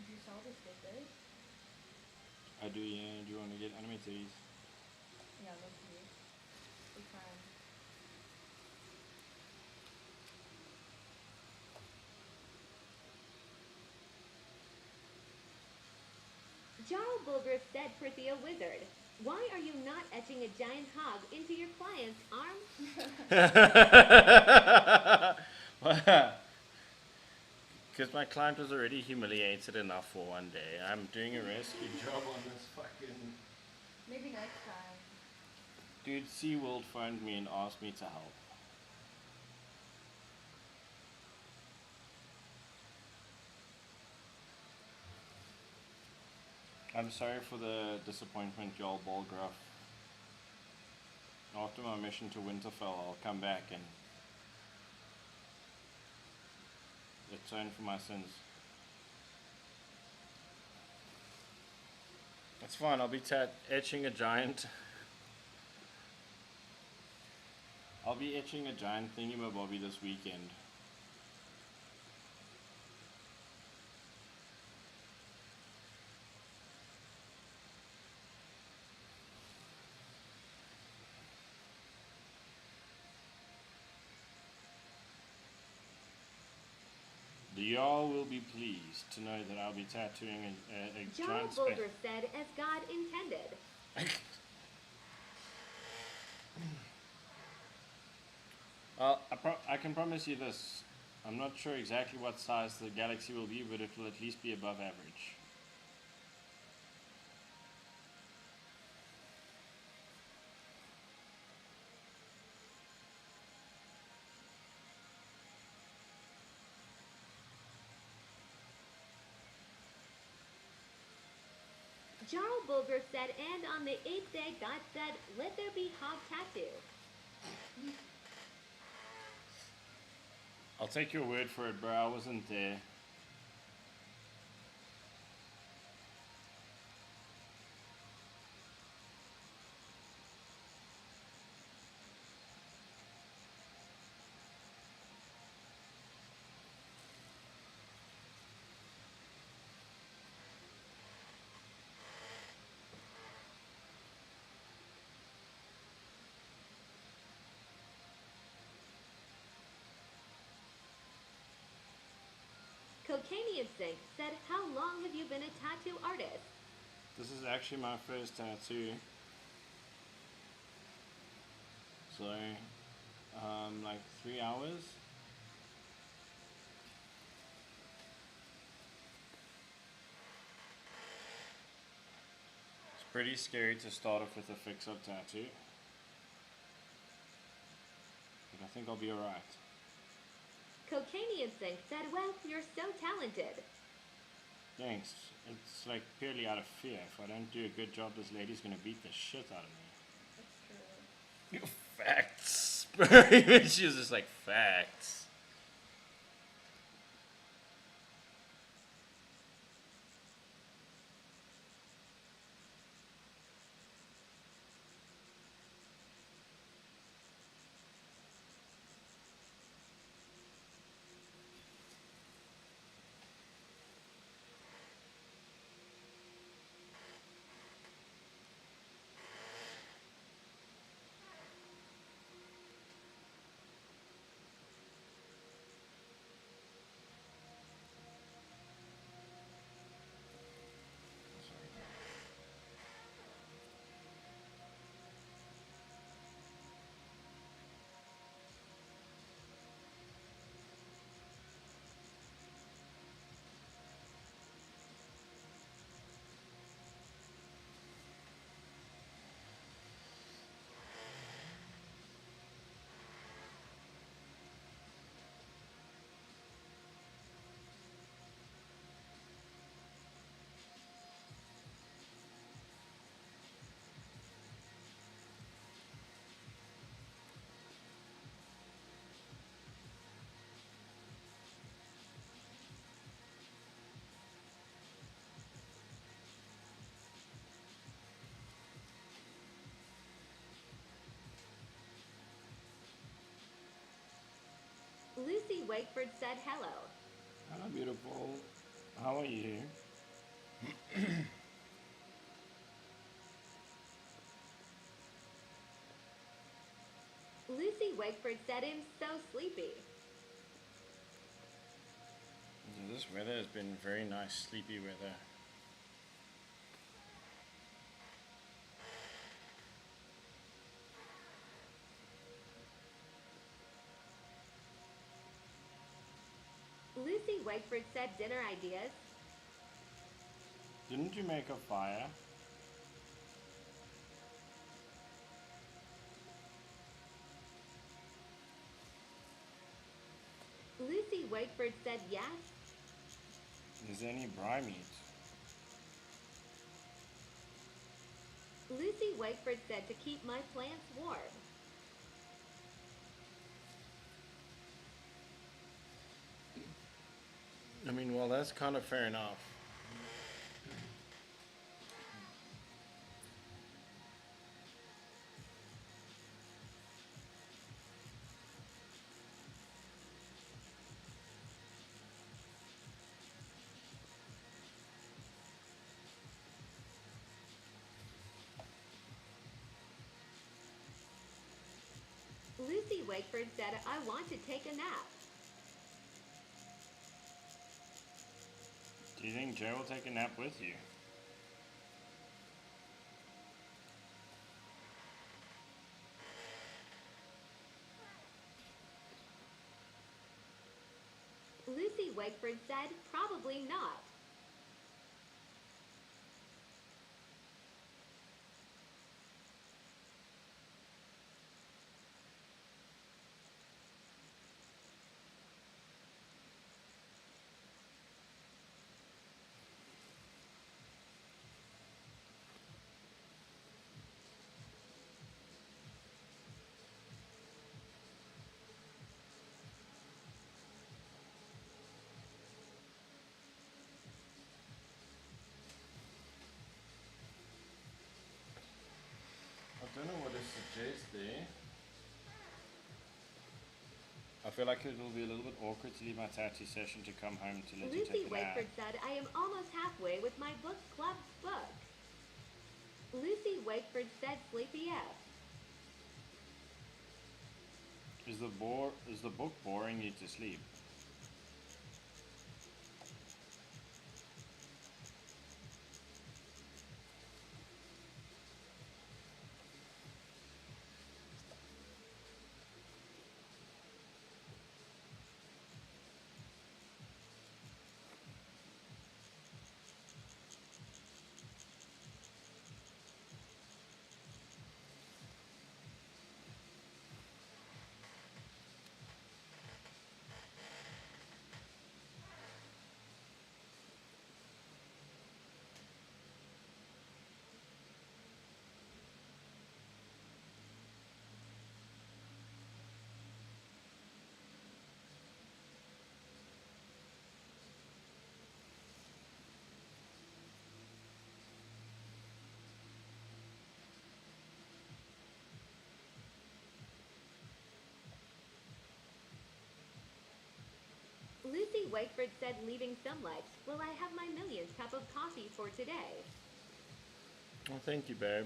you sell the stickers? I do, yeah. Do you want to get anime titties? Yeah, those two. Big fan. Jarl Bulger said Prithia Wizard, why are you not etching a giant hog into your client's arm? Because my client was already humiliated enough for one day. I'm doing a rescue job on this fucking... Maybe next time. Dude, SeaWorld phoned me and asked me to help. I'm sorry for the disappointment, Jarl Bulger. After my mission to Winterfell, I'll come back and atone for my sins. That's fine, I'll be etching a giant. I'll be etching a giant thingy-mabobby this weekend. The Jarl will be pleased to know that I'll be tattooing a Jarl giant Bulger said as God intended. I can promise you this. I'm not sure exactly what size the galaxy will be, but it will at least be above average. Jarl Bulger said, and on the 8th day, God said, let there be hog tattoo. I'll take your word for it, bro. I wasn't there. Cocainian Sync said, how long have you been a tattoo artist? This is actually my first tattoo. So, like 3 hours. It's pretty scary to start off with a fix-up tattoo. But I think I'll be alright. Cocainian Sync said, well, you're so talented. Thanks. It's like purely out of fear. If I don't do a good job, this lady's gonna beat the shit out of me. That's true. Facts. She was just like, facts. Lucy Wakeford said hello. Hello, beautiful. How are you? Lucy Wakeford said, I'm so sleepy. So this weather has been very nice, sleepy weather. Lucy Wakeford said, dinner ideas. Didn't you make a fire? Lucy Wakeford said, yes. Is there any braai meat? Lucy Wakeford said, to keep my plants warm. I mean, well, that's kind of fair enough. Lucy Wakeford said, I want to take a nap. Do you think Joe will take a nap with you? Lucy Wakeford said, probably not. I don't know what to suggest there. I feel like it will be a little bit awkward to leave my tattoo session to come home to let you Lucy take a nap. Wakeford said, I am almost halfway with my book club book. Lucy Wakeford said, sleepy F. Is the book boring you to sleep? Wakeford said leaving film likes. Will I have my millionth cup of coffee for today? Well, thank you, babe.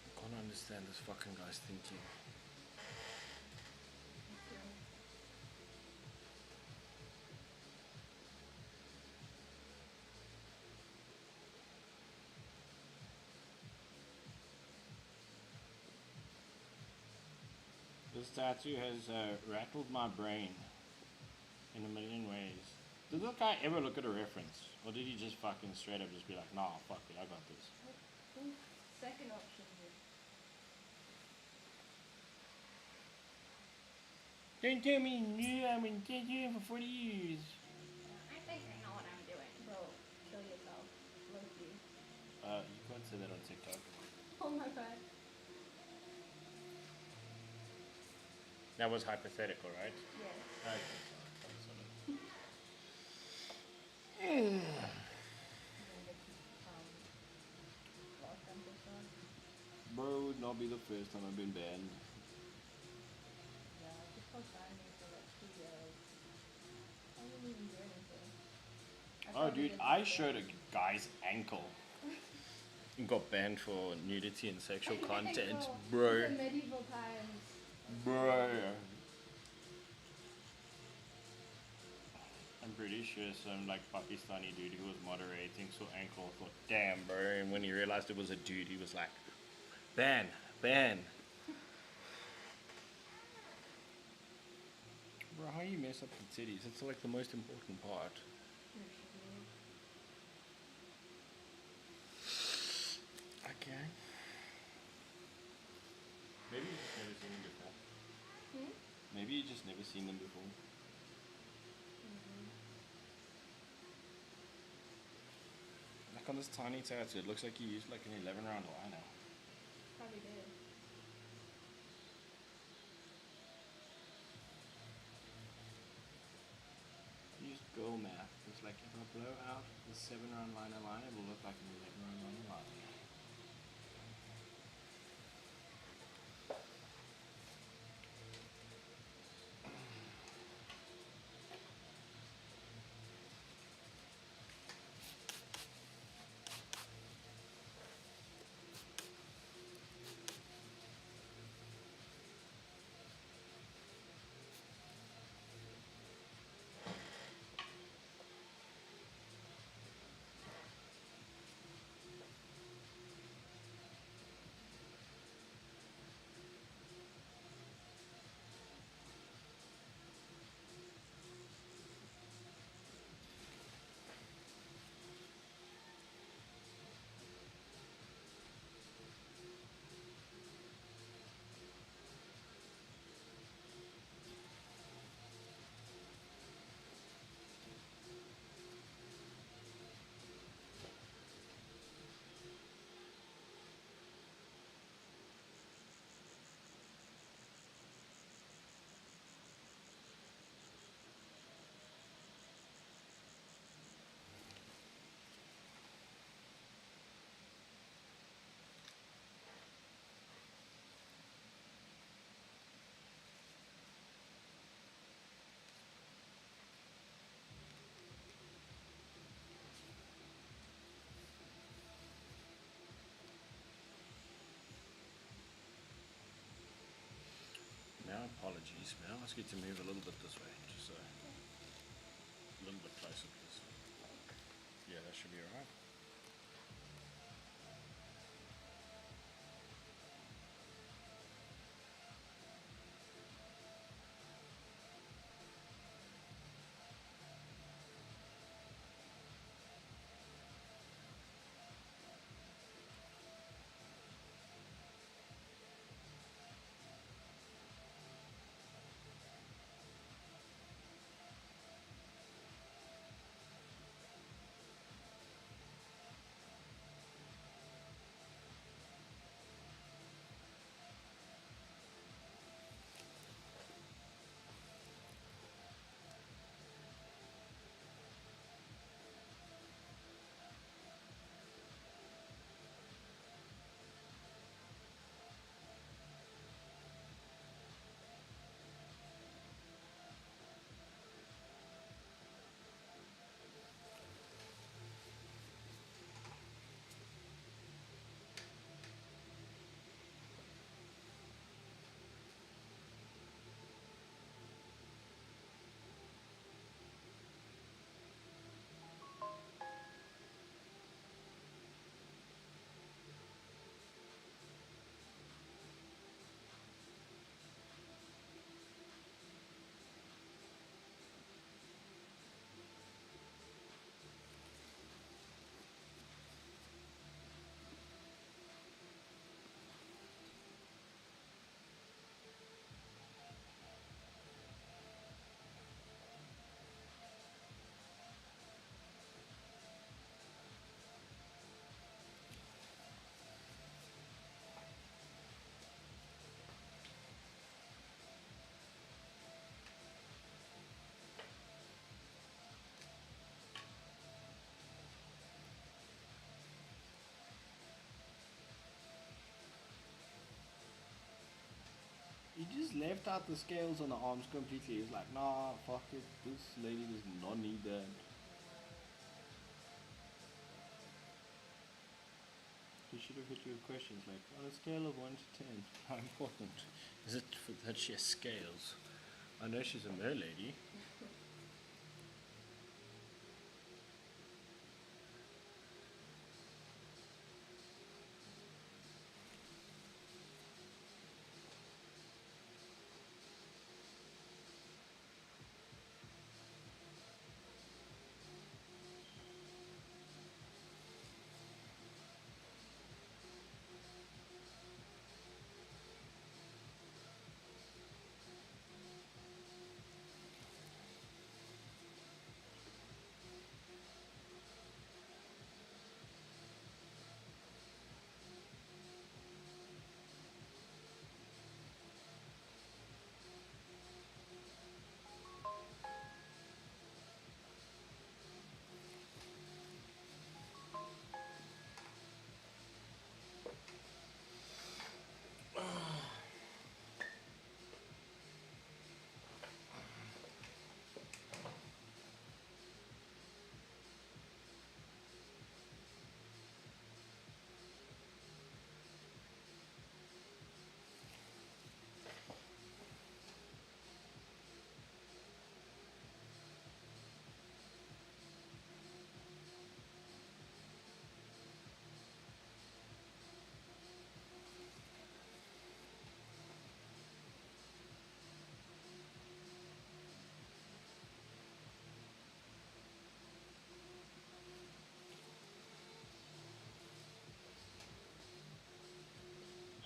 I can't understand this fucking guy's thinking. This tattoo has rattled my brain in a million ways. Did this guy ever look at a reference? Or did he just fucking straight up just be like, nah, fuck it, I got this? Second option here. Don't tell me no, I've been tattooing for 40 years. I think I know what I'm doing. Bro, kill yourself. Low-key. You can't say that on TikTok. Oh my god. That was hypothetical, right? Yes. Okay. Lost episode. Bro, would not be the first time I've been banned. Yeah, I just got banned for like 2 years. I didn't even do anything. Oh, dude, I showed a guy's ankle. And got banned for nudity and sexual content, bro. In medieval times. Bro. I'm pretty sure some like Pakistani dude who was moderating saw ankle, thought, damn, bro. And when he realized it was a dude, he was like, ban, ban. Bro, how you mess up the titties? It's like the most important part. Okay. Maybe you just never seen them before. Maybe you just never seen them before. Like on this tiny tattoo, it looks like you used like an 11-round liner. Probably did. Use go math. It's like if I blow out the 7-round liner, it will look like an 11-round liner. Now, apologies. May I ask you to move a little bit this way? Just a little bit closer, please. Yeah, that should be alright. He just left out the scales on the arms completely. He's like, nah, fuck it. This lady does not need that. He should have hit you with questions like, on a scale of 1 to 10, how important is it that she has scales? I know she's a mer lady.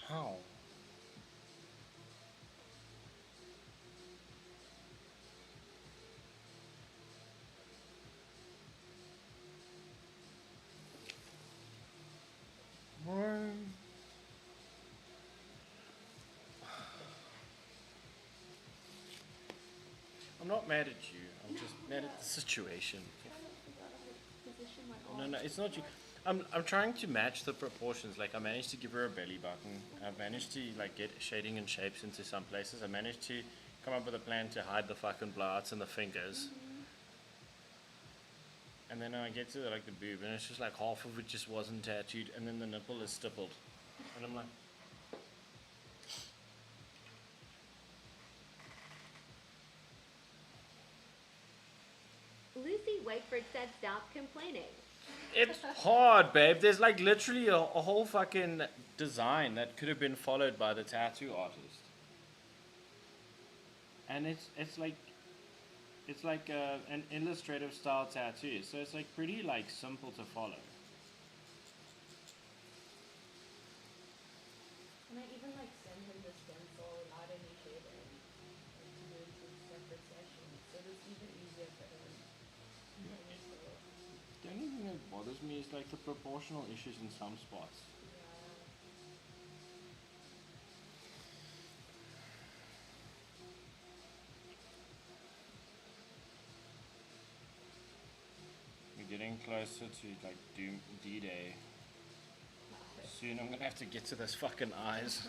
How? I'm not mad at you. I'm just mad at the situation. No, no, it's not you. I'm trying to match the proportions. Like I managed to give her a belly button. I've managed to like get shading and shapes into some places. I managed to come up with a plan to hide the fucking blowouts and the fingers. And then I get to like the boob, and it's just like half of it just wasn't tattooed, and then the nipple is stippled, and I'm like. Lucy Wakeford said stop complaining. It's hard, babe. There's like literally a whole fucking design that could have been followed by the tattoo artist. And it's like an illustrative style tattoo, so it's like pretty like simple to follow. Can I even like send him the stencil without any shading? Like to do it to separate sessions, so it's even easier for him. The only thing that bothers me is like the proportional issues in some spots. We're getting closer to like D-Day. Soon I'm gonna have to get to those fucking eyes.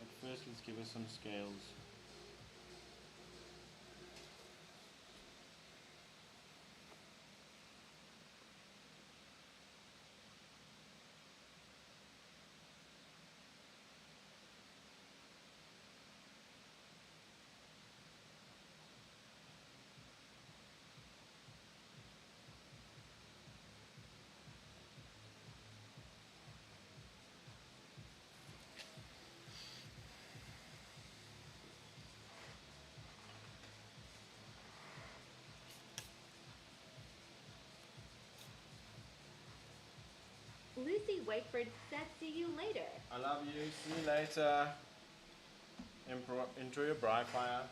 At first, let's give us some scales. Lucy Wakeford said see you later. I love you. See you later. Enjoy your braai fire.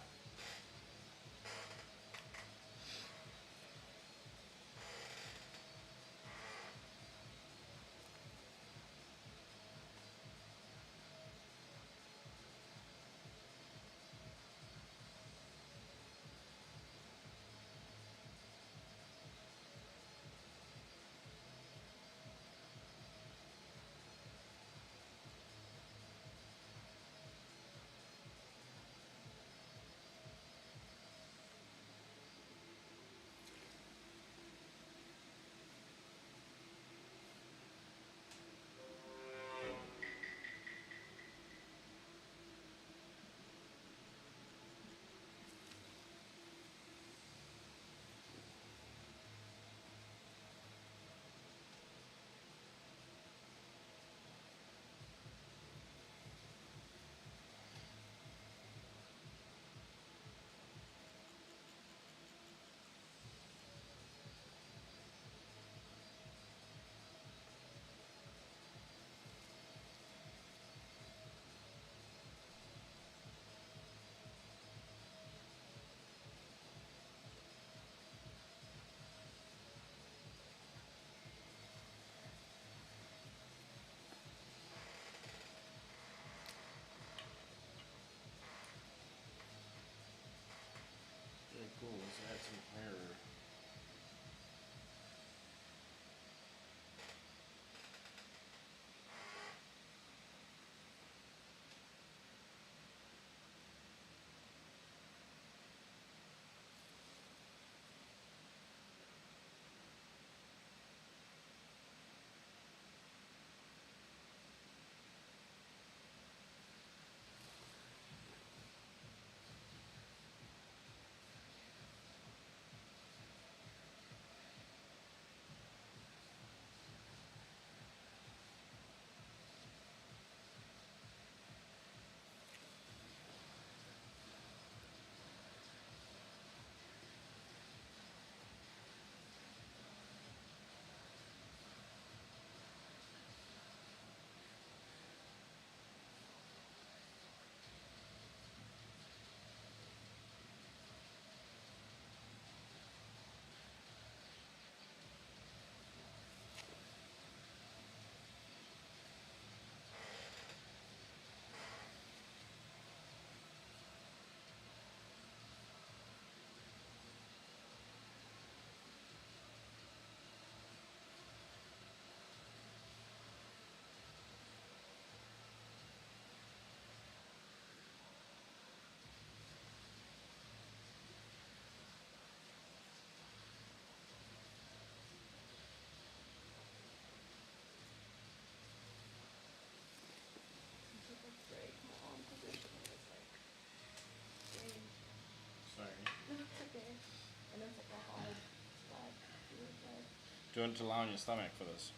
you want to lie on your stomach for this?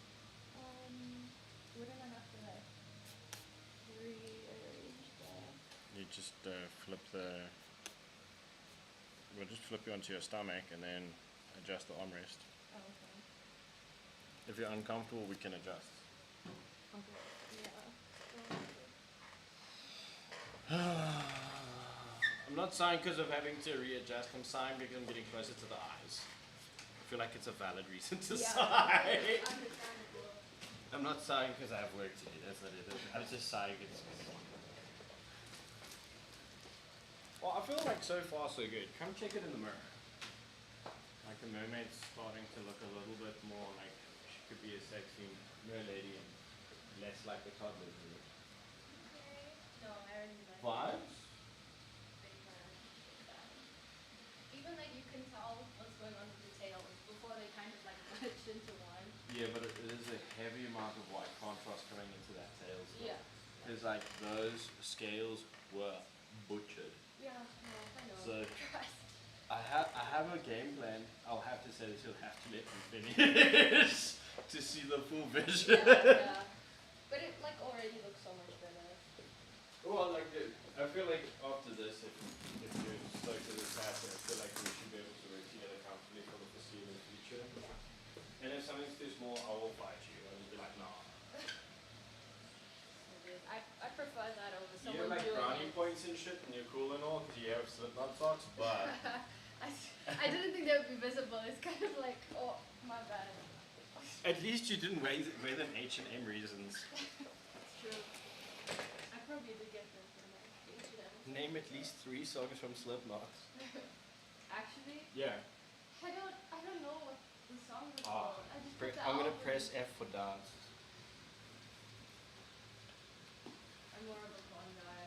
Wouldn't I have to like rearrange the? You just flip the. We'll just flip you onto your stomach and then adjust the armrest. Oh, okay. If you're uncomfortable, we can adjust. Okay. Yeah. I'm not sighing because of having to readjust. I'm sighing because I'm getting closer to the eyes. I feel like it's a valid reason to sigh. Understandable. I'm not sighing because I have work to do. That's not it. I'm just sighing. Well, I feel like so far so good. Come check it in the mirror. Like the mermaid's starting to look a little bit more like she could be a sexy merlady and less like a toddler. No, I already like Vibes? big fan. Even like you can tell what's going on with the tails before they kind of like merge into one. Yeah, but it is a heavy amount of white contrast coming into that tail. So Yeah. There's like those scales were butchered. Yeah, no, I know. So Trust. I have a game plan. I'll have to say this. You'll have to let me finish to see the full vision. Yeah. But it like already looks so much better. Well, like I feel like after this, if you're stuck to this pattern, I feel like we should be able to work together comfortably for the foreseeable future. And if something's too small, I will fight you. I'll just be like, nah. I prefer that over You someone have like doing brownie it. points and shit, and you're cool and all because you have Slipknot socks, but I didn't think that would be visible. It's kind of like, oh, my bad. at least you didn't wear them H&M reasons. It's true. I probably did get them from like H&M. Name at least 3 songs from Slipknot. Actually, Yeah. I don't know what the song is Ah, called. I just put the I'm gonna album. press F for dance. I'm more of a fun guy.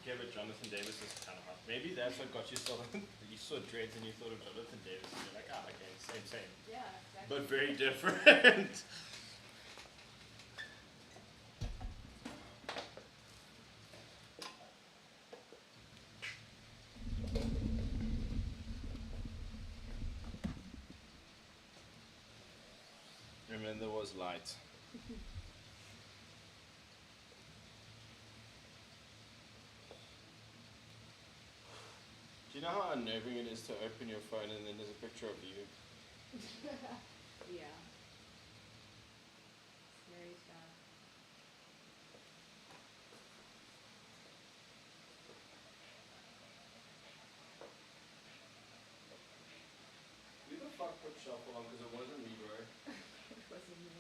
Okay, but Jonathan Davis is kind of hot. Maybe that's what got you so. You saw dreads and you thought of Jonathan Davis, and you're like, ah, okay, same. Yeah, exactly. But very different. And then there was light. Do you know how unnerving it is to open your phone and then there's a picture of you? Yeah. It's very sad. Who the fuck put shuffle on? Because it wasn't me, bro. It wasn't me.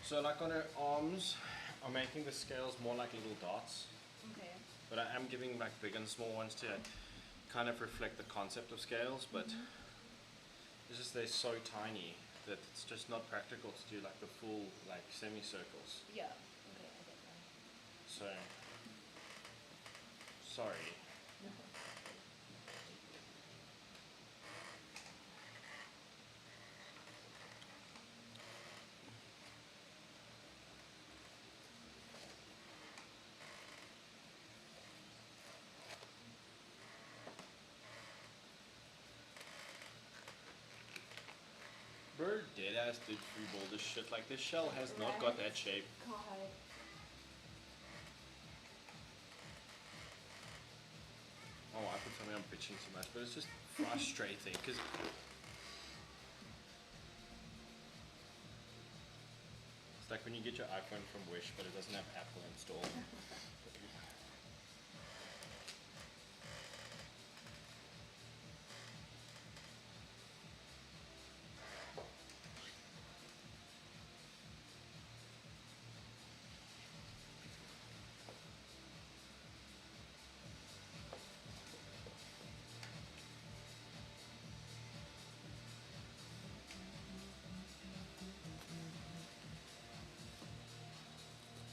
So like on her arms, I'm making the scales more like little dots. Okay. But I am giving like big and small ones to kind of reflect the concept of scales, but it's just they're so tiny that it's just not practical to do like the full like semicircles. Yeah. Okay, I get that. So sorry. Bro, deadass did freeball this shit. Like this shell has not got that shape. God. Oh, I could tell me I'm bitching too much, but it's just frustrating because it's like when you get your iPhone from Wish, but it doesn't have Apple installed.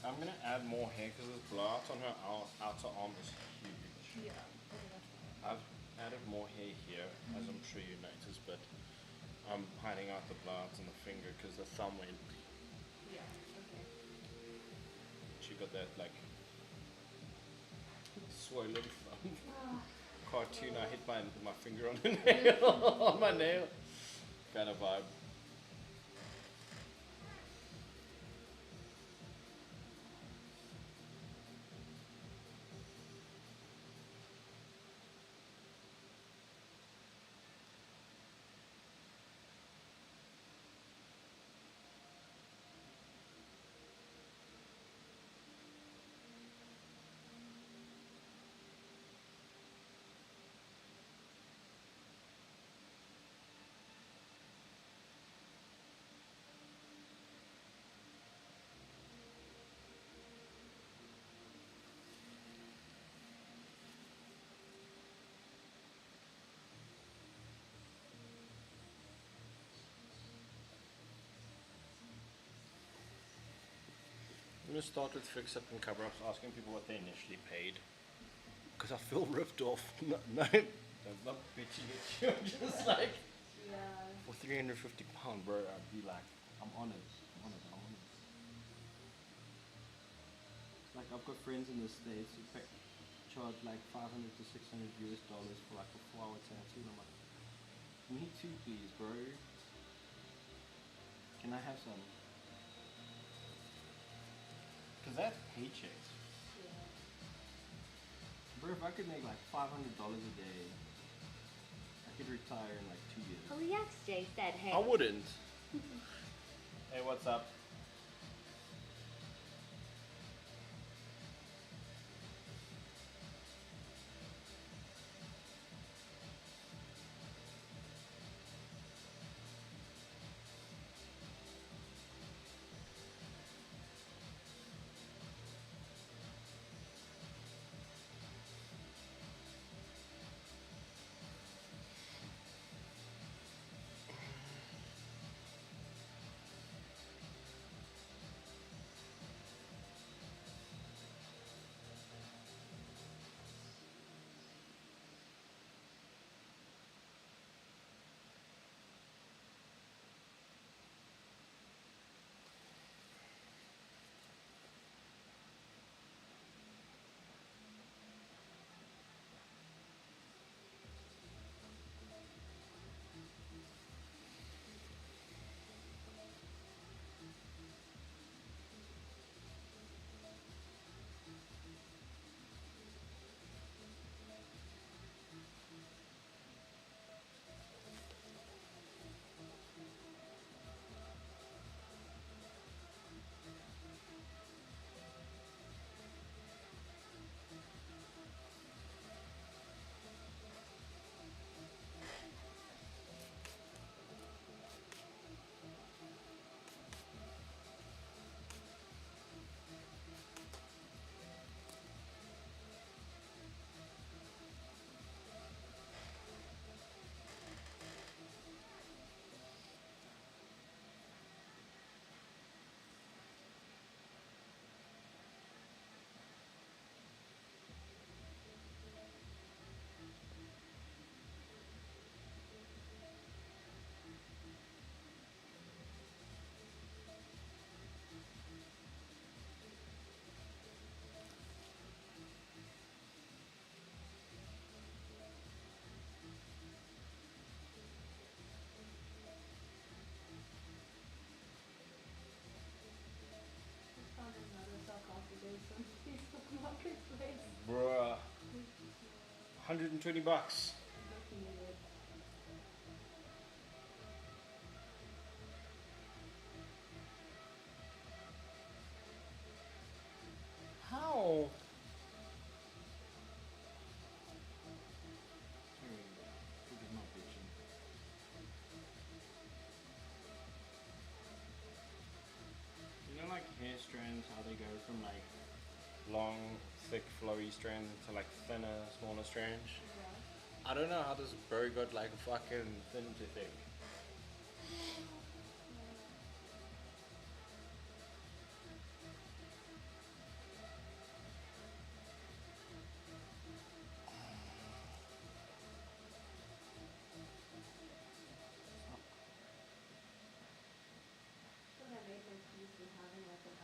I'm gonna add more hair because this blowout on her outer arm is huge. Yeah. Okay, that's fine. I've added more hair here, as I'm sure you noticed, but I'm hiding out the blowouts on the finger because the thumb went. Yeah. Okay. She got that like swollen thumb. Cartoon. I hit my finger on the nail on my nail. Kind of vibe. I'm gonna start with fix up and cover ups, asking people what they initially paid. Because I feel ripped off. No, I'm not bitching at you. I'm just like, Yeah. for £350, bro, I'd be like, I'm on it. I'm on it. I'm on it. Like, I've got friends in the States who charge like 500 to 600 US dollars for like a 4-hour tattoo. And I'm like, me too, please, bro. Can I have some? Because that's paychecks. Yeah. Bro, if I could make like $500 a day, I could retire in like 2 years. Oh, XJ said, hey. I wouldn't. Hey, what's up? Found another sarcophagus on Facebook Marketplace. Bruh. 120 bucks. Looking at it. How? Forgive my bitching. You know, like hair strands, how they go from like long, thick, flowy strands into like thinner, smaller strands? Yeah. I don't know how this bro got like fucking thin to thick.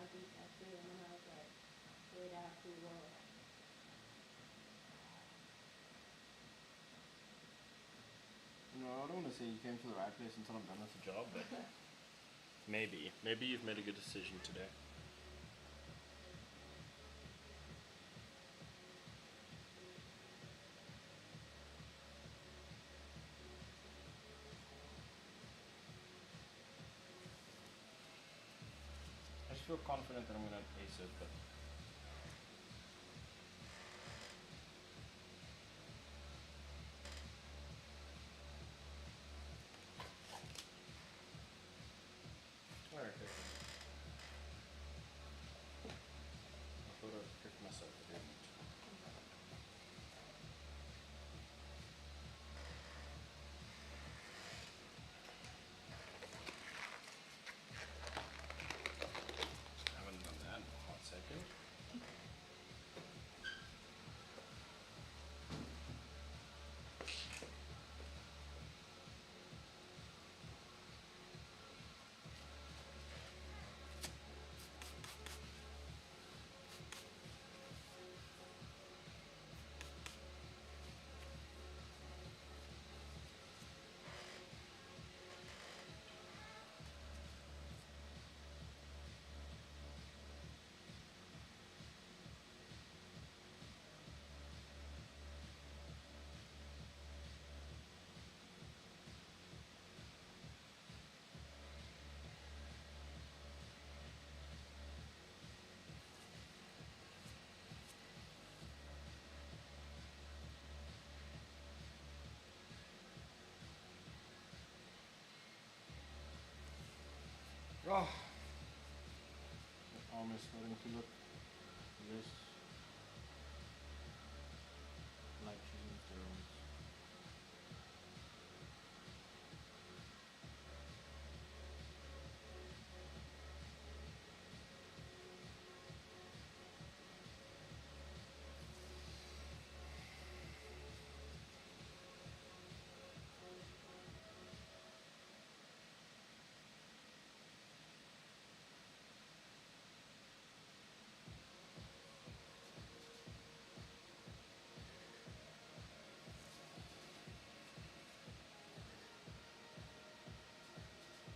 Southeast SC, and then I was like, wait, I have free will. No, I don't want to say you came to the right place until I'm done with the job, but maybe you've made a good decision today. I just feel confident that I'm gonna ace it, but alright, okay. I thought I'd picked myself a bit. Haven't done that in a hot second. Oh, the arm is starting to look less like she's in steroids.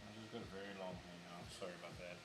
I just got a very long hair now. Sorry about that.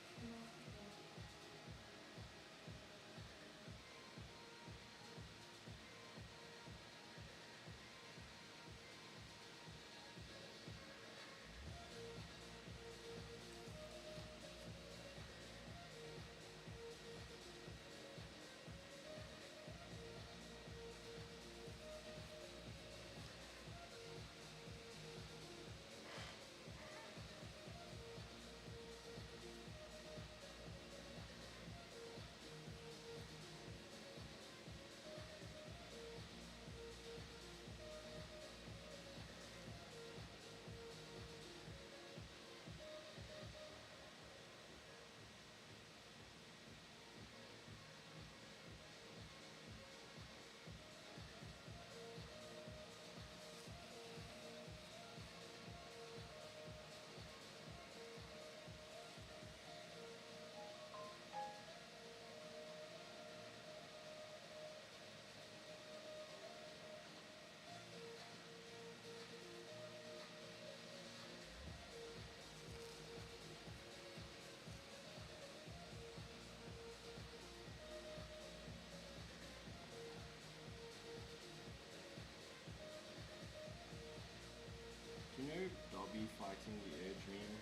Do you know Dobby fighting the urge meme?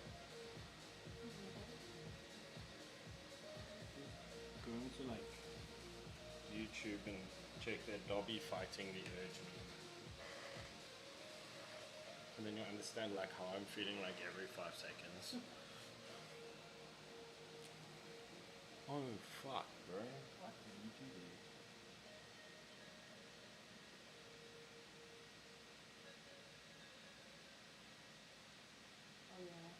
Go into like YouTube and check that Dobby fighting the urge meme. And then you'll understand like how I'm feeling like every 5 seconds. Oh fuck, bro. What did you do there? Oh yeah.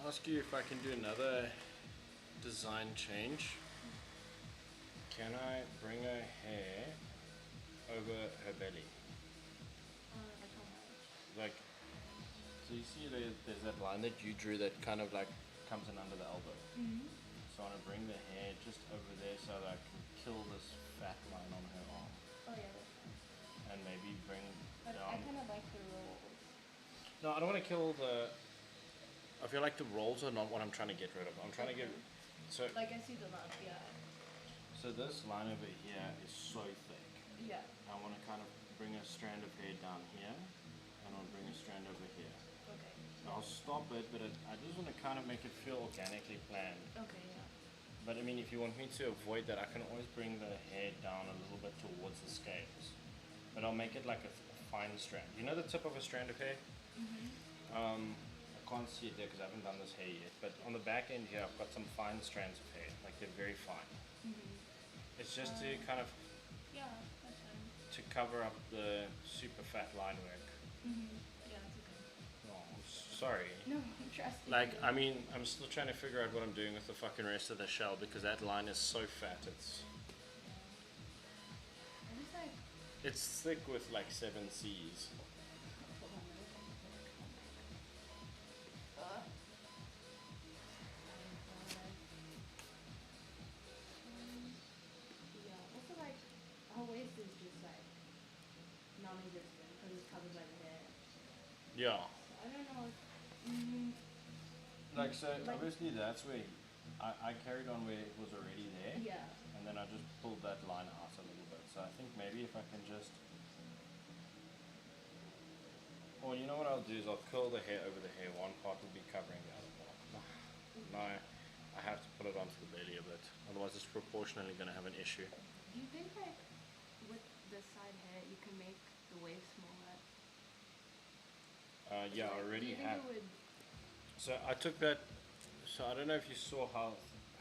ask you if I can do another design change. Can I bring her hair over her belly? Like how much? Like, so you see there's that line that you drew that kind of like comes in under the elbow. Mm-hmm. So I want to bring the hair just over there so that I can kill this fat line on her arm. Oh yeah, that's fine. And maybe bring But I down... kind of like the rolls. No, I don't want to kill the... I feel like the rolls are not what I'm trying to get rid of. I'm trying to get... So, Like I see the lump, yeah. so this line over here is so thick. Yeah. I want to kind of bring a strand of hair down here, and I'll bring a strand over here. Okay. I'll stop it, but I just want to kind of make it feel organically planned. Okay, yeah. But I mean, if you want me to avoid that, I can always bring the hair down a little bit towards the scales. But I'll make it like a fine strand. You know the tip of a strand of hair? Mm-hmm. I can't see it there because I haven't done this hair yet. But on the back end here, I've got some fine strands of hair. Like they're very fine. Mm-hmm. It's just to kind of Yeah, that's fine. to cover up the super fat line work. Mm-hmm. Yeah, it's okay. Oh, I'm sorry. No, trust me. Like, I mean, I'm still trying to figure out what I'm doing with the fucking rest of the shell because that line is so fat. It's I'm just like, thick with like 7 C's. yeah. Also, like, her waist is just like non-existent because it's covered by the hair. Yeah. So I don't know. Like, so Like- obviously that's where I carried on where it was already there. Yeah. And then I just pulled that line out a little bit. So I think maybe if I can just... Well, you know what I'll do is I'll curl the hair over the hair. One part will be covering the other part. No, I have to put it onto the belly a bit. Otherwise it's proportionally going to have an issue. Do you think like with the side hair you can make the waist smaller? Yeah, I Like, already do you think have. it would? So I took that... So I don't know if you saw how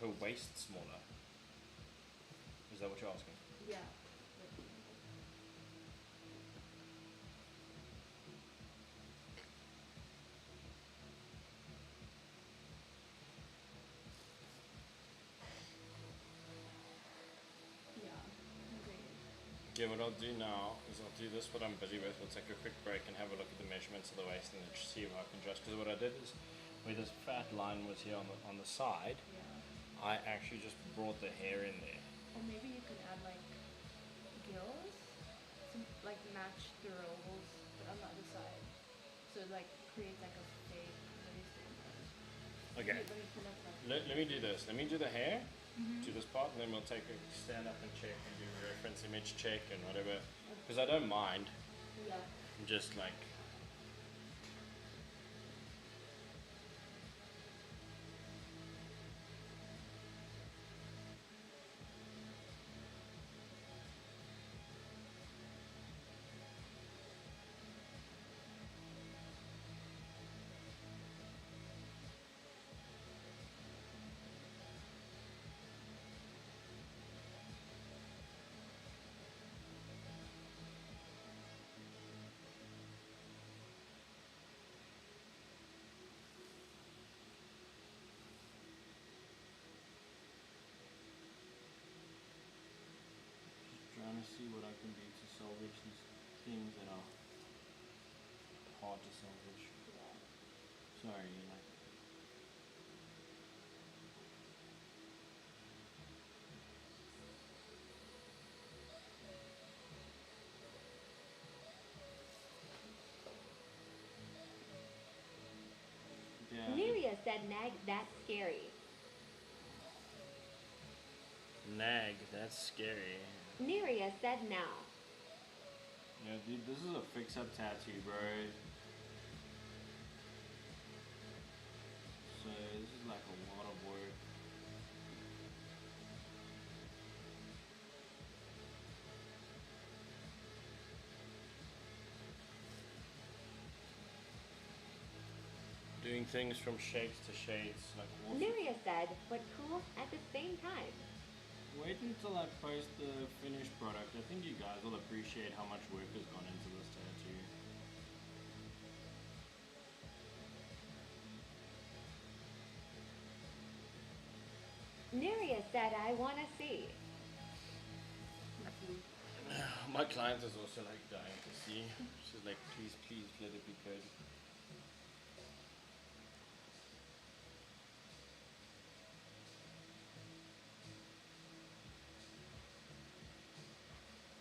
her waist's smaller. Is that what you're asking? Yeah. Yeah. Okay. Yeah, what I'll do now is I'll do this, what I'm busy with. We'll take a quick break and have a look at the measurements of the waist and then see if I can adjust. Because what I did is, where this fat line was here on the side, Yeah. I actually just brought the hair in there. Or maybe you could add like gills, like match the rolls, but on the other side, so it like creates like a fake waist. Okay, Let me pull up like. let me do this. Let me do the hair, Mm-hmm. do this part, and then we'll take a stand up and check and do a reference image check and whatever. Because I don't mind, Yeah. just like... Trying to see what I can do to salvage these things that are hard to salvage. Sorry, like... Yeah. Neria said nag, that's scary. Nag, that's scary. Neria said now. Yeah, dude, this is a fix-up tattoo, bro. So this is like a lot of work. Doing things from shapes to shades, like awesome. Neria said, but cool at the same time. Wait until I post the finished product. I think you guys will appreciate how much work has gone into this tattoo. that I want to see. My client is also like dying to see. She's like, please, please, let it be good.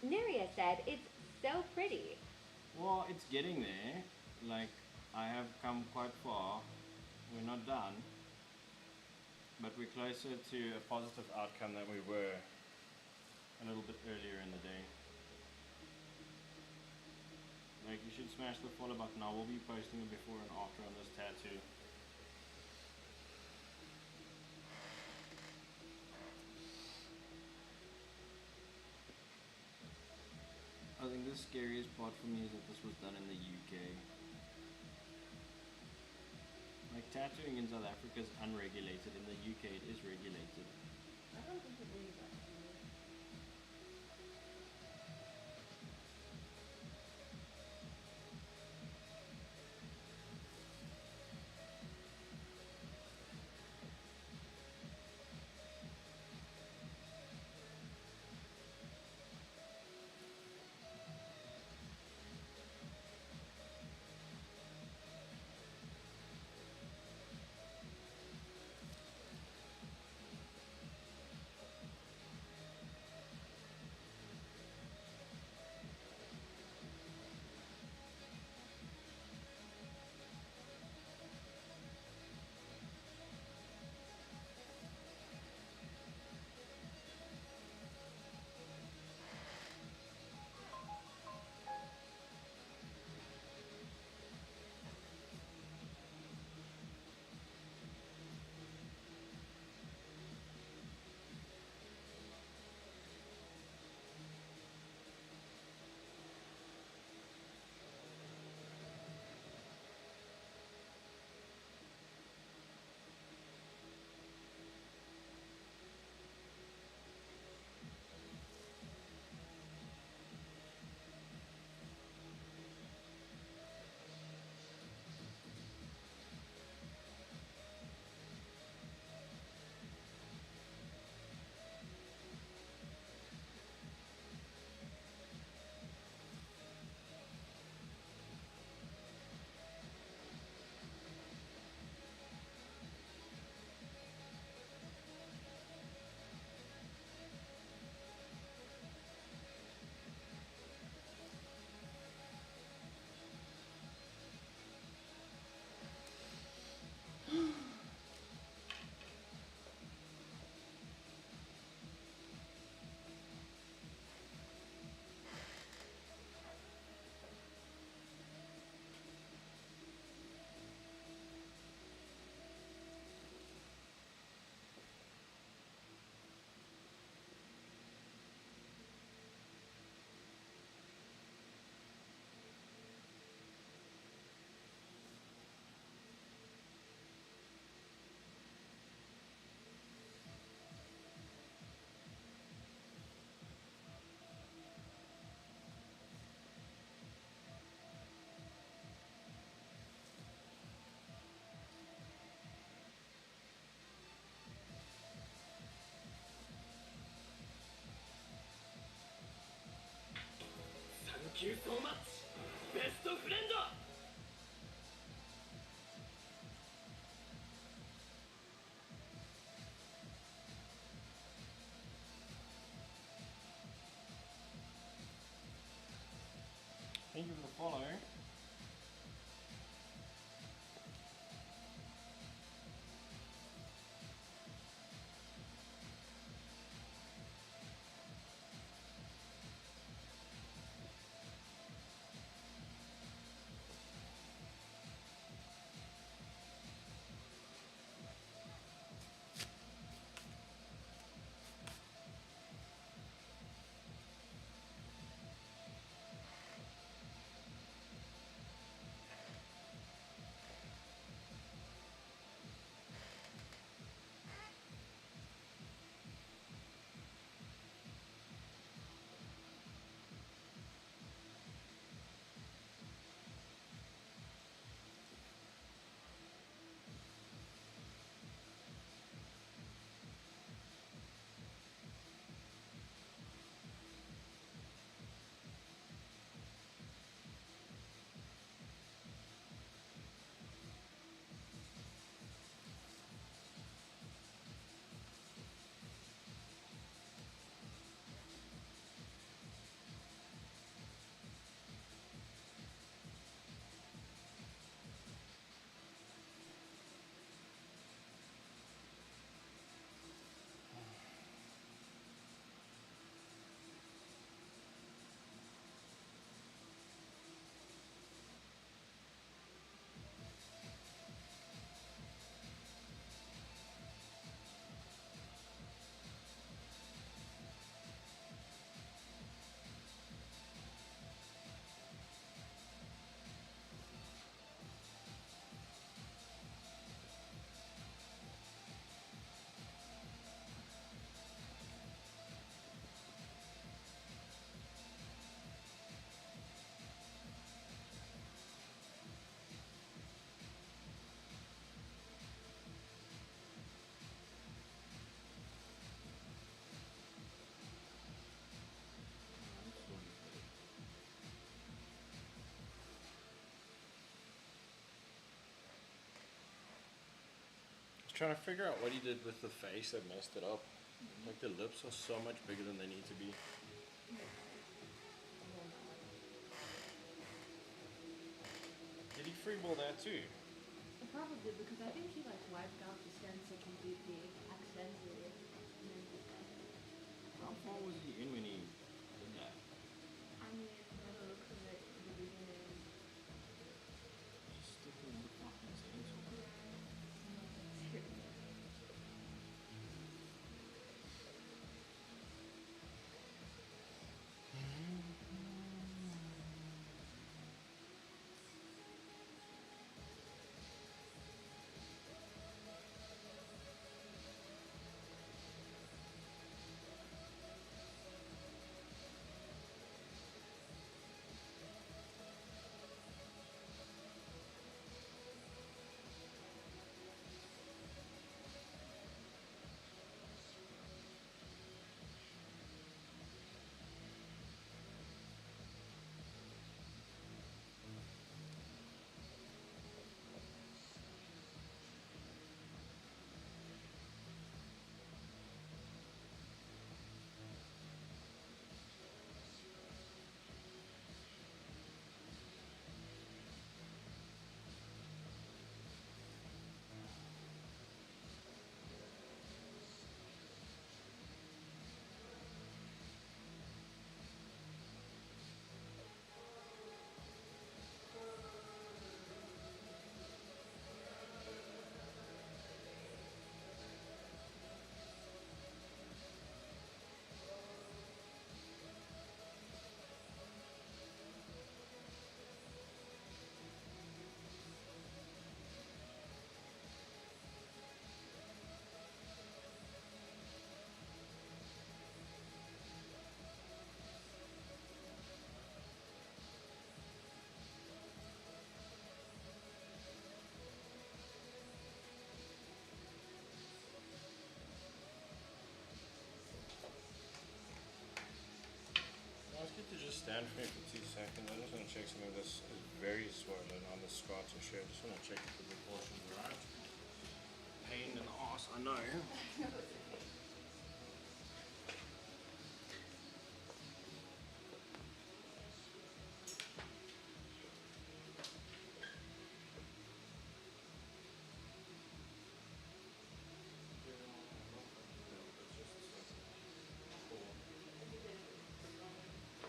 Neria said it's so pretty. Well, it's getting there. Like, I have come quite far. We're not done. But we're closer to a positive outcome than we were a little bit earlier in the day. Like, you should smash the follow button. I will be posting a before and after on this tattoo. I think the scariest part for me is that this was done in the UK. Like, tattooing in South Africa is unregulated. In the UK, it is regulated. I don't think it is actually. Thank you so much, best friend! Thank you for the follow. Trying to figure out what he did with the face that messed it up. Like the lips are so much bigger than they need to be. Did he freeball that too? Probably because I think he like wiped out the stencil completely accidentally. And then did that. How far was he in when he did that? I mean, by the looks of it, in the beginning. He's sticking the fucking stencil. Ask you to just stand for me for 2 seconds. I just want to check something that's very swollen on the scar tissue. I just want to check if the proportions are right. Pain in the ass, I know.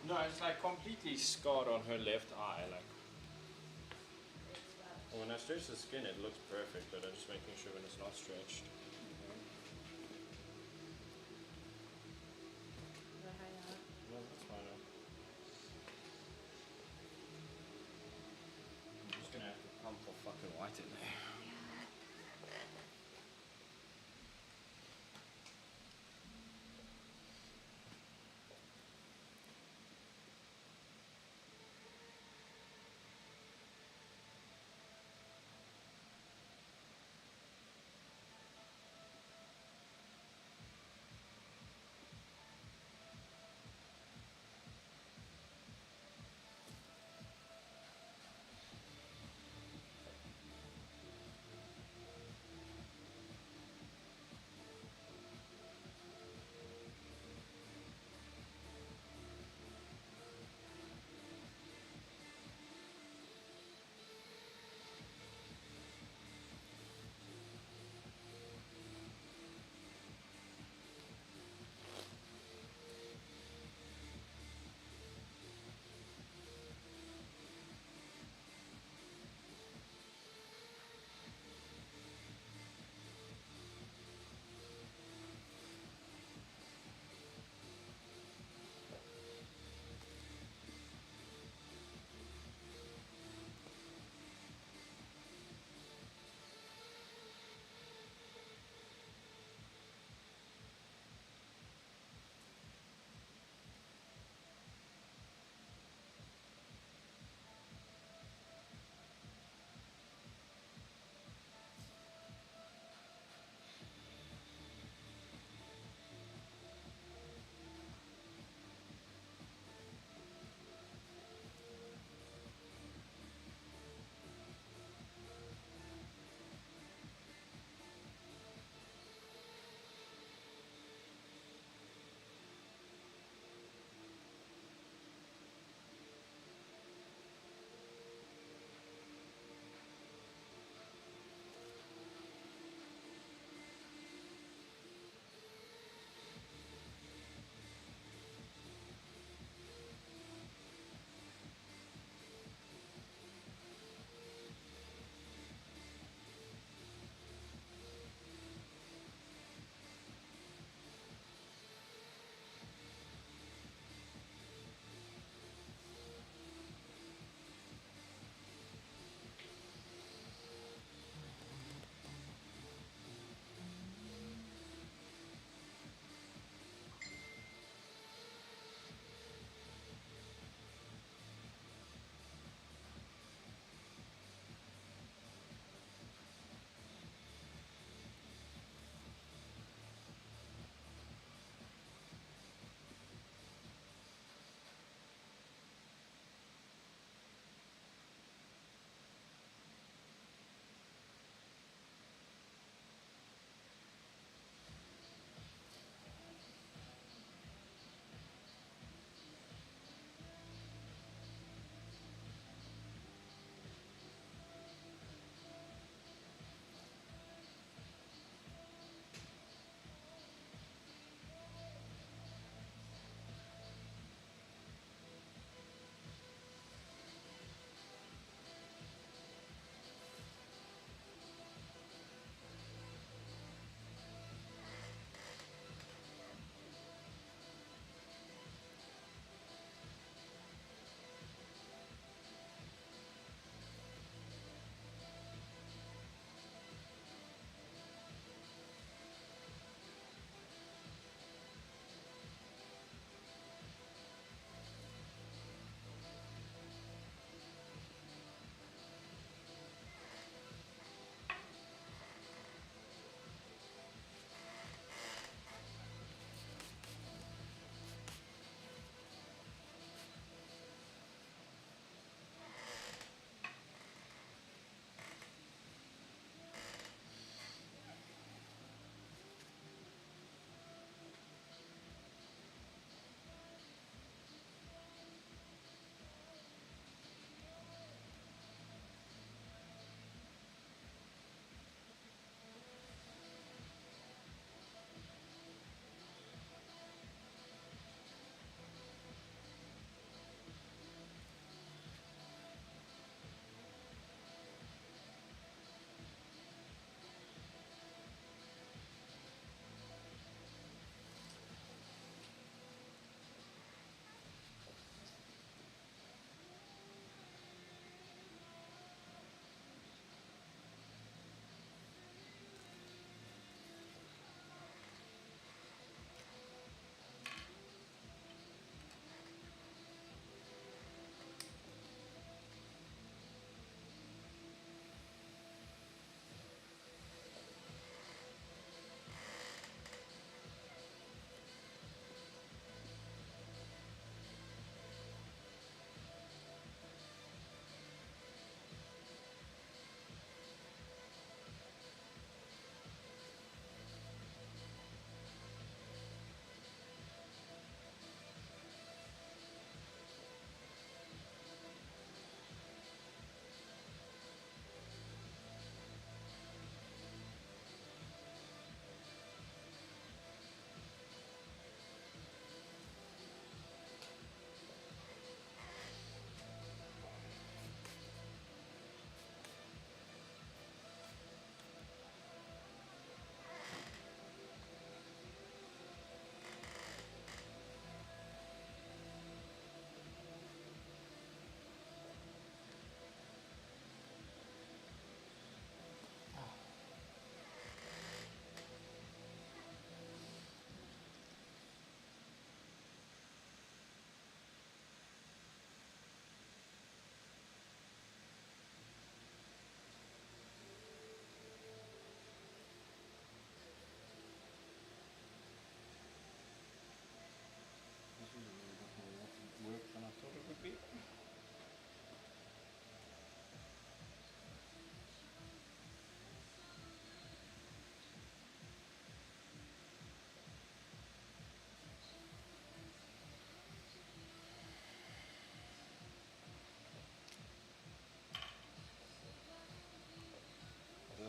No, it's like completely scarred on her left eye. Like when I stretch the skin, it looks perfect, but I'm just making sure when it's not stretched. No, that's fine. I'm just gonna have to pump the fucking white in there.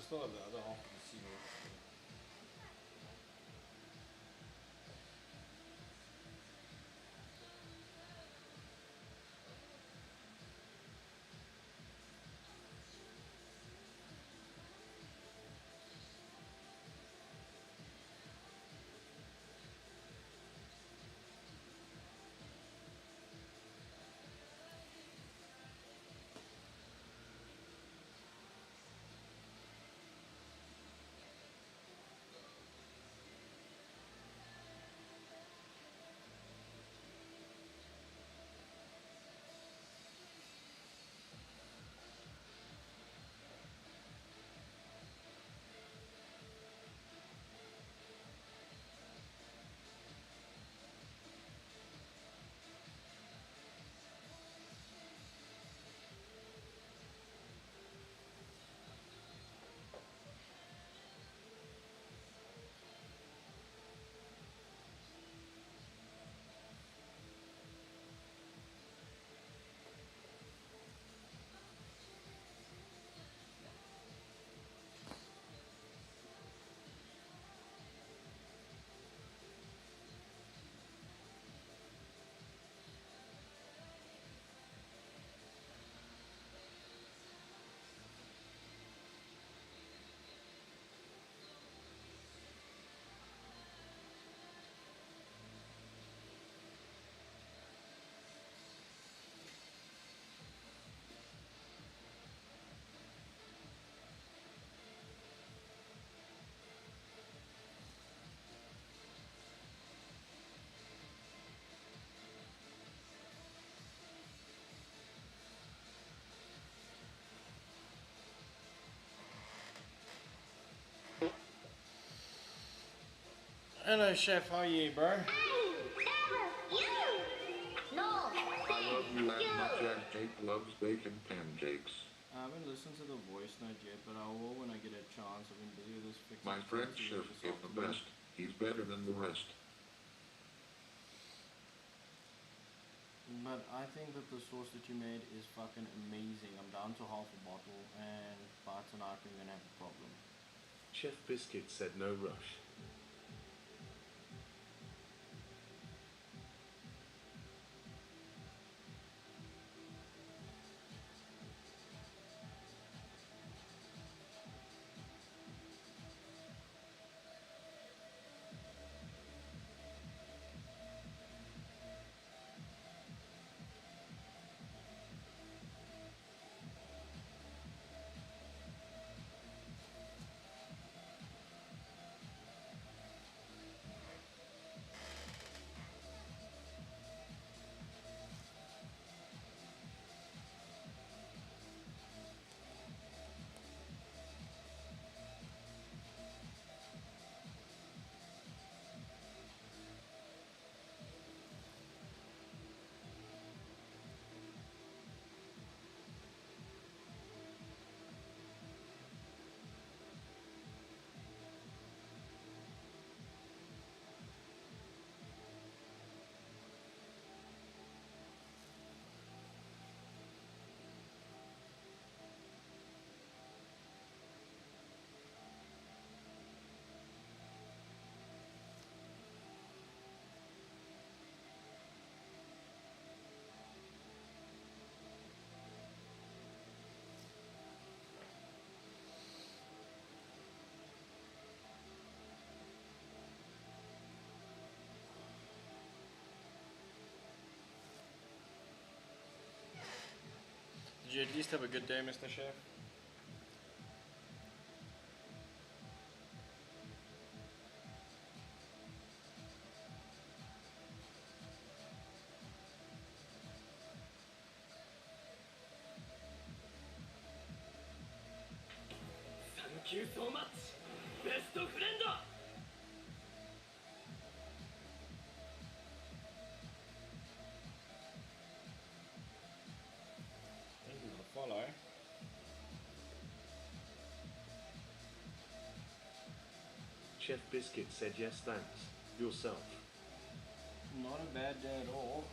still have the other half of the seagull. Hello, Chef. How are you, bro? I love you as much as Jake loves bacon pancakes. I haven't listened to the voice note yet, but I will when I get a chance. I've been busy with this fixing. My friend Chef is the best. He's better than the rest. But I think that the sauce that you made is fucking amazing. I'm down to half a bottle, and by tonight I'm gonna have a problem. Chef Biscuit said no rush. Did you at least have a good day, Mr. Chef? Thank you so much, best friend! Thank you for the follow. Chef Biscuit said yes thanks. Yourself. Not a bad day at all.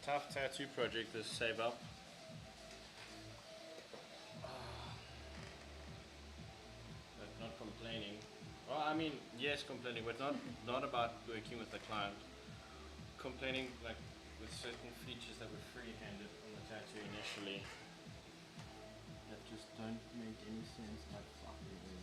Tough tattoo project to save up. mean, yes, complaining, but not about working with the client. Complaining like with certain features that were free-handed on the tattoo initially that just don't make any sense at fucking all.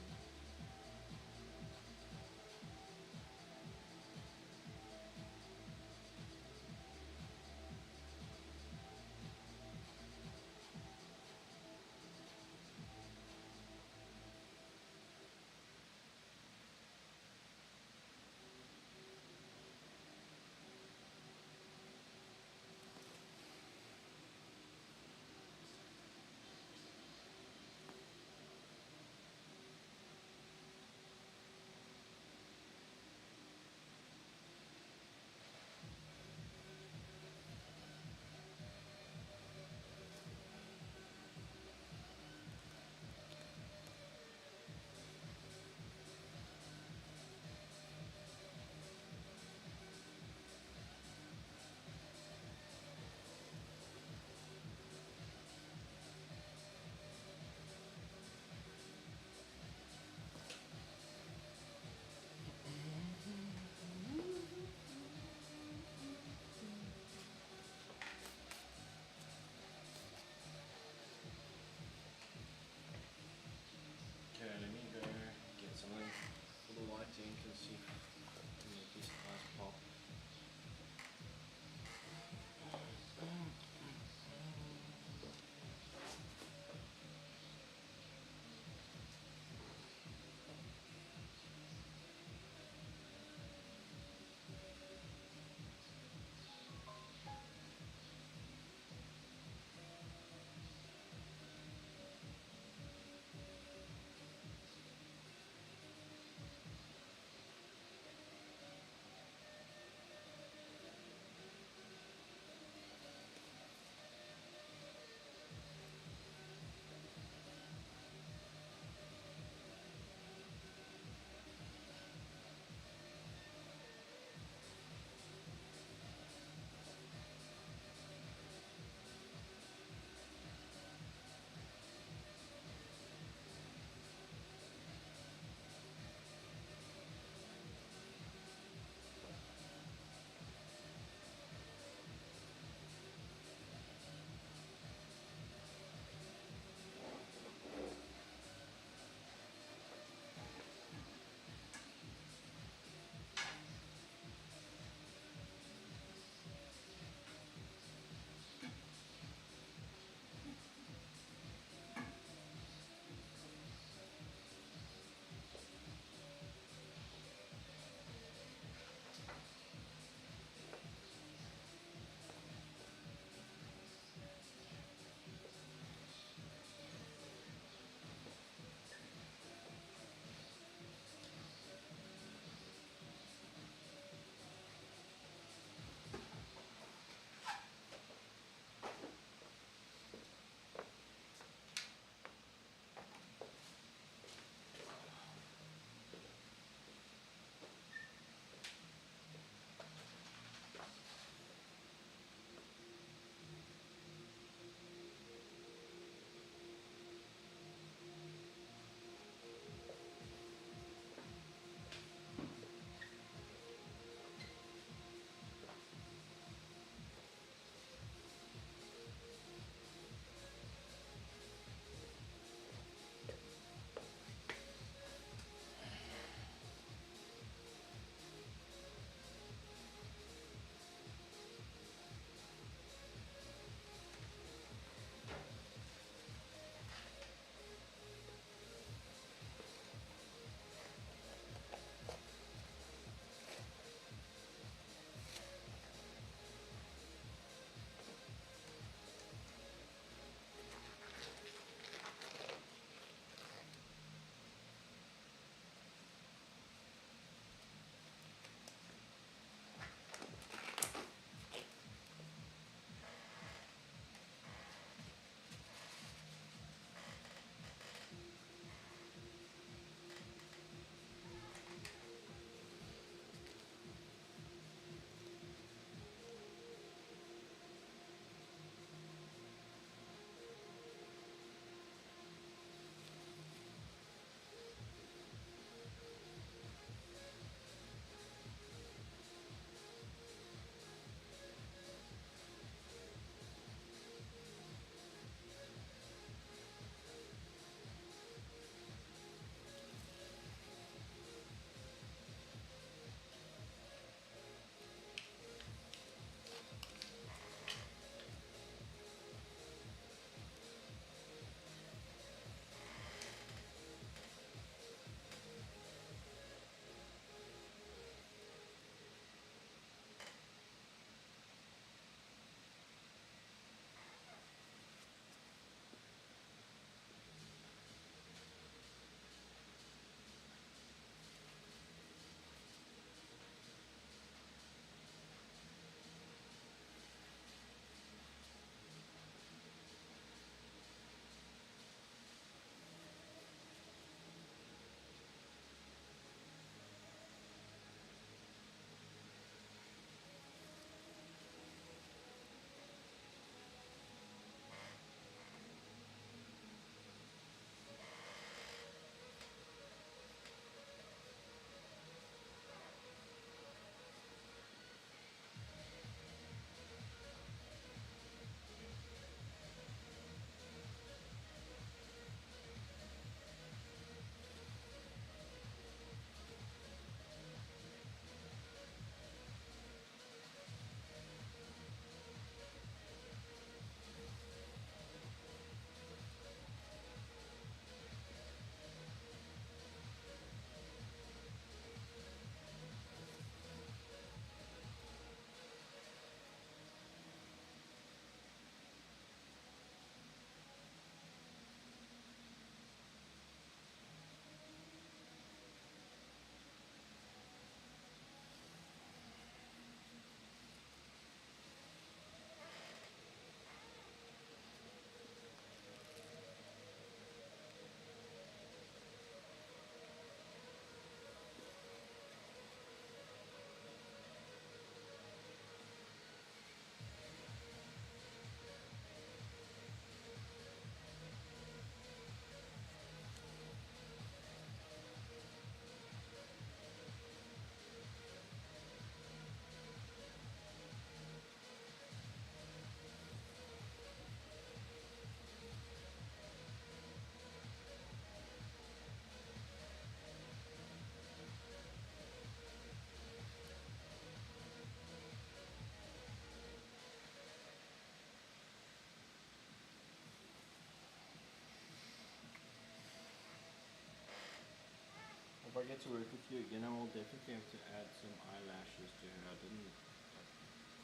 get to work with you again, I will definitely have to add some eyelashes to her. I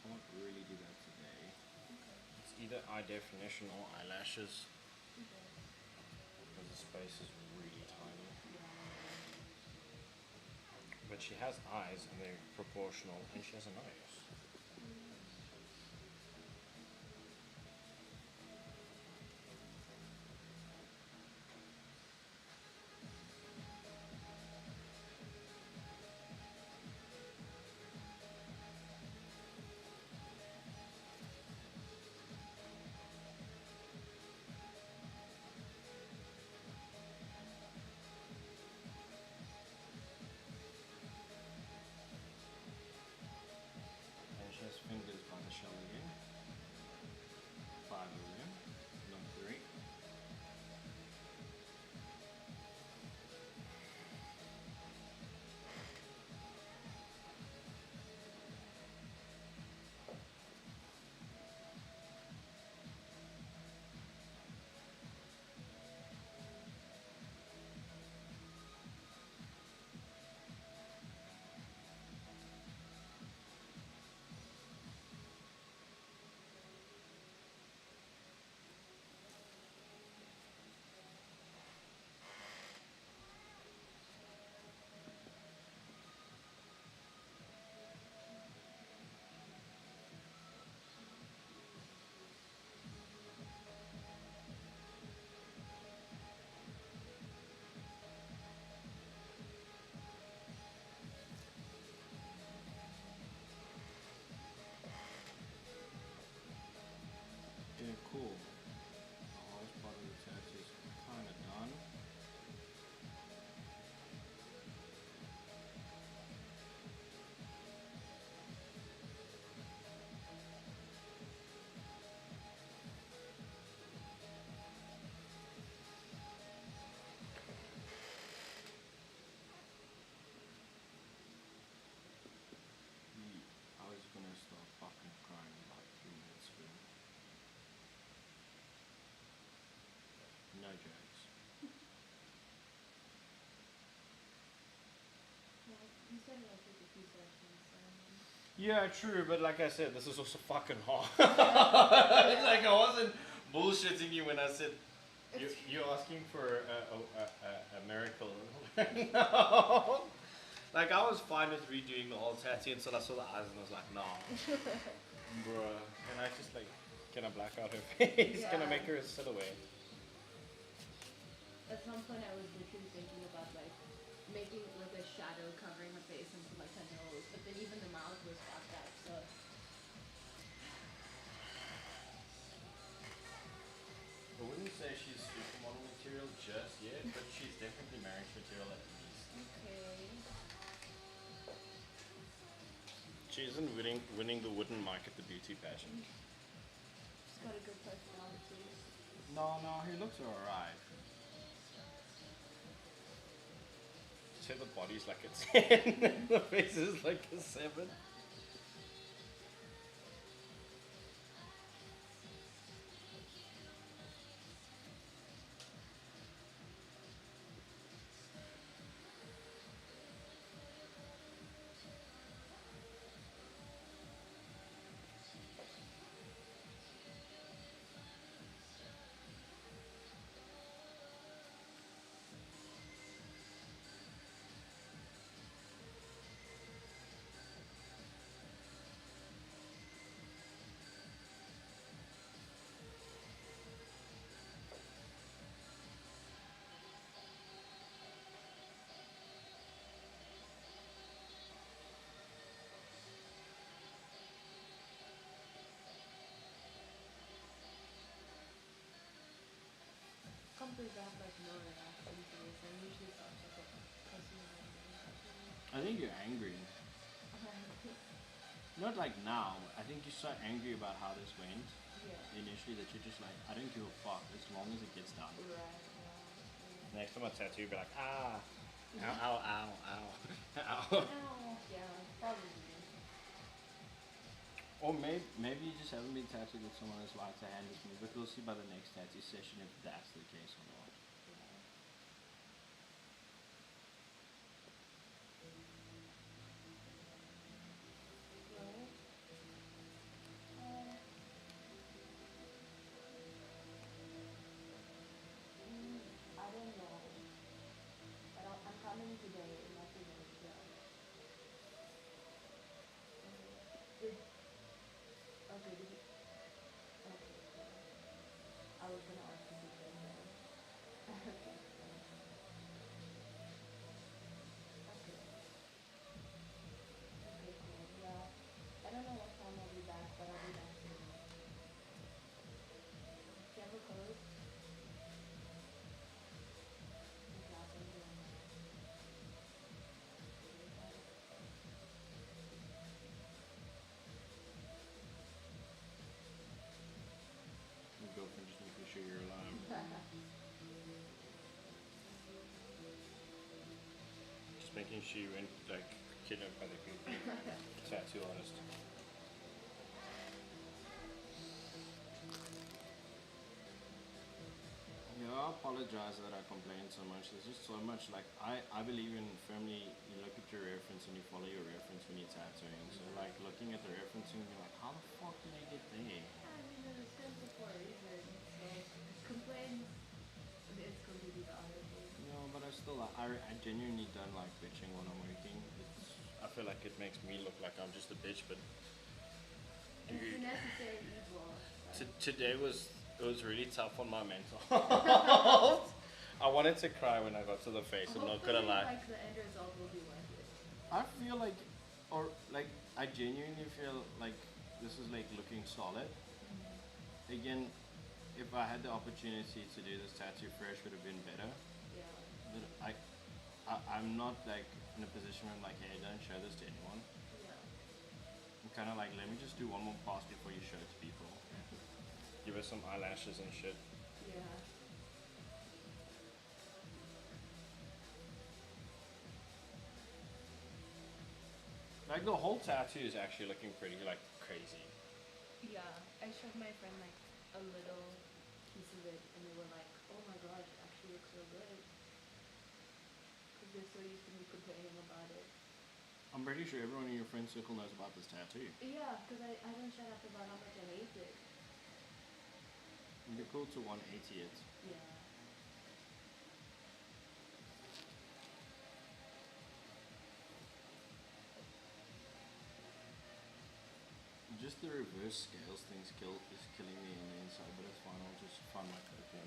can't really do that today. It's either eye definition or eyelashes. Because the space is really tiny. But she has eyes and they're proportional, and she has a nose. Fingers by the shell again. 5 of them, not 3. Yeah, cool. The hardest part of the tattoo is kind of done. I was gonna start fucking crying about 3 minutes ago. No jokes. Well, you said it'll take a few sessions, so Yeah, true, but like I said, this is also fucking hard. Like I wasn't bullshitting you when I said you're asking for a miracle. No. Like I was fine with redoing the whole tattoo until I saw the eyes and I was like, nah, bruh. Can I black out her face? Can I make her a silhouette? at some point I was literally thinking about like making like a shadow covering her face into like her nose, but then even the mouth was fucked up, so I wouldn't say she's supermodel material just yet, but she's definitely marriage material at least. okay. She isn't winning the wooden mic at the beauty pageant. She's got a good personality. No, he looks alright. Say the body's like a 10, the face is like a 7. Companies that have like no reaction to this, and usually sounds like a pussy I think you're angry. Not like now. I think you're so angry about how this went Yeah. initially that you're just like, I don't give a fuck as long as it gets done. Right, yeah. Next time I tattoo, you'll be like, ah, ow, ow, ow, ow, ow. Oh, yeah, probably. Or maybe you just haven't been tattooed with someone as light a hand as me, but we'll see by the next tattoo session if that's the case or not. was gonna ask you to say no. Okay. Okay. Okay, cool. Yeah. I don't know what time I'll be back, but I'll be back soon. Do you have a code? Okay, I'll send you one now. Your girlfriend just making sure you're alive. Just making sure you weren't like kidnapped by the tattoo artist. Yeah, I apologize that I complain so much. There's just so much like I believe in firmly you look at your reference and you follow your reference when you're tattooing. So like looking at the reference and you're like, how the fuck did I get there? I mean, it's simple for a reason. So, complaints, it's completely the other thing. No, but I still I genuinely don't like bitching when I'm working. I feel like it makes me look like I'm just a bitch, but It's a necessary evil. today was really tough on my mental health. I wanted to cry when I got to the face. I'm not gonna lie. Like the end result will be worth it. I feel like, or like, I genuinely feel like this is like looking solid. Again, if I had the opportunity to do this tattoo fresh, would have been better. Yeah. But I'm not like in a position where I'm like, hey, don't show this to anyone. Yeah. I'm kind of like, let me just do one more pass before you show it to people. Give us some eyelashes and shit. Yeah. Like the whole tattoo is actually looking pretty like crazy. Yeah. I showed my friend like a little piece of it and they were like, oh my god, it actually looks so good. Because they're so used to me complaining about it. I'm pretty sure everyone in your friend circle knows about this tattoo. Yeah, because I don't shut up about how much I hate it. You're cool to 180 it. Yeah. Just the reverse scales thing's is killing me on the inside, but it's fine. I'll just find my copium.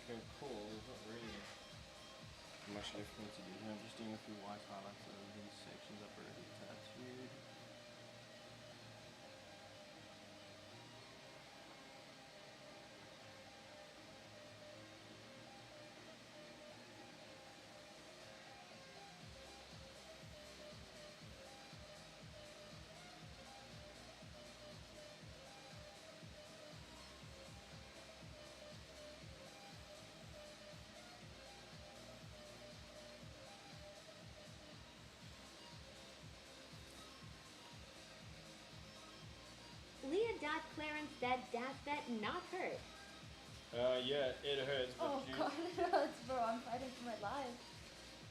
Okay, cool. There's not really much left for me to do here. I'm just doing a few white highlights over these sections I've already tattooed. Leah Clarence said, "Does that not hurt?" Yeah, it hurts, but Oh god, it hurts, bro. I'm fighting for my life.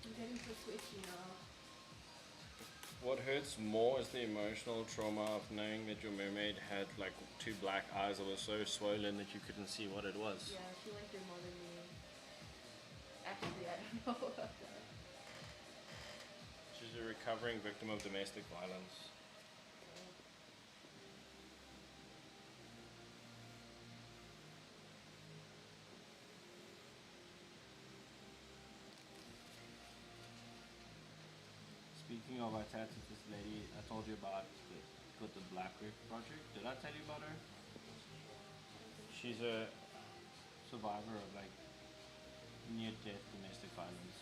I'm getting so twitchy now. what hurts more is the emotional trauma of knowing that your mermaid had like 2 black eyes that were so swollen that you couldn't see what it was. Yeah, she went through more than me. Actually, I don't know about that. She's a recovering victim of domestic violence. Speaking of, I tattooed this lady I told you about got the Black Rift project. Did I tell you about her? She's a survivor of like near-death domestic violence.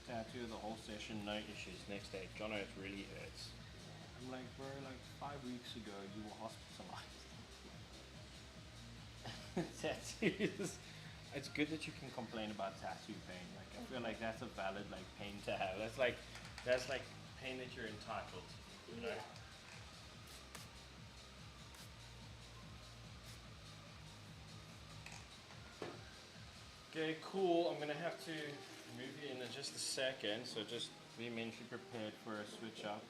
Tattoo the whole session, no issues. Next day, Jono, it really hurts. I'm like, bro, like 5 weeks ago you were hospitalized. Tattoos. It's good that you can complain about tattoo pain. Like I feel like that's a valid like pain to have. That's like pain that you're entitled to, you know? Okay, cool. I'm gonna have to move you in just a second, so just be mentally prepared for a switch up.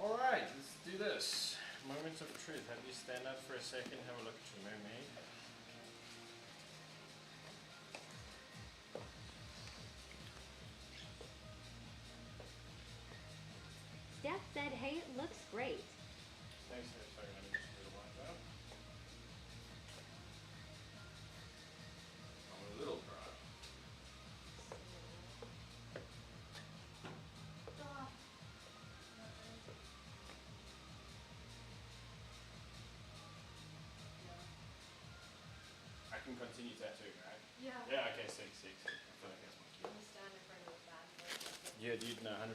Alright, let's do this. Moment of truth. Have you stand up for a second, have a look at your mermaid. Steph said, hey, it looks great. Thanks, sorry, let me just do the white out. I'm a little dry. I can continue tattooing, right? Yeah. Yeah, okay, six. I feel like that's my key. You stand in front of the back. Yeah, dude, no, 100%.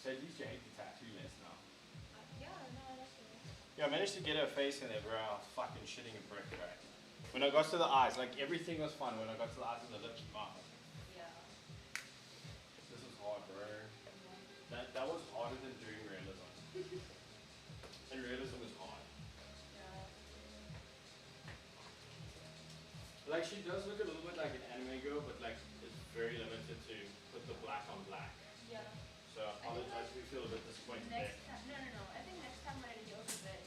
So at least you hate the tattoo less now. Yeah, no, that's good. Yeah, I managed to get her face in there, bro. I was fucking shitting a brick, right? When I got to the eyes, like everything was fine. When I got to the eyes and the lips, mouth. Yeah. This is hard, bro. That was harder than doing realism. And realism was hard. Yeah. Like she does look a little bit like an anime girl, but like it's very limited to put the black on black. Yeah. So I apologize if you feel a bit disappointed there. Next time, no. I think next time when I go with it,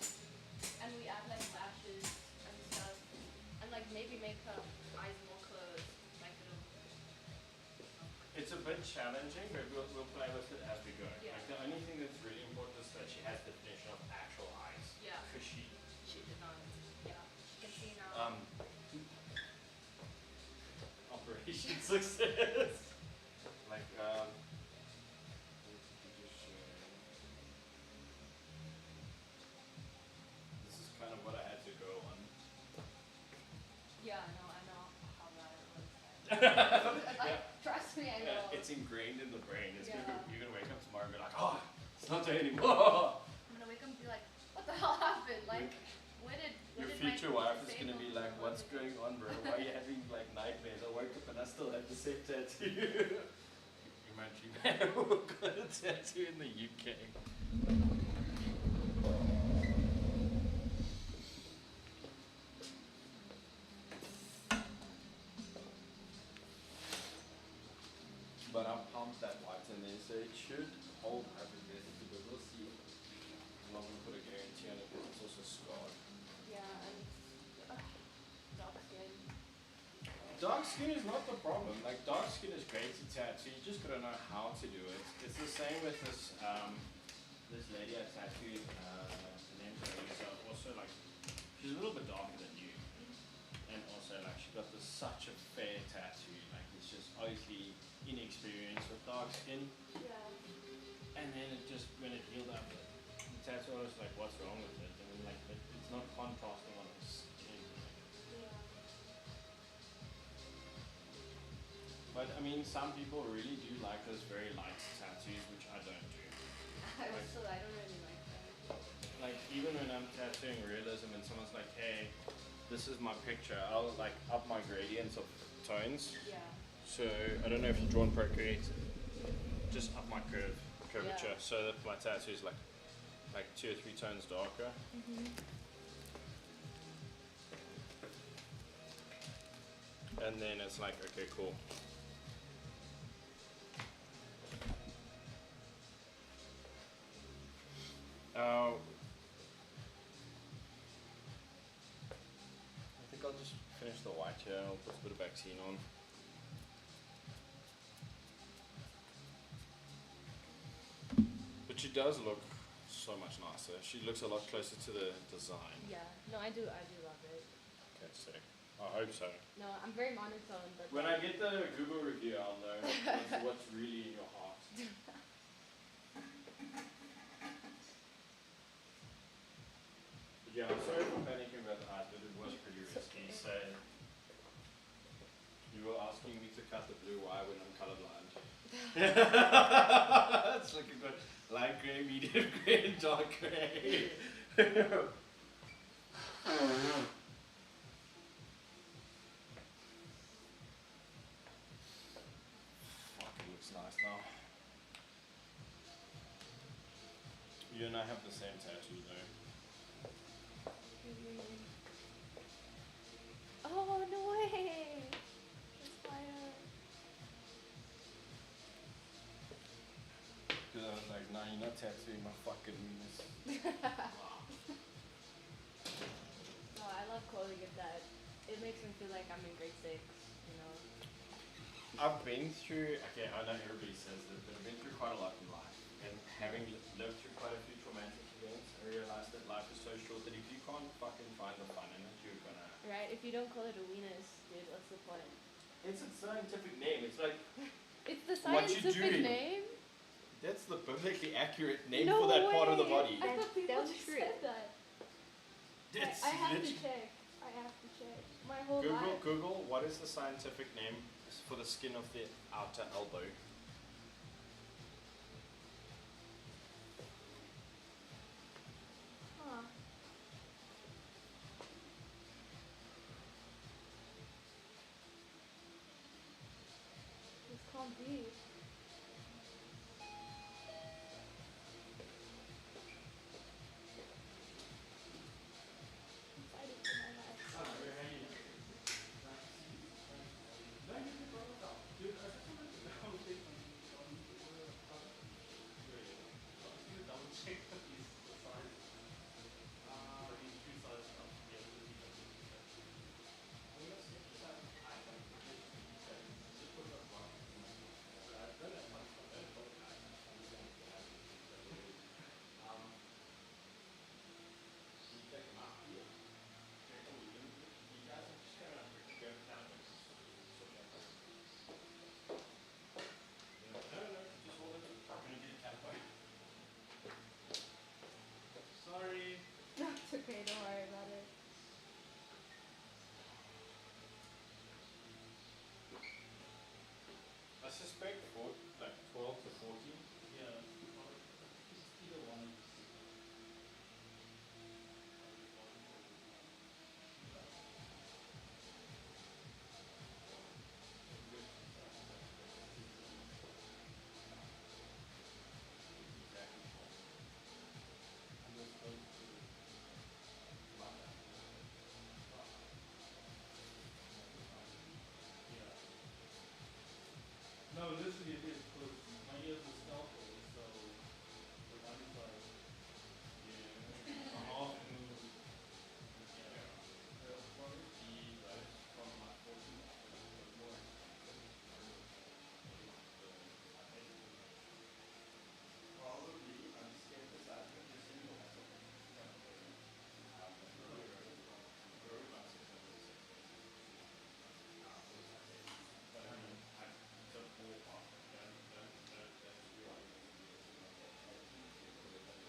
and we add like lashes and stuff, and like maybe make her eyes more closed, like it'll. It's a bit challenging, but we'll play with it as we go. Yeah. Like the only thing that's really important is that she has definition of actual eyes. Yeah. Because she did not. Yeah. She can see now. Operation success. Like this is kind of what I had to go on. Yeah, I know how bad it was. Yeah. Trust me, I know. Yeah, it's ingrained in the brain. It's Yeah. you're gonna wake up tomorrow and be like, oh, it's not there anymore. I'm gonna wake up and be like, what the hell happened? Like, Your future wife is gonna be like, what's going on, bro? Why are you having like nightmares? I woke up and I still have the same tattoo. Imagine man who got a tattoo in the UK. But I'm pumped that white's in there, so it should hold up in this, but we'll see. I'm not gonna put a guarantee on it because it's also scarred. Yeah, and dark skin. Dark skin is not the problem. Like dark skin is great to tattoo. You just gotta know how to do it. It's the same with this this lady I tattooed. Her name's Elisa. Also like she's a little bit darker than you, and also like she got this such a fair tattoo. Like it's just obviously inexperienced with dark skin. Yeah. And then it just when it healed up, the tattoo was like, what's wrong with it? And then like it's not contrasting on her skin. Yeah. But I mean, some people really do like those very light tattoos, which I don't do. I don't really like that. Like even when I'm tattooing realism and someone's like, hey, this is my picture, I'll like up my gradients of tones. Yeah. So I don't know if you've drawn Procreate, just up my curvature, Yeah. so that my tattoo is like 2 or 3 tones darker. And then it's like, okay, cool. I think I'll just finish the white here. I'll put a bit of vaccine on. But she does look so much nicer. She looks a lot closer to the design. Yeah. No, I do love it. Okay, sick. I hope so. No, I'm very monotone, but When I get the Google review, I'll know what's really in your heart. Yeah, I'm sorry for panicking about the eyes, but it was pretty risky. So you were asking me to cut the blue wire when I'm colorblind. It's like a good light grey, medium grey, and dark grey. Fucking looks nice now. You and I have the same tattoo though. oh no way! It's fire. Because I was like, nah, you're not tattooing my fucking weenus. No, I love calling it that. It makes me feel like I'm in grade 6, you know. I've been through, okay, I know everybody says this, but I've been through quite a lot in life. And having lived through quite a few traumatic events, I realized that life is so short that if you can't fucking find the fun in it, you're gonna... Right? If you don't call it a weenus, dude, what's the point? It's a scientific name. It's like, It's the What you scientific doing? name? that's the perfectly accurate name No for that part of the way. body. I thought people so just true. said that. It's I have to literally- check. I have to check. My whole Google, life. Google, what is the scientific name for the skin of the outer elbow? Huh. This can't be. I'm fighting for my life. Sorry. That's okay, don't worry about it. I suspect like 12 to 14. Yeah. Either one. No, literally it is because my ears are scalpel, so the one is like, yeah, a half moon. Yeah. What would be like from my 14 more Probably, I'm scared this after this anyway. Very much. But I mean, I took more off. That's real.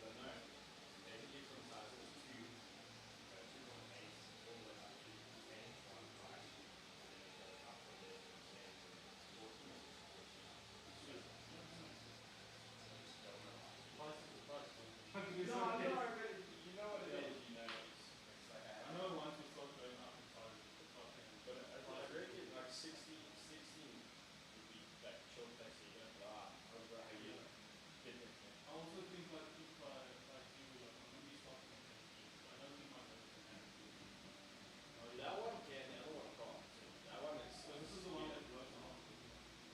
But no, maybe from sizes 2, 2.8, all the way up to 10, 1, 5, and then it goes up from there to 10, 14, 14. Price is the price. No, I know, but you know what it is. You know, I know once we start going up in size, it's not but I reckon like 16 would be like chill place, so you don't over a year. I also think like if I do, I'm going to be starting at 15. I don't think my notes are going to be. That one can, the other one can't. That one is. So this is the one that blows off.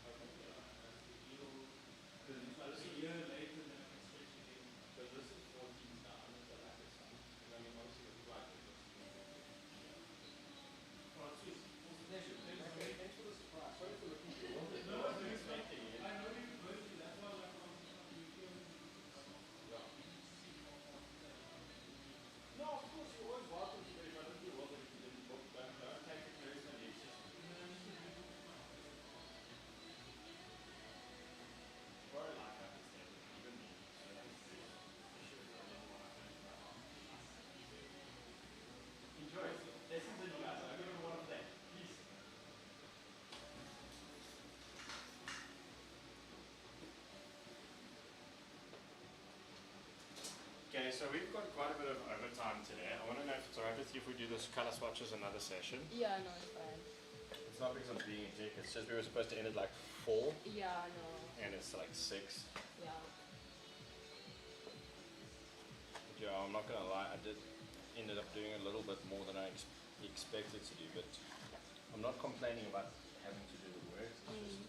Okay, yeah, that's the deal. Because it's like a year later, then I can stretch it in. Because this is 14 now, and it's a lack of stuff. I mean, obviously the black is what's Alright, sweet. What's the pleasure? Okay, thanks for the surprise. Sorry for looking through all this. No, I wasn't expecting it. I know you could go through, that's why I like, I'm so we've got quite a bit of overtime today. I want to know if it's alright with you if we do this color swatches another session. Yeah, no, it's fine. It's not because I'm being a dick, it's just we were supposed to end at like 4 Yeah, no. and it's like 6. Yeah. But yeah, I'm not gonna lie, I ended up doing a little bit more than I expected to do, but I'm not complaining about having to do the work. It's just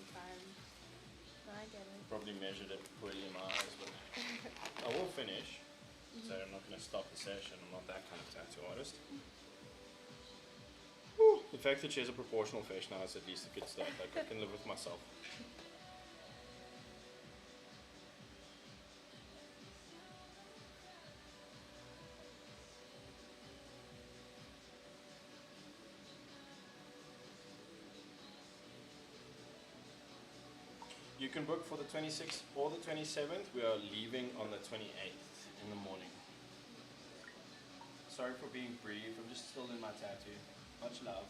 It's fine. No, I get it. probably measured it poorly in my eyes, but I will finish. So I'm not going to stop the session. I'm not that kind of tattoo artist. Whew. The fact that she has a proportional face now is at least a good start. Like I can live with myself. You can book for the 26th or the 27th. We are leaving on the 28th in the morning. Sorry for being brief. I'm just still in my tattoo. Much love.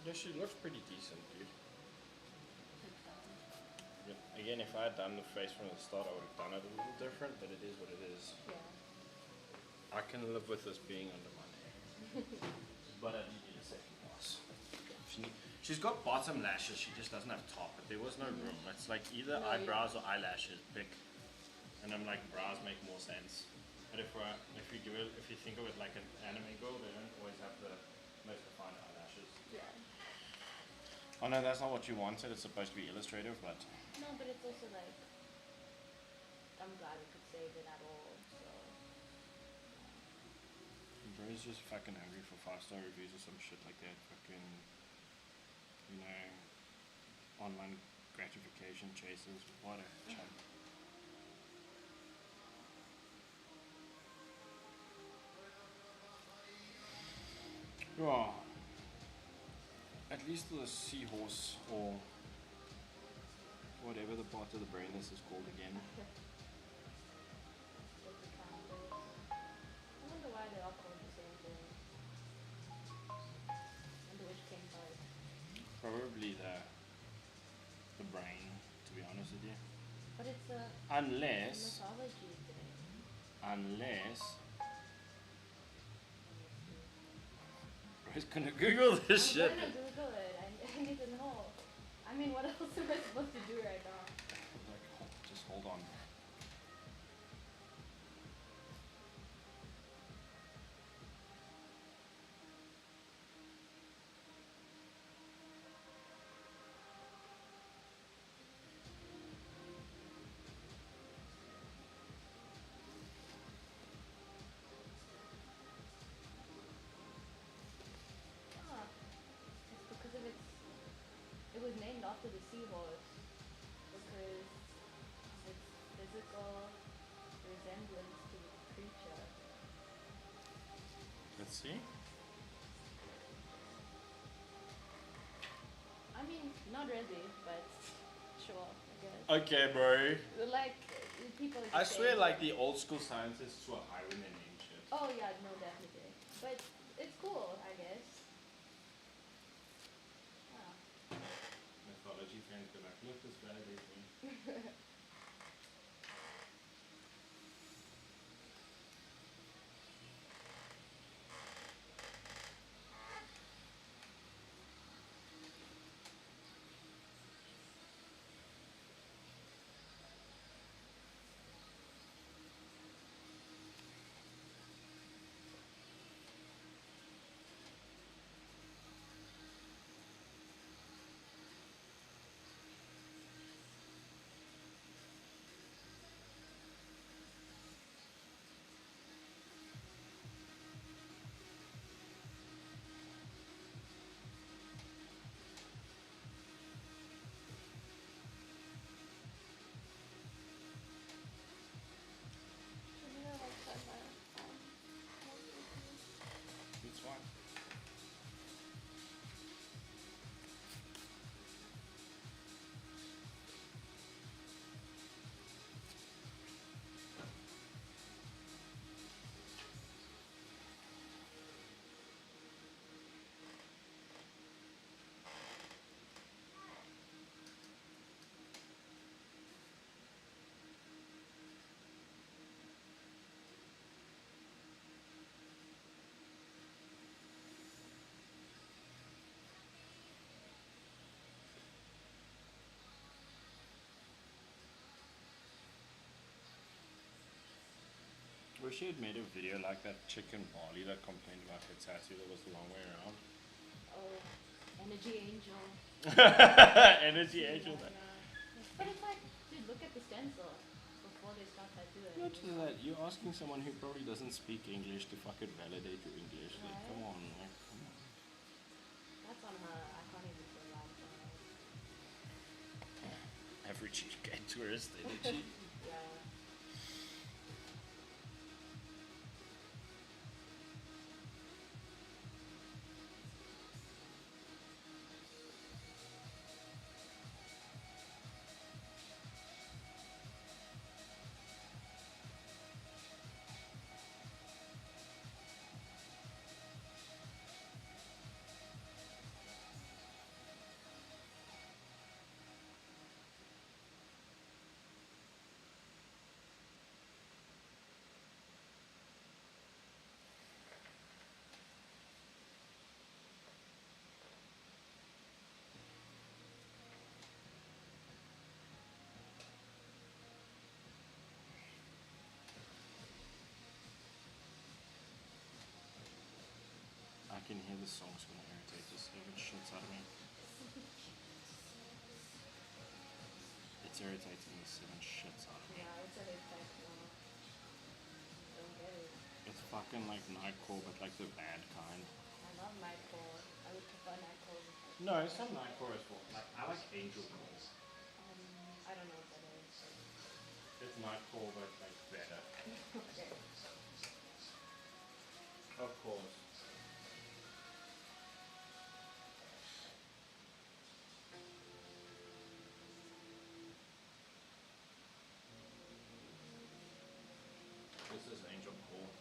Yeah, she looks pretty decent, dude. Yeah, again, if I had done the face from the start, I would have done it a little different, but it is what it is. Yeah. I can live with this being under my name. But I do need a second pass. She's got bottom lashes, she just doesn't have top, but there was no room. It's like either No, eyebrows or eyelashes, pick. And I'm like, brows make more sense. But if you think of it like an anime girl, they don't always have the most defined eyelashes. Yeah. Oh no, that's not what you wanted. It's supposed to be illustrative, but No, but it's also like, I'm glad we could save it at all, so. Bro's just fucking hungry for 5-star reviews or some shit like that. Fucking, you know, online gratification chases. What a chump. Oh. At least the seahorse or whatever the part of the brain this is called again. I wonder why they all call it the same thing. I wonder which came first. Probably the brain, to be honest with you. But it's a Unless mythology thing. Bro's gonna Google this shit. I'm gonna Google it. I need to know. I mean, what else am I supposed to do right now? Like, just hold on. Ah, it's because of it was named after the seahorse because its physical resemblance to the creature. Let's see. I mean, not really, but sure, I guess. Okay, bro. Like, people I just swear, say- like the old school scientists were high when they named shit. Oh yeah, no, definitely. But it's cool, I guess. Ah. Mythology fans go like, look, this validates me. wish he had made a video like that chick in Bali that complained about her tattoo that was the long way around. Oh, Energy Angel. Energy Angel. Yeah, but it's like, dude, look at the stencil before they start tattooing. Not just that, you're asking someone who probably doesn't speak English to fucking validate your English. Like, Right. come on, like, come on. That's on her. I can't even say that. Average UK tourist energy. Yeah. I can hear the song's gonna irritate the living shits out of me. It's irritating the living shits out of me. Yeah, it's a hit type now. Don't get it. It's fucking like Nightcore, but like the bad kind. I love Nightcore. I would prefer Nightcore. No, it's not Nightcore as well. Like, I like Angel Core. I don't know what that is. It's Nightcore, but like better. Okay. Of course. This is Angel Core.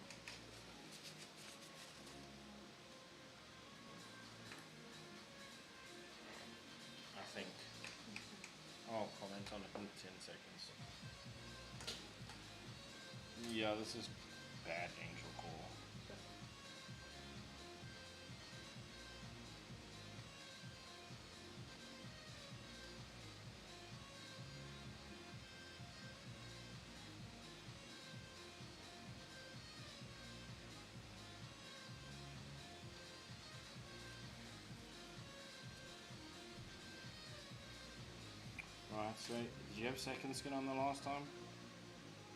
I think. I'll comment on it in 10 seconds. Yeah, this is bad Angel Core. Right, so did you have second skin on the last time?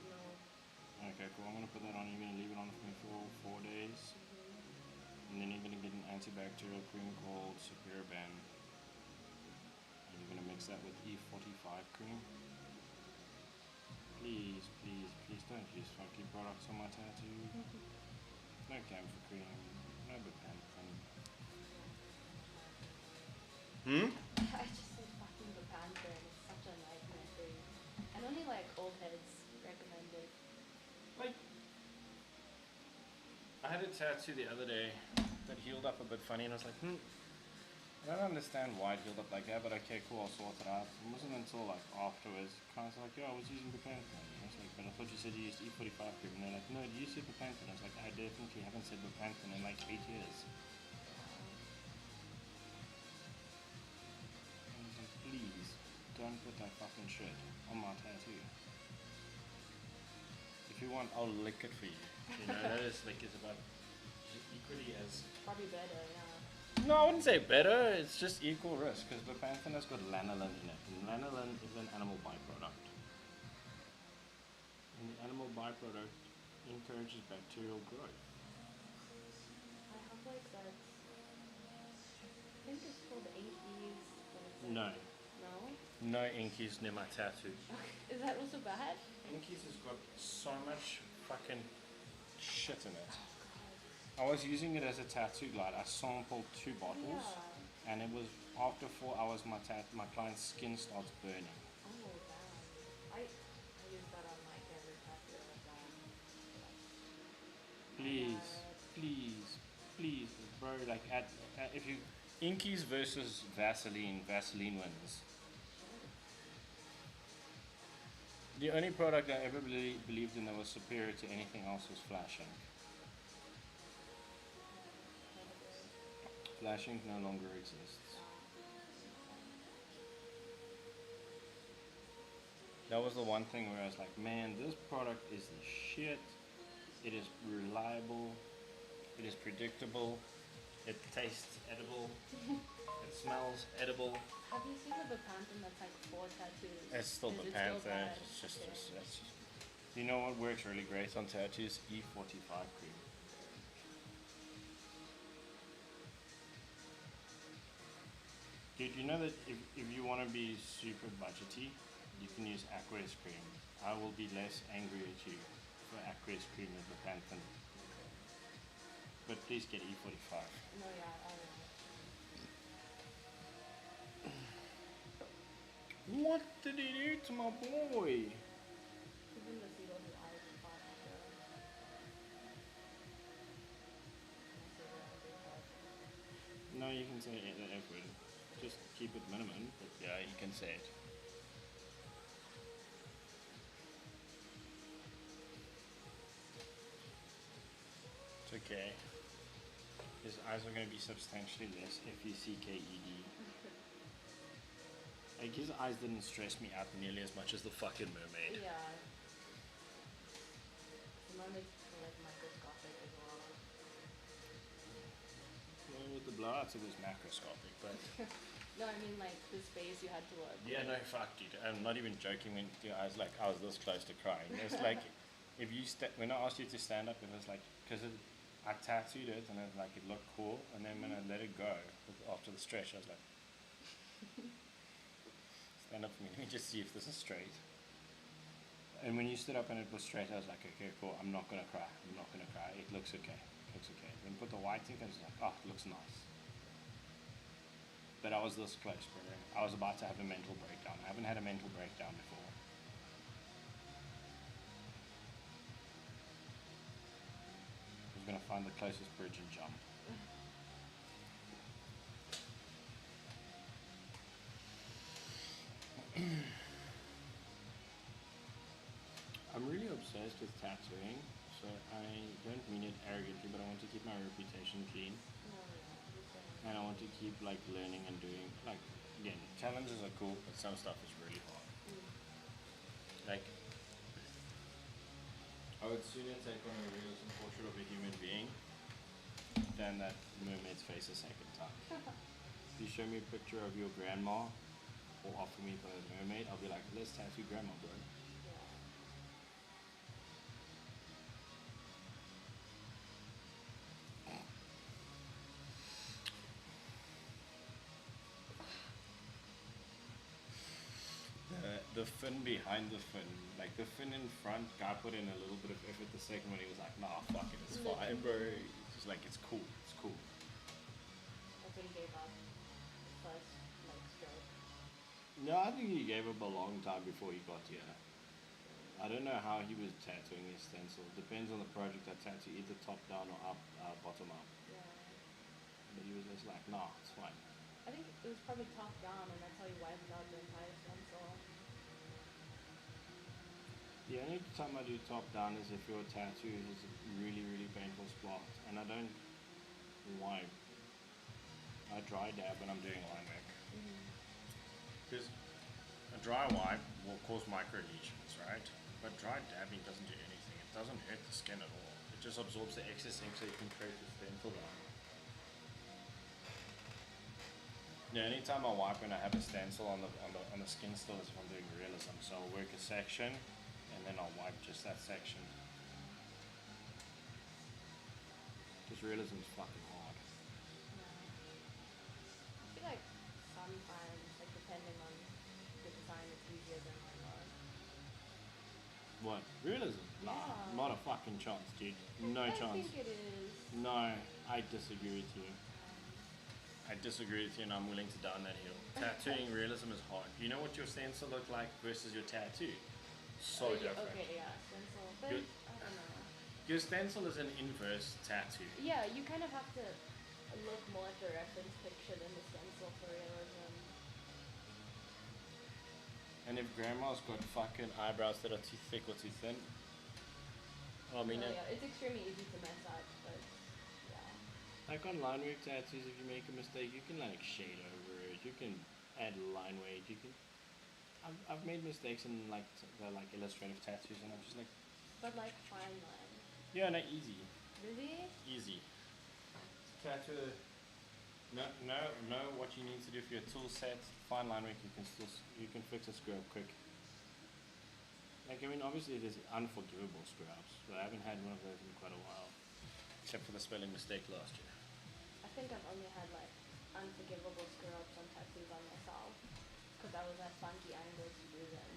No. Okay, cool. I'm gonna put that on. You're gonna leave it on for me for 4 days. And then you're gonna get an antibacterial cream called Superior Ben. And you're gonna mix that with E45 cream. Please, please, please don't use funky products on my tattoo. No camphor cream, no bepanthen. I just said fucking the Panther and it's such a nightmare thing. And only like old heads recommend it. Like, I had a tattoo the other day that healed up a bit funny, and I was like, I don't understand why it healed up like that, but okay, cool, I'll sort it out. It wasn't until like afterwards, kind of like, I was using bepanthen. I was like, but I thought you said you used E45 cream, and they're like, no, you said bepanthen. I was like, I definitely haven't said bepanthen in like 8 years. I was like, please, don't put that fucking shit on my tattoo. If you want, I'll lick it for you. You know, that is like, it's about equally as... Probably better, yeah. No, I wouldn't say better, it's just equal risk, because bepanthen has got lanolin in it, and lanolin is an animal byproduct. And the animal byproduct encourages bacterial growth. I have like that. I think it's called Inkies. No. No? No Inkies near my tattoo. Is that also bad? Inkies has got so much fucking shit in it. I was using it as a tattoo glide. I sampled 2 bottles, and it was after 4 hours my client's skin starts burning. Oh, damn. I use that on like every tattoo I've done. Please, please, please, bro. Like, if you Inkies versus Vaseline, Vaseline wins. The only product I ever believed in that was superior to anything else was Flash Ink. Flash Ink no longer exists. That was the one thing where I was like, man, this product is the shit. It is reliable. It is predictable. It tastes edible. It smells edible. Have you seen the Bepanthen that's like 4 tattoos? It's still Is the it still Panther. bad? It's just, Okay. it's just. You know what works really great on tattoos? E45 cream. Dude, you know that if you want to be super budgety, you can use Aqueous cream. I will be less angry at you for Aqueous cream than the Panthen. But please get E45. No, yeah, I don't know. What did he do to my boy? Even the Zero who eyes are fine after. No, you can say the F word. Just keep it minimum, but yeah, you can say it. It's okay. His eyes are going to be substantially less FUCKED. Like, his eyes didn't stress me out nearly as much as the fucking mermaid. Yeah. The mermaid's like microscopic as well. Well, with the blowouts, it was macroscopic, but. No, I mean like the space you had to work. Yeah, no, fuck, dude. I'm not even joking when I was like, I was this close to crying. It's like, if you when I asked you to stand up, it was like, because I tattooed it and it like it looked cool, and then when I let it go after the stretch, I was like, stand up for me. Let me just see if this is straight. And when you stood up and it was straight, I was like, okay, cool. I'm not gonna cry. I'm not gonna cry. It looks okay. It looks okay. Then put the white ink, I was like, oh, it looks nice. But I was this close, brother. I was about to have a mental breakdown. I haven't had a mental breakdown before. I was gonna find the closest bridge and jump. I'm really obsessed with tattooing, so I don't mean it arrogantly, but I want to keep my reputation clean. And I want to keep like learning and doing, like, again, challenges are cool, but some stuff is really hard. Like, I would sooner take on a realism portrait of a human being than that mermaid's face a second time. If you show me a picture of your grandma or offer me the mermaid, I'll be like, let's tattoo grandma, bro. The fin behind the fin, like the fin in front, guy put in a little bit of effort. The second one, he was like, nah, fuck it, it's fine, bro. It's just like, it's cool, it's cool. That's when he gave up. First, like, stroke. No, I think he gave up a long time before he got here. I don't know how he was tattooing his stencil. Depends on the project. I tattoo either top down or up, bottom up. Yeah. But he was just like, nah, it's fine. I think it was probably top down, and that's how he wiped out the entire stencil. The only time I do top down is if your tattoo is a really, really painful spot, and I don't wipe. I dry dab when I'm doing line work. Because a dry wipe will cause micro lesions, right? But dry dabbing doesn't do anything. It doesn't hurt the skin at all. It just absorbs the excess ink so you can create the stencil line. The only time I wipe when I have a stencil on the skin still is if I'm doing realism. So I'll work a section and then I'll wipe just that section. Because realism is fucking hard. I feel like sometimes, like depending on the design, it's easier than my art. What? Realism? Nah, Yeah. not a fucking chance, dude. No I chance. think it is. No, I disagree with you. I disagree with you, and I'm willing to down that hill. Tattooing realism is hard. You know what your stencil look like versus your tattoo? So different. Okay, yeah, stencil. But Good. I don't know. Your stencil is an inverse tattoo. Yeah, you kind of have to look more at the reference picture than the stencil for realism. And if grandma's got fucking eyebrows that are too thick or too thin, I mean, Yeah, it's extremely easy to mess up, but yeah. like on line work tattoos, if you make a mistake, you can like shade over it. You can add line weight. You can. I've made mistakes in like the like illustrative tattoos, and I'm just like, But like fine line. Yeah, no, easy. Really? Easy. Tattoo. Know what you need to do for your tool set. Fine line work, you can fix a screw up quick. Like, I mean, obviously there's unforgivable screw ups, but I haven't had one of those in quite a while. Except for the spelling mistake last year. I think I've only had like unforgivable screw ups on tattoos on myself. Because I was at funky angles to do them.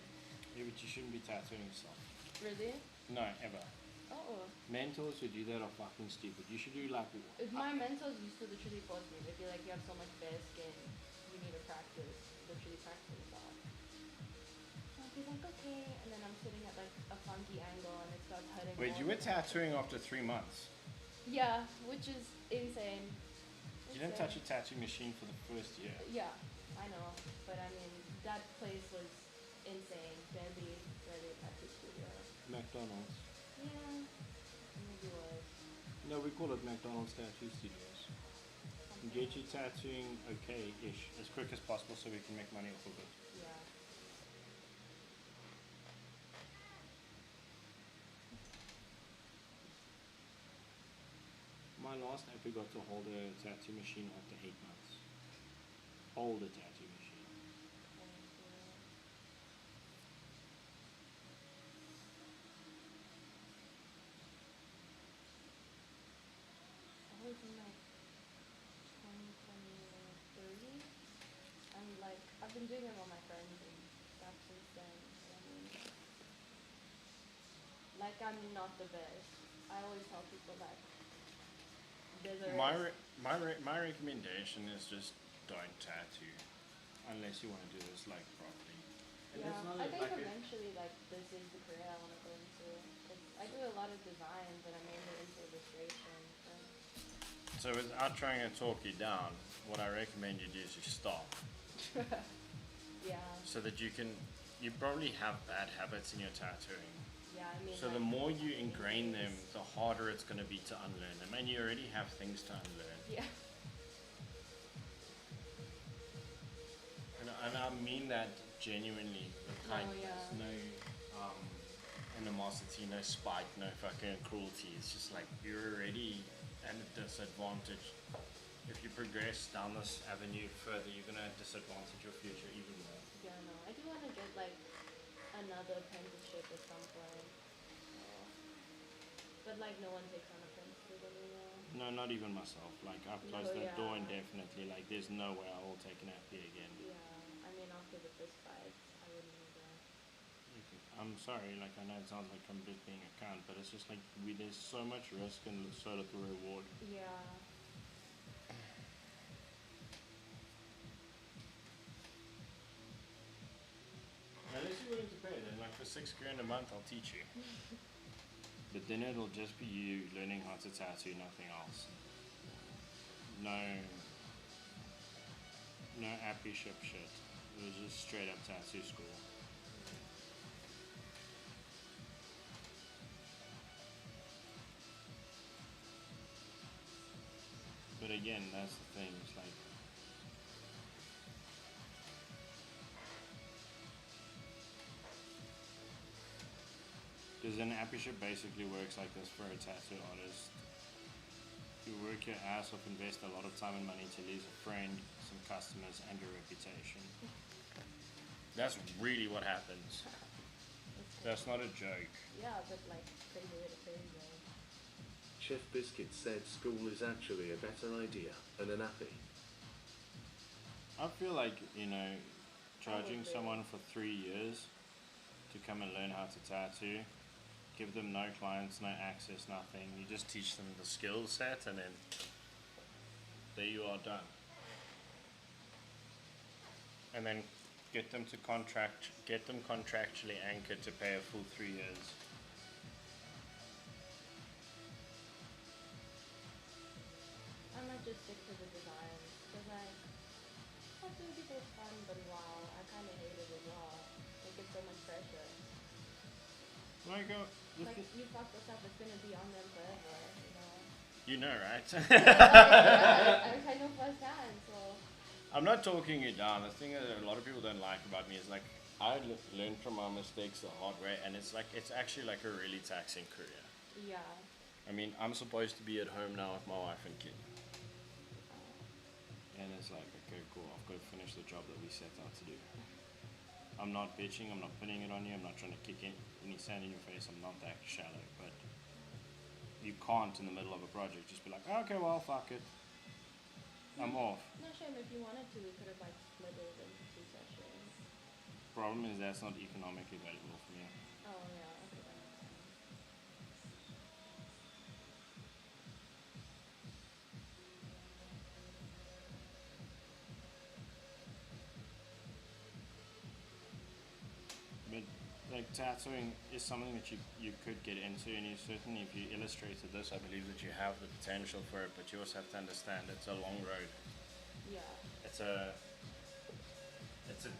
Yeah, but you shouldn't be tattooing yourself. Really? No, ever. Oh. Mentors who do that are fucking stupid. You should do like. If my mentors used to literally force me, they'd be like, you have so much bare skin, you need to practice, literally practice that. And I'd be like, okay, and then I'm sitting at like a funky angle and it starts hurting. Wait, more you were than- tattooing after 3 months. Yeah, which is insane. You didn't touch a tattoo machine for the first year. Yeah, I know, but I mean, that place was insane. Barely a tattoo studio. McDonald's. Yeah, maybe it was. No, we call it McDonald's Tattoo Studios. And get you tattooing okay-ish, as quick as possible so we can make money off of it. Yeah. My last app, we got to hold a tattoo machine after 8 months. Hold a tattoo machine. I was in like 2023, and like I've been doing it with all my friends and stuff since then. So, I mean, like I'm not the best. I always tell people that there's a risk. My recommendation is just don't tattoo unless you want to do this like properly. And Yeah, it's not I think like eventually like this is the career I want to go into. I do a lot of designs and I'm mainly into illustration. So without trying to talk you down, what I recommend you do is you stop. Yeah. So that you probably have bad habits in your tattooing. Yeah, I mean. So the like, more you ingrain them, the harder it's going to be to unlearn them. And you already have things to unlearn. Yeah. And I mean that genuinely. With kindness. yeah. No animosity, no spite, no fucking cruelty. It's just like you're already at a disadvantage. If you progress down this avenue further, you're going to disadvantage your future even more. Yeah, no. I do want to get like another apprenticeship at some point. So. But like no one takes on apprentices anymore. No, not even myself. Like I've No, closed that door yeah. indefinitely. Like there's no way I will take an appy again. Yeah, I mean after the fist fight, I wouldn't either. I'm sorry, like I know it sounds like I'm just being a cunt, but it's just like there's so much risk and so little reward. Yeah. Unless you're willing to pay, then like for $6 grand a month, I'll teach you. But then it'll just be you learning how to tattoo, nothing else. No appy-ship shit. It was just straight up tattoo school. But again, that's the thing, it's like because an apprenticeship basically works like this for a tattoo artist. You work your ass off, invest a lot of time and money to lose a friend, some customers, and your reputation. That's really what happens. That's not a joke. Yeah, but like crazy way to crazy. Chef Biscuit said school is actually a better idea than an appy. I feel like, charging agree. someone for 3 years to come and learn how to tattoo, give them no clients, no access, nothing. You just teach them the skill set and then there you are done. And then get them contractually anchored to pay a full 3 years. I might just stick to the design because like tattooing people is fun, but wow, I kind of hate it as well. Like it's so much pressure. Like, Like you fuck this up, it's gonna be on them forever, you know. you know, right? I know firsthand, so. I'm not talking you down. The thing that a lot of people don't like about me is like I learned from my mistakes the hard way, and it's actually like a really taxing career. Yeah. I mean, I'm supposed to be at home now with my wife and kid. And it's like, okay, cool, I've got to finish the job that we set out to do. I'm not bitching, I'm not putting it on you, I'm not trying to kick any sand in your face, I'm not that shallow, but you can't in the middle of a project just be like, okay, well, fuck it. I'm off. No, sure, if you wanted to, we could have like split it into 2 sessions. Problem is that's not economically valuable for me. Oh yeah, okay, that makes sense. But like tattooing is something that you could get into, and you certainly, if you illustrated this, I believe that you have the potential for it, but you also have to understand it's a long road. Yeah. It's a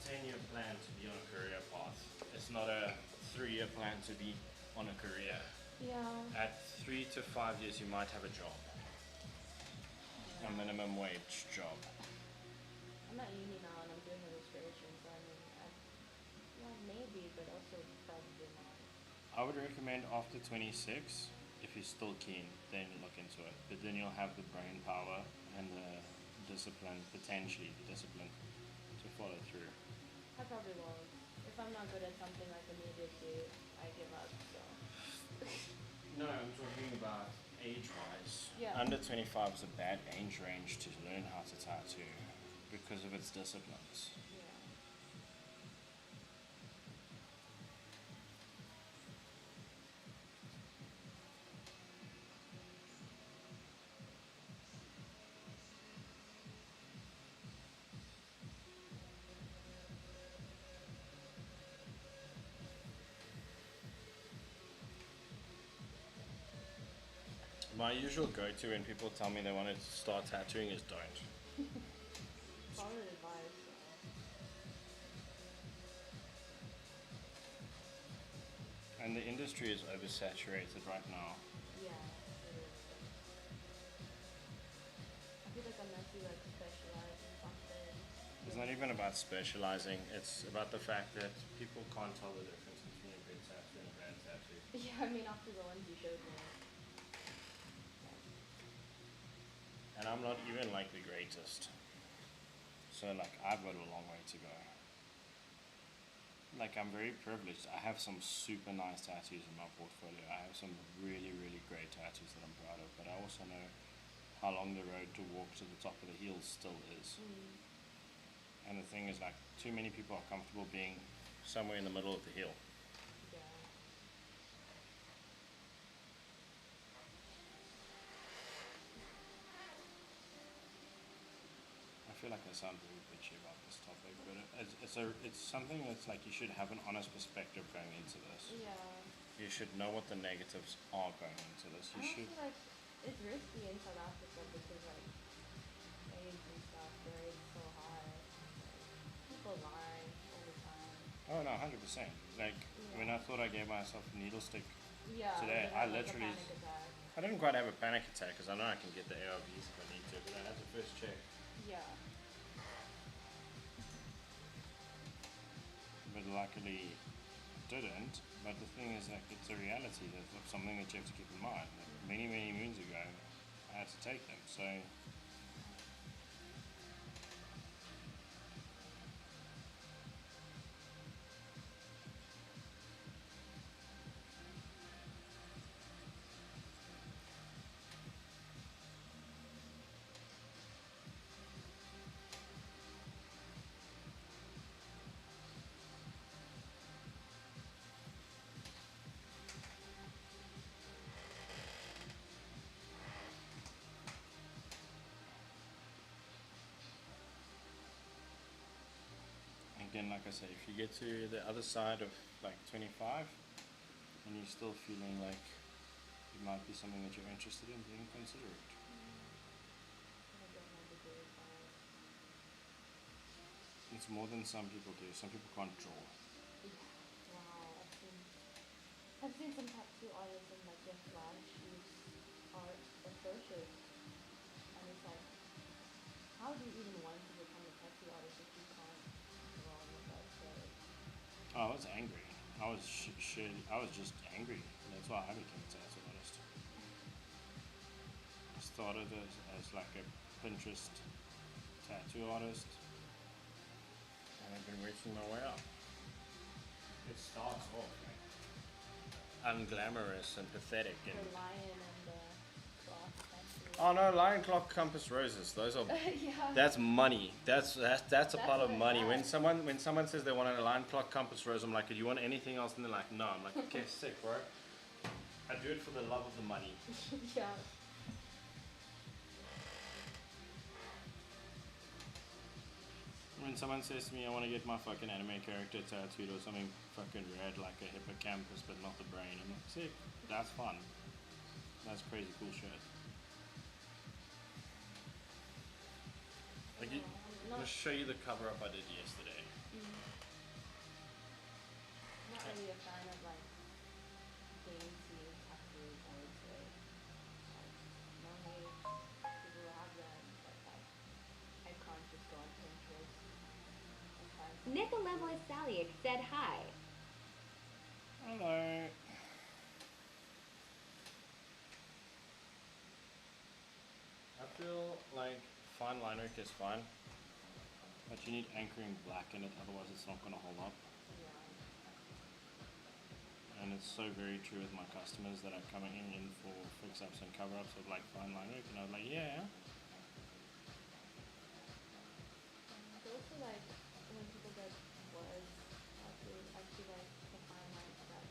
10-year plan to be on a career path. It's not a 3-year plan to be on a career. Yeah. At 3 to 5 years, you might have a job, a minimum wage job. I'm at uni now and I'm doing illustration, so I mean, well, maybe, but also probably not. I would recommend after 26, if you're still keen, then look into it. But then you'll have the brain power and the discipline, potentially the discipline, to follow through. I probably won't. If I'm not good at something like immediately, I give up, so. No, I'm talking about age-wise. Yeah. Under 25 is a bad age range to learn how to tattoo because of its disciplines. Yeah. My usual go-to when people tell me they want to start tattooing is don't. Solid advice. And the industry is oversaturated right now. Yeah, it is. I feel like unless you like specialize in something. It's not even about specializing, it's about the fact that people can't tell the difference between a good tattoo and a bad tattoo. Yeah, I mean after the ones you showed me. And I'm not even like the greatest. So like I've got a long way to go. Like I'm very privileged. I have some super nice tattoos in my portfolio. I have some really, really great tattoos that I'm proud of, but I also know how long the road to walk to the top of the hill still is. And the thing is like too many people are comfortable being somewhere in the middle of the hill. Yeah. I feel like I sound very bitchy about this topic, but it's something that's like you should have an honest perspective going into this. Yeah. You should know what the negatives are going into this. You I should. feel like it's risky in South Africa because like AIDS and stuff, the rate's so high. People lie all the time. Oh no, 100%. Like when I thought I gave myself a needle stick Yeah. today, you I have, like, a literally. panic attack. I didn't quite have a panic attack because I know I can get the ARVs if I need to, but I had to first check. Yeah. But luckily didn't. But the thing is, like, it's a reality. That's something that you have to keep in mind. Like, many, many moons ago, I had to take them. So again, like I say, if you get to the other side of like 25 and you're still feeling like it might be something that you're interested in, then consider it. I don't know the good advice. It's more than some people do. Some people can't draw. Wow, I've seen some tattoo artists and like their flash use art atrocious. And it's like, how do you even want to become a tattoo artist if you can't draw without say? Oh, I was angry. I was I was just angry. That's why I became a tattoo artist. started as like a Pinterest tattoo artist, and I've been working my way up. It starts off unglamorous and pathetic, and The lion and the cloth tattoo. oh no, lion, clock, compass, roses. Those are Yeah. that's money. That's a That's pot of what money. I When got. someone says they want a lion, clock, compass, rose, I'm like, do you want anything else? And they're like, no. I'm like, okay, sick, bro. I do it for the love of the money. Yeah. When someone says to me, I want to get my fucking anime character tattooed or something fucking red like a hippocampus but not the brain, I'm like, sick. That's fun. That's crazy cool shit. Like, I'm Not, gonna show you the cover up I did yesterday. not really a fan of like dainty tattoos, I would say. Like, no hate, people who have them, but like, I can't just go on Pinterest and find something. Nicolemois Saliak said hi. Hello. I feel like fine line work is fine, but you need anchoring black in it, otherwise it's not gonna hold up. And it's so very true with my customers that are coming in for fix-ups and cover-ups of like fine line work, and I was like, yeah. It's also like when people get words tattoos, I feel like the fine line stuff,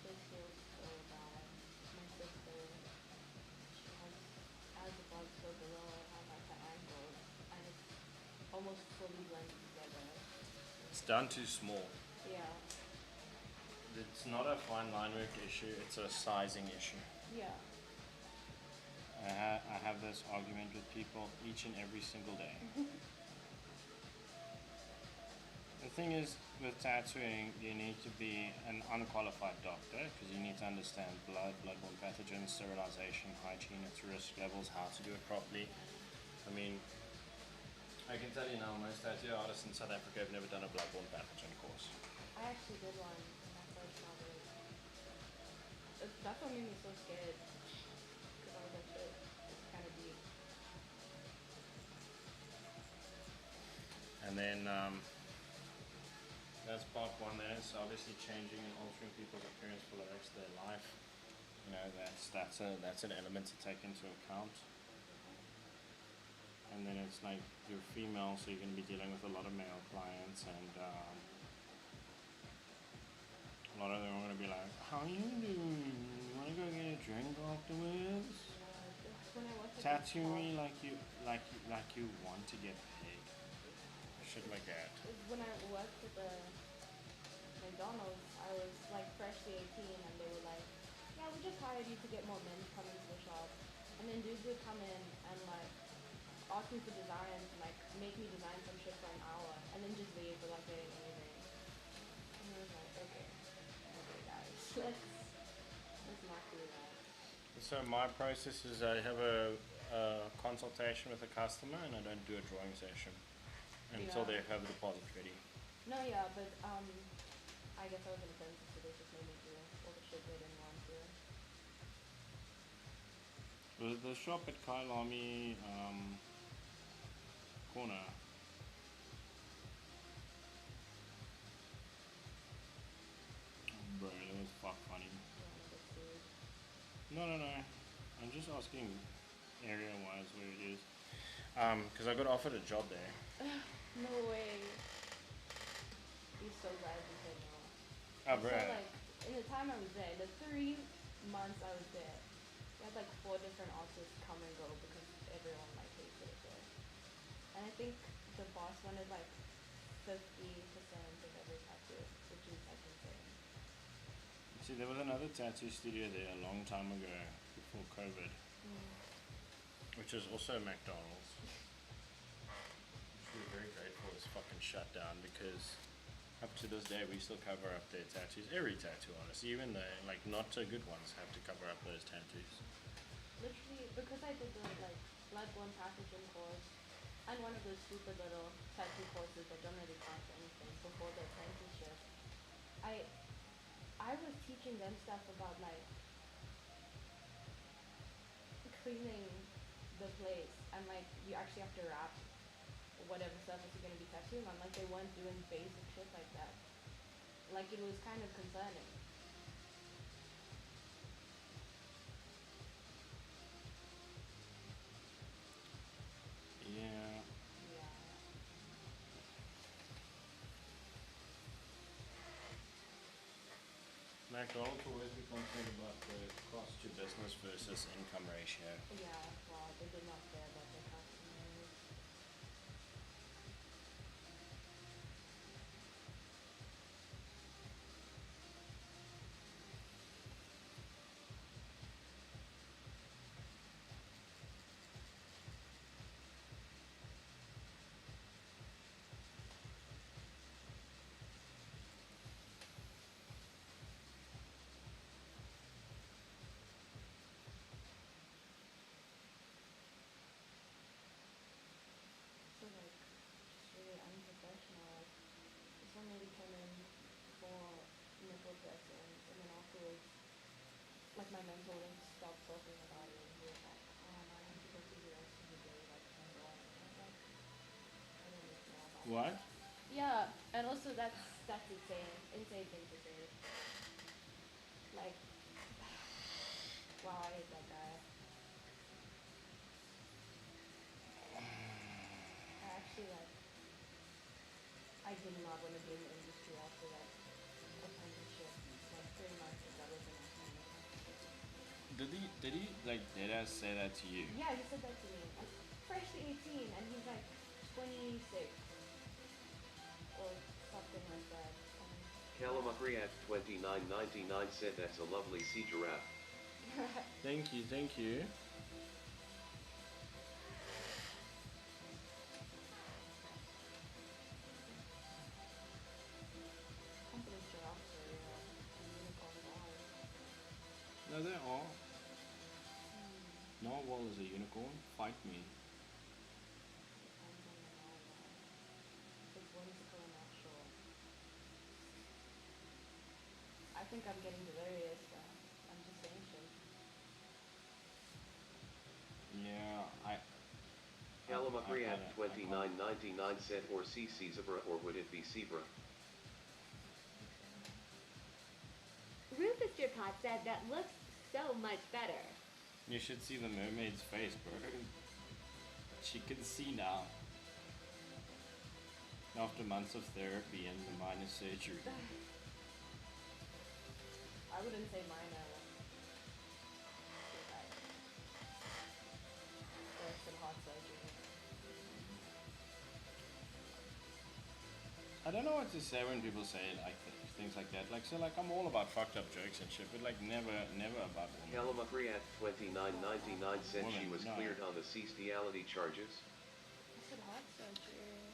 they feel so bad. My sister, she has as above so below on like the ankles, and it's almost fully blended together. It's done too small. Yeah. It's not a fine line work issue, it's a sizing issue. Yeah. I have this argument with people each and every single day. The thing is, with tattooing, you need to be an unqualified doctor because you need to understand blood, bloodborne pathogens, sterilization, hygiene, its risk levels, how to do it properly. I mean, I can tell you now, most tattoo artists in South Africa have never done a bloodborne pathogen course. I actually did one when I first started. That's what made me so scared. Because I was like, shit, it's kind of deep. And then that's part one there. So obviously changing and altering people's appearance for the rest of their life. You know, that's an element to take into account. And then it's like you're female, so you're going to be dealing with a lot of male clients, and a lot of them are going to be like, "How you doing? You want to go get a drink afterwards? When I worked at Tattoo the me like you want to get paid." Shit like that. when I worked at the McDonald's, I was like freshly 18, and they were like, "Yeah, we just hired you to get more men to come into the shop." And then dudes would come in and like ask me for designs, and like make me design some shit for an hour, and then just leave without getting anything. And I was like, okay, guys, let's not do that. So my process is I have a consultation with a customer, and I don't do a drawing session until Yeah. they have the deposit ready. No, yeah, but I guess I was insensitive, so they just made me do all the shit they didn't want to. The shop at Kailami corner. Bro, that was fuck funny. No. I'm just asking area-wise where it is. Because I got offered a job there. No way. He's so glad you said no. Ah, So bro. like, in the time I was there, the 3 months I was there, we had like 4 different artists come and go because everyone like hated it there. And I think the boss wanted like 50% of every tattoo, which is like insane. See, there was another tattoo studio there a long time ago, before COVID, which was also McDonald's. Which we're very grateful it's fucking shut down, because up to this day we still cover up their tattoos. Every tattoo artist, even the like not so good ones, have to cover up those tattoos. Literally, because I did the like bloodborne pathogen course and one of those super little tattoo courses that don't really cost anything before the apprenticeship, I was teaching them stuff about like cleaning place, and like you actually have to wrap whatever surface you're gonna be tattooing on. Like they weren't doing basic shit like that. Like it was kind of concerning. Yeah. Yeah. McDonald's always be concerned about the cost to business versus income ratio. Yeah, well, they did not care about their customers. So like, just really unprofessional. Like, this one lady came in for nipple dressings, and then afterwards, like my mentor wouldn't stop talking about it, and he was like, oh no, I need to go through the rest of the day, like, and go on. And I was like, I don't need to know about What? that. Yeah, and also that's insane thing to say. Like, wow, I hate that guy. I actually like, I did not want to be in the industry after that apprenticeship. Like 3 months of that was enough for me. Did he like deadass say that to you? Yeah, he said that to me. I'm freshly 18, and he's like 26 or something like that. Calamari at 29.99 said that's a lovely sea giraffe. Thank you, thank you. Company's giraffes are real, and unicorns are. No, there are. Narwhal is a unicorn. Fight me. Depends on the narwhal. If it's whimsical and natural. I think I'm getting delirious. I'm just ancient. Yeah, I Calamari at I can't. 29.99 said or CC zebra, or would it be zebra? Rufus Jerpot said that looks so much better. You should see the mermaid's face, bro. She can see now. After months of therapy and the minor surgery. I wouldn't say minor. There's some hot surgery. I don't know what to say when people say like things like that. Like, so like I'm all about fucked up jokes and shit, but like never about women. Calamari at 29.99 said she Woman, was no. cleared on the bestiality charges. I said hot surgery.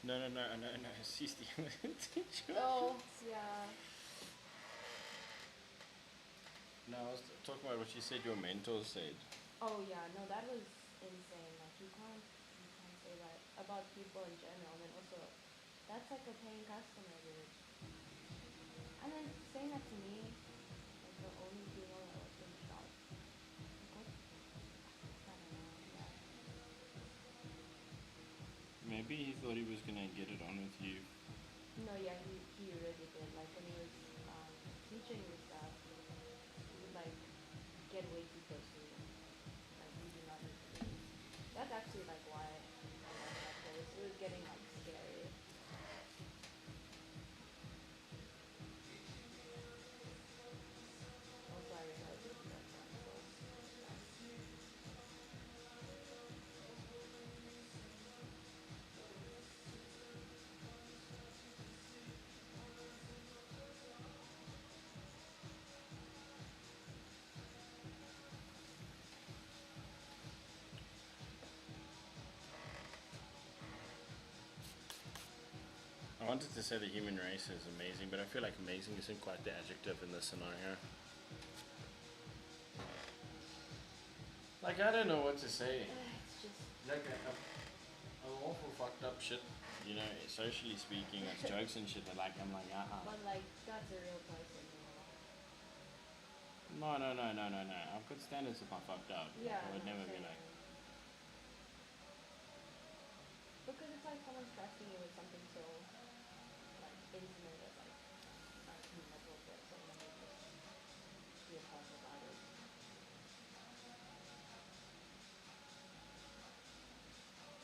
No. She's the Oh, yeah. No, I was talking about what she said your mentor said. Oh yeah, no, that was insane. Like you can't say that about people in general, and then also that's like a paying customer, dude. And then saying that to me, like the only female that worked in the shop. Like what? I don't know. Yeah. Maybe he thought he was gonna get it on with you. No, yeah, he really did. Like when he was teaching me stuff, he would like get way too close to me. Like we do not need to be. That's actually like why I left that place. It was getting like scary. Also, I realized it was that cancelled. I wanted to say the human race is amazing, but I feel like amazing isn't quite the adjective in this scenario. Like, I don't know what to say. It's just Like, I'm all for fucked up shit, you know, socially speaking, as jokes and shit, but like, I'm like, but like that's a real person. No. I've got standards if I'm fucked up. Yeah. I would no, never be same. like, like someone's trusting you with something so like intimate as like might as well get someone to just be upfront about it.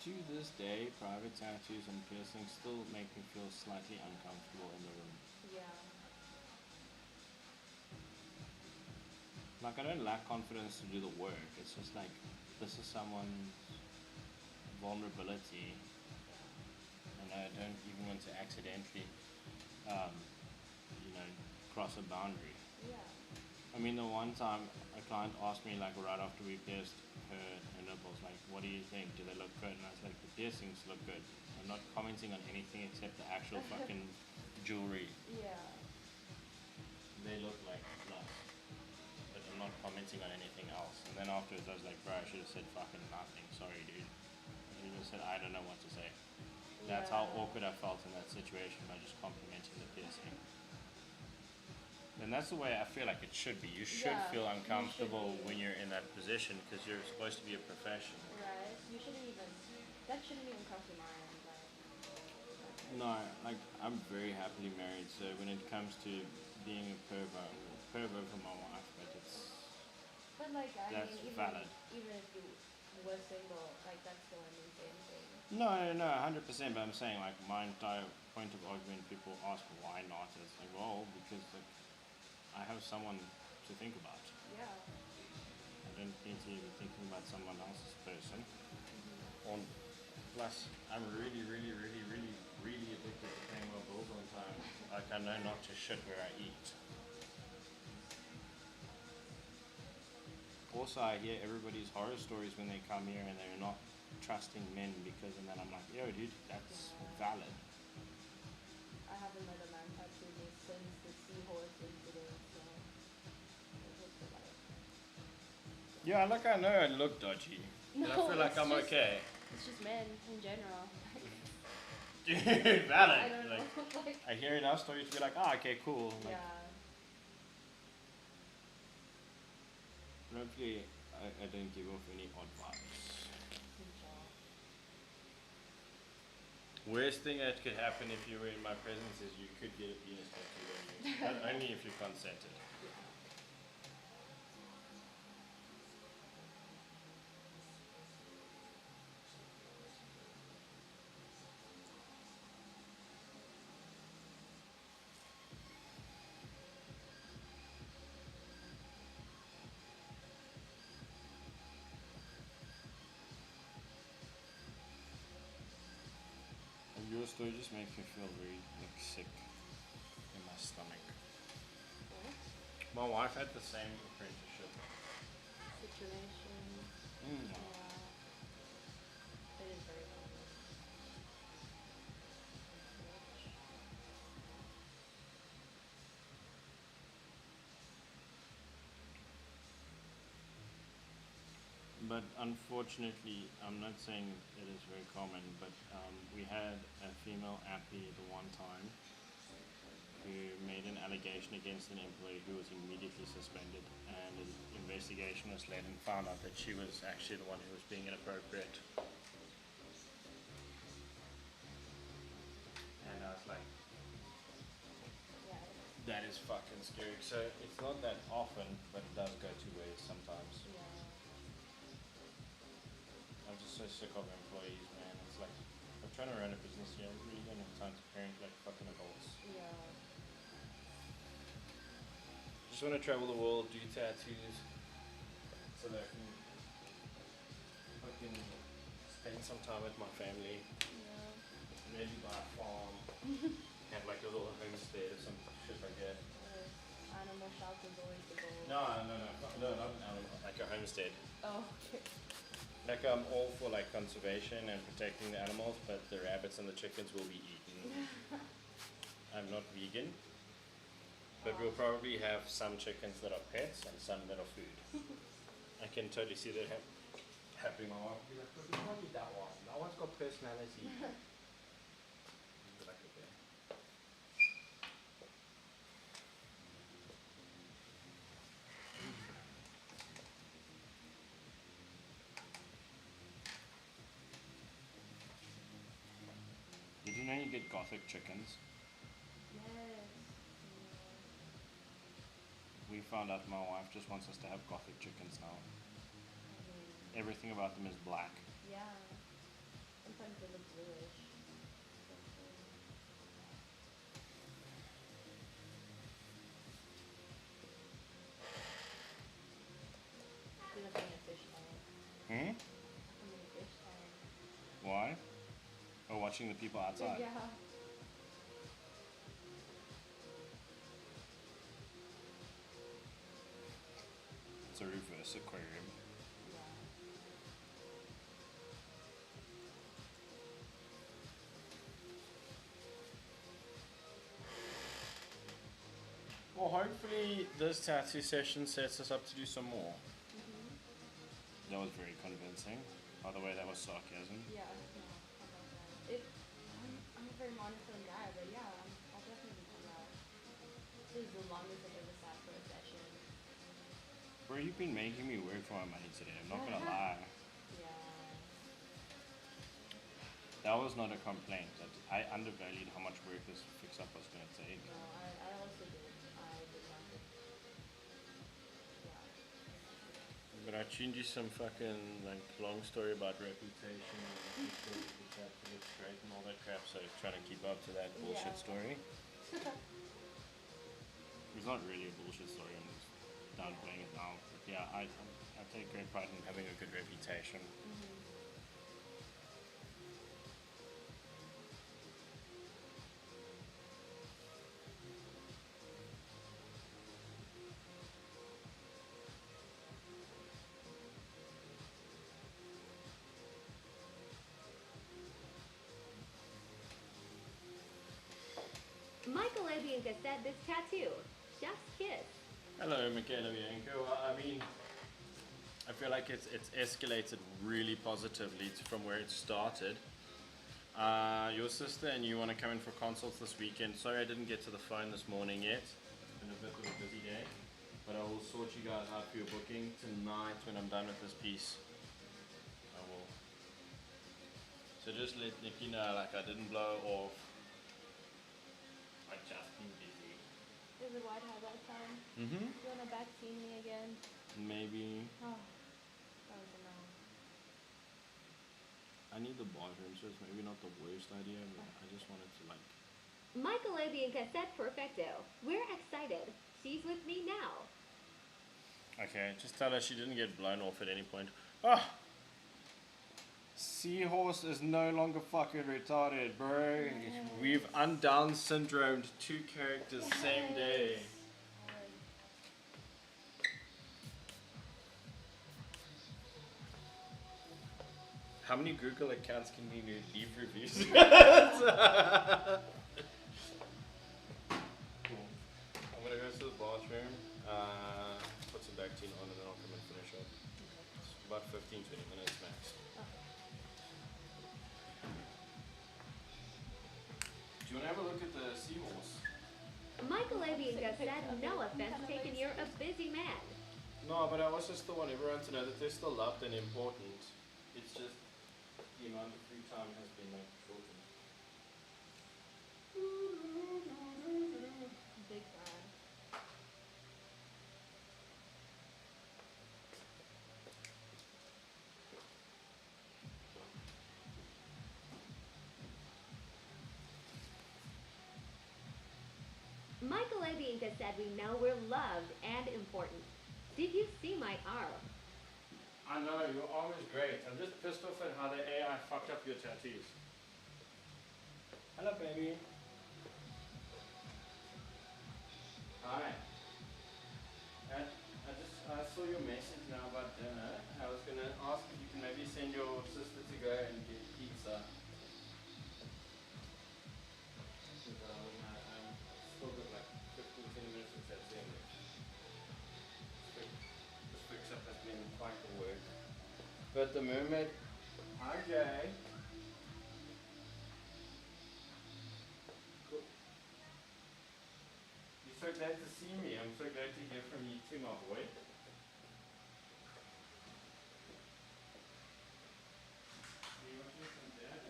To this day, private tattoos and piercings still make me feel slightly uncomfortable in the room. Yeah. Like, I don't lack confidence to do the work. It's just like, this is someone's vulnerability, and I don't even want to accidentally, cross a boundary. Yeah. I mean, the one time a client asked me, like, right after we pierced her nipples, like, what do you think? Do they look good? And I was like, the piercings look good. I'm not commenting on anything except the actual fucking jewelry. Yeah. They look like love. But I'm not commenting on anything else. And then afterwards I was like, bro, I should have said fucking nothing. Sorry, dude. I just said, I don't know what to say. That's how awkward I felt in that situation by just complimenting the piercing. And that's the way I feel like it should be. You should feel uncomfortable when you're in that position because you're supposed to be a professional. Right. You shouldn't even. That shouldn't even cross your mind. No, like, I'm very happily married, so when it comes to being a pervo for my wife, but it's... But like, I that's mean, valid. even if you were single, like that's still an insane thing. No, 100%, but I'm saying, like, my entire point of argument, people ask why not, it's like, well, because, like, I have someone to think about. Yeah. I don't need to be thinking about someone else's person. On, plus, I'm really addicted to paying my bills on time. Like, I know not to shit where I eat. Also, I hear everybody's horror stories when they come here and they're not trusting men because, and then I'm like, yo, dude, that's valid. I haven't met a man tattoo me since the seahorse incident, so it was like... Yeah, like, I know I look dodgy. No, but I feel like I'm just, okay. It's just men in general. Dude, valid. I don't like, know. Like, I hear enough stories to be like, ah, okay, cool. Like, yeah. hopefully, I don't give off any odd vibes. Worst thing that could happen if you were in my presence is you could get a penis tattooed on you. But only if you consented. Your story just makes me feel very like sick in my stomach. What? My wife had the same apprenticeship. Situation. Mm. Yeah. It is very common. But unfortunately, I'm not saying it is very common, but we had a female athlete the one time who made an allegation against an employee who was immediately suspended, and an investigation was led and found out that she was actually the one who was being inappropriate. And I was like, that is fucking scary. So it's not that often, but it does go two ways sometimes. Yeah. I'm just so sick of employees, man. It's like, I'm trying to run a business here. I really don't have time to parent like fucking adults. Yeah. Just want to travel the world, do tattoos, so that I can fucking spend some time with my family. Yeah. Maybe buy a farm, have like a little homestead or some shit like that. Animal shelter's always the goal. No, not an animal, like a homestead. Oh, okay. Like, I'm all for like conservation and protecting the animals, but the rabbits and the chickens will be eaten. I'm not vegan, but we'll probably have some chickens that are pets and some that are food. I can totally see that happening. My wife will be like, "But we can't eat that one. That one's got personality." But like, okay. know you get gothic chickens. Yes. We found out my wife just wants us to have gothic chickens now. Everything about them is black. Yeah. Sometimes they look bluish. Feel like I'm in a fish tank. Hmm? I'm in a fish tank. Why? Oh, watching the people outside. Yeah. It's a reverse aquarium. Well, hopefully this tattoo session sets us up to do some more. That was very convincing. By the way, that was sarcasm. Yeah, no, I love that. I'm a very monotone guy, but yeah, I'll definitely come out. This is the longest I've ever sat for a session. Bro, you've been making me work for my money today. I'm not gonna lie. Yeah. That was not a complaint. I undervalued how much work this fix-up was gonna take. No, I also did. I did not. Yeah. But I tuned you some fucking like long story about reputation and people the tattoo looks straight and all that crap. So trying to keep up to that bullshit story. It's not really a bullshit story. I'm just downplaying it now. But yeah, I take great pride in having a good reputation. Michael Abianca said this tattoo, chef's kiss. Hello, Michaela Bianco. I mean, I feel like it's escalated really positively from where it started. Your sister and you want to come in for consults this weekend. Sorry I didn't get to the phone this morning yet. It's been a bit of a busy day. But I will sort you guys out for your booking tonight when I'm done with this piece. I will. So just let Nikki know, like I didn't blow off. I've just been busy. Is it white highlight time? Mm-hmm. You wanna back team me again? Maybe. Oh, that was a no. I need the bathroom, so it's maybe not the worst idea, but I just wanted to like... Michael Abianca said perfecto. We're excited. She's with me now. Okay, just tell her she didn't get blown off at any point. Ah! Seahorse is no longer fucking retarded, bro. We've undown syndromed 2 characters same day. How many Google accounts can we leave reviews? Cool. I'm gonna go to the bathroom, put some Bactine on, and then I'll come and finish up. It's about 15-20 minutes max. Do you want to have a look at the seahorse? Michael Abianca said no offense taken, you're a busy man. No, but I also still want everyone to know that they're still loved and important. It's just the amount of free time has been like shortened. Big fan. Michael Abianca said we know we're loved and important. Did you see my arm? I know, your arm is great. I'm just pissed off at how the AI fucked up your tattoos. Hello, baby. Hi. I saw your message now about dinner. I was gonna ask if you can maybe send your sister to go and get pizza. I'm still got like 15-20 minutes of tattooing. This fix-up has been quite the work. But the mermaid, hi Jay. Cool. You're so glad to see me. I'm so glad to hear from you too, my boy. You watching some dad?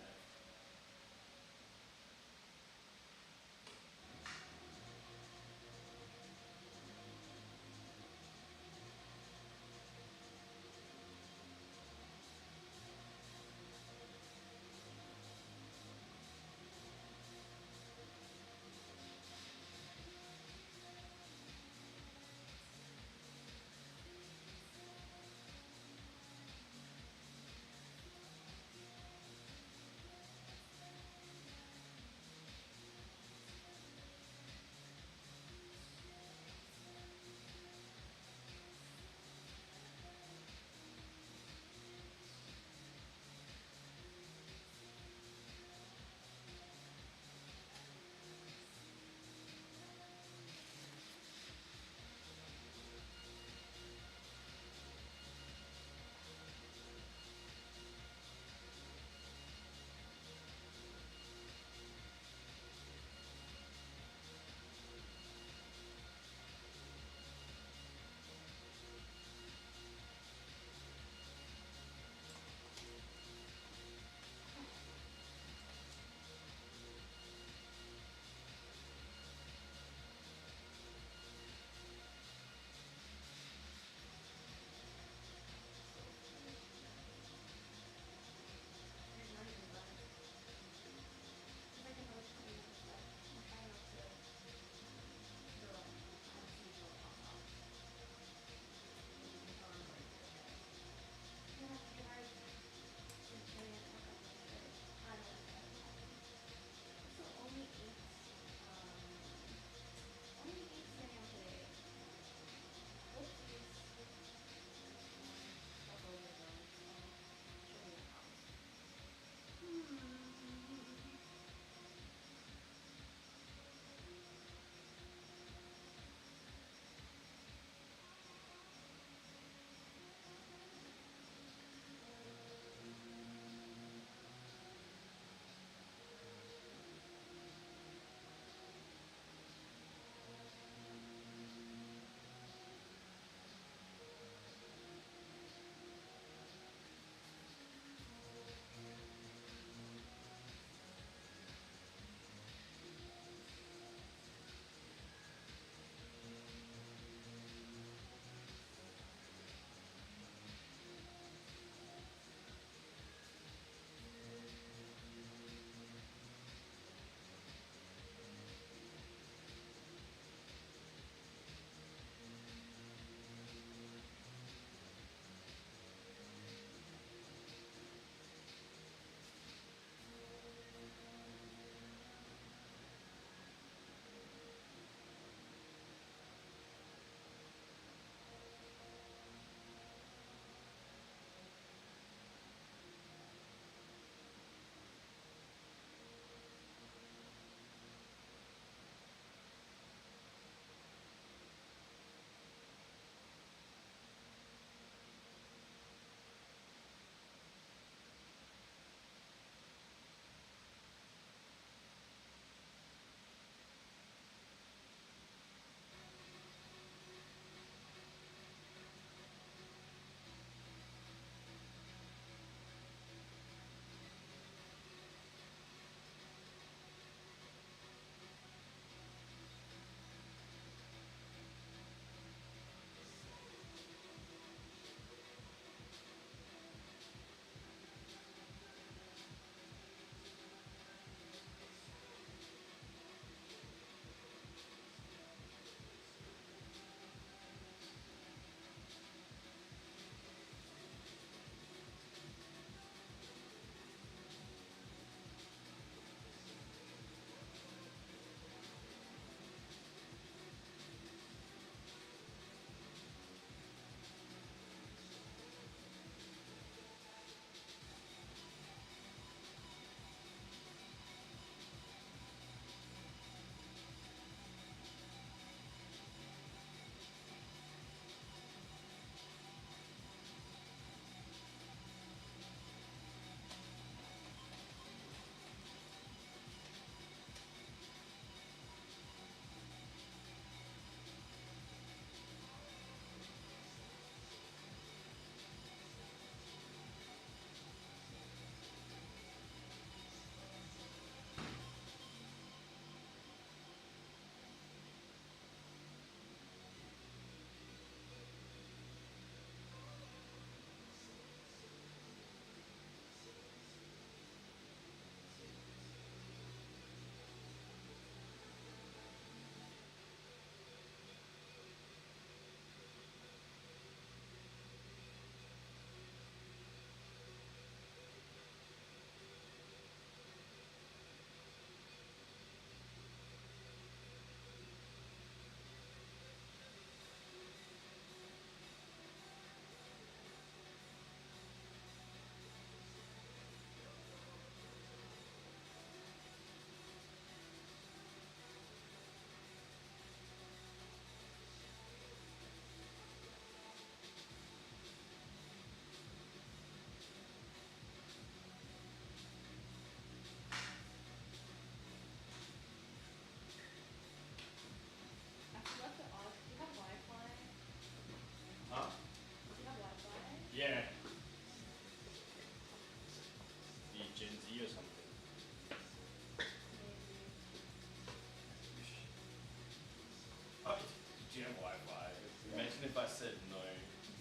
said no.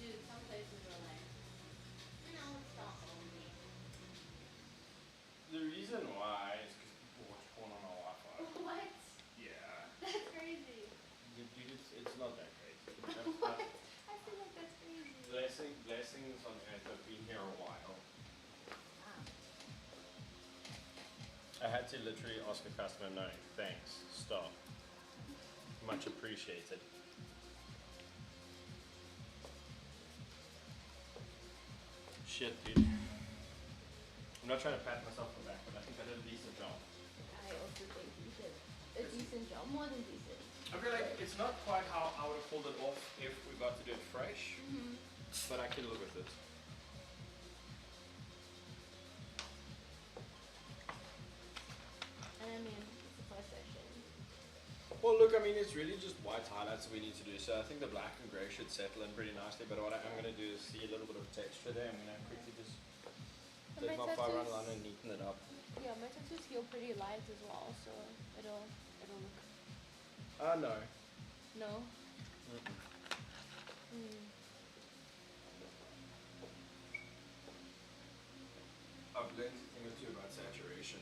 Dude, some places are like, no, stop only. The reason why is because people watch porn on our Wi-Fi. What? Yeah. That's crazy. Dude, it's not that crazy. What? I feel like that's crazy. Blessings on earth have been here a while. Ah. I had to literally ask a customer, no, thanks, stop. Much appreciated. Shit, dude. I'm not trying to pat myself on the back, but I think I did a decent job. I also think you did a decent job, more than decent. I feel like it's not quite how I would have pulled it off if we got to do it fresh, but I can live with it. And I mean, it's a first session. Well, look, I mean, it's really just white highlights we need to do. So I think the black and grey should settle in pretty nicely. But what I'm going to do is see a little bit of texture there. I'm going to quickly just take my fire run line and neaten it up. Yeah, my tattoos feel pretty light as well, so it'll look. No. No. Mm-mm. Hmm. I've learned a thing or two about saturation.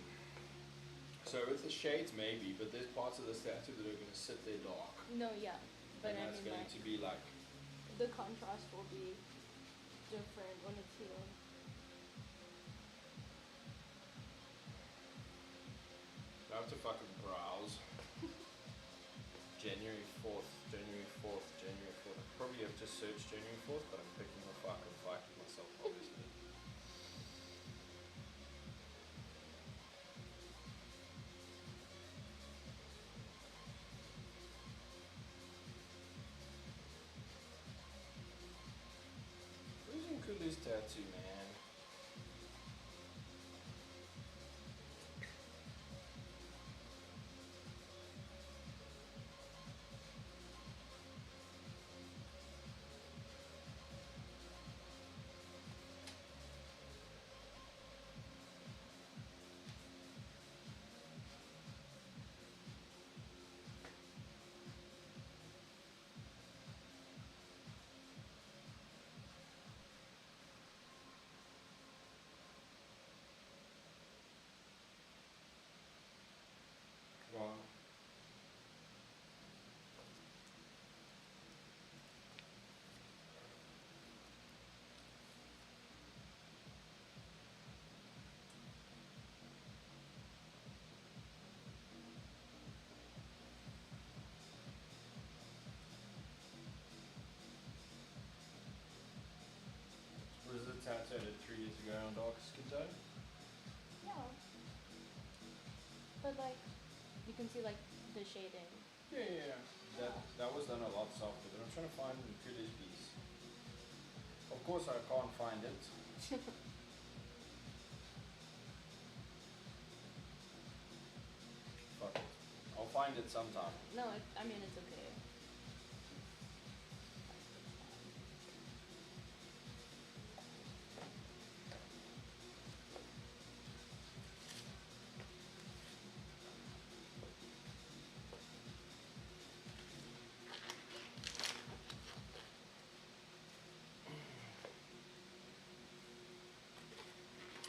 So with the shades, maybe, but there's parts of this tattoo that are going to sit there dark. No, yeah, but And I that's mean, going like, to be like, the contrast will be different when it's healed. I have to fucking browse. January 4th, January 4th, January 4th. I probably have just searched January 4th, but I'm picking a fucking fight with myself, obviously. Where's Nkuli's tattoo, man? Well, was the tattoo I did 3 years ago on Dark Skin Tone? Yeah. But like, you can see like the shading. Yeah. That was done a lot softer, but I'm trying to find Nkuli's piece. Of course I can't find it. Fuck it. I'll find it sometime. No, I mean it's okay.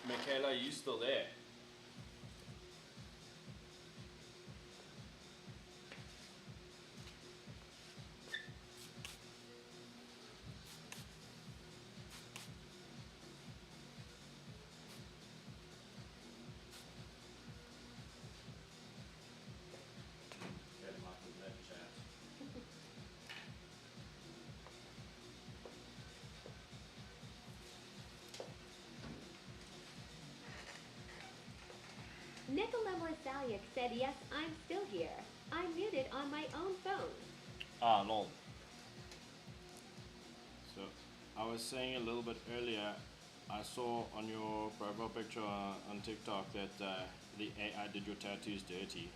Michaela, are you still there? Get him up in that chat. Nicola Morsaliak said, yes, I'm still here. I'm muted on my own phone. Ah, lol. So, I was saying a little bit earlier, I saw on your profile picture on TikTok that the AI did your tattoos dirty.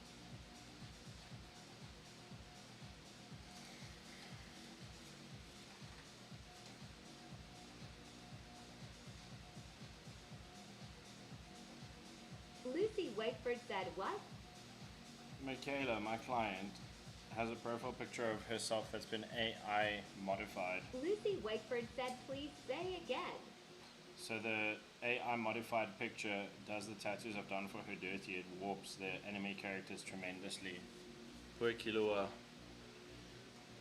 Lucy Wakeford said, what? Michaela, my client, has a profile picture of herself that's been AI modified. Lucy Wakeford said, please say again. So the AI modified picture does the tattoos I've done for her dirty. It warps the anime characters tremendously. Poor Killua.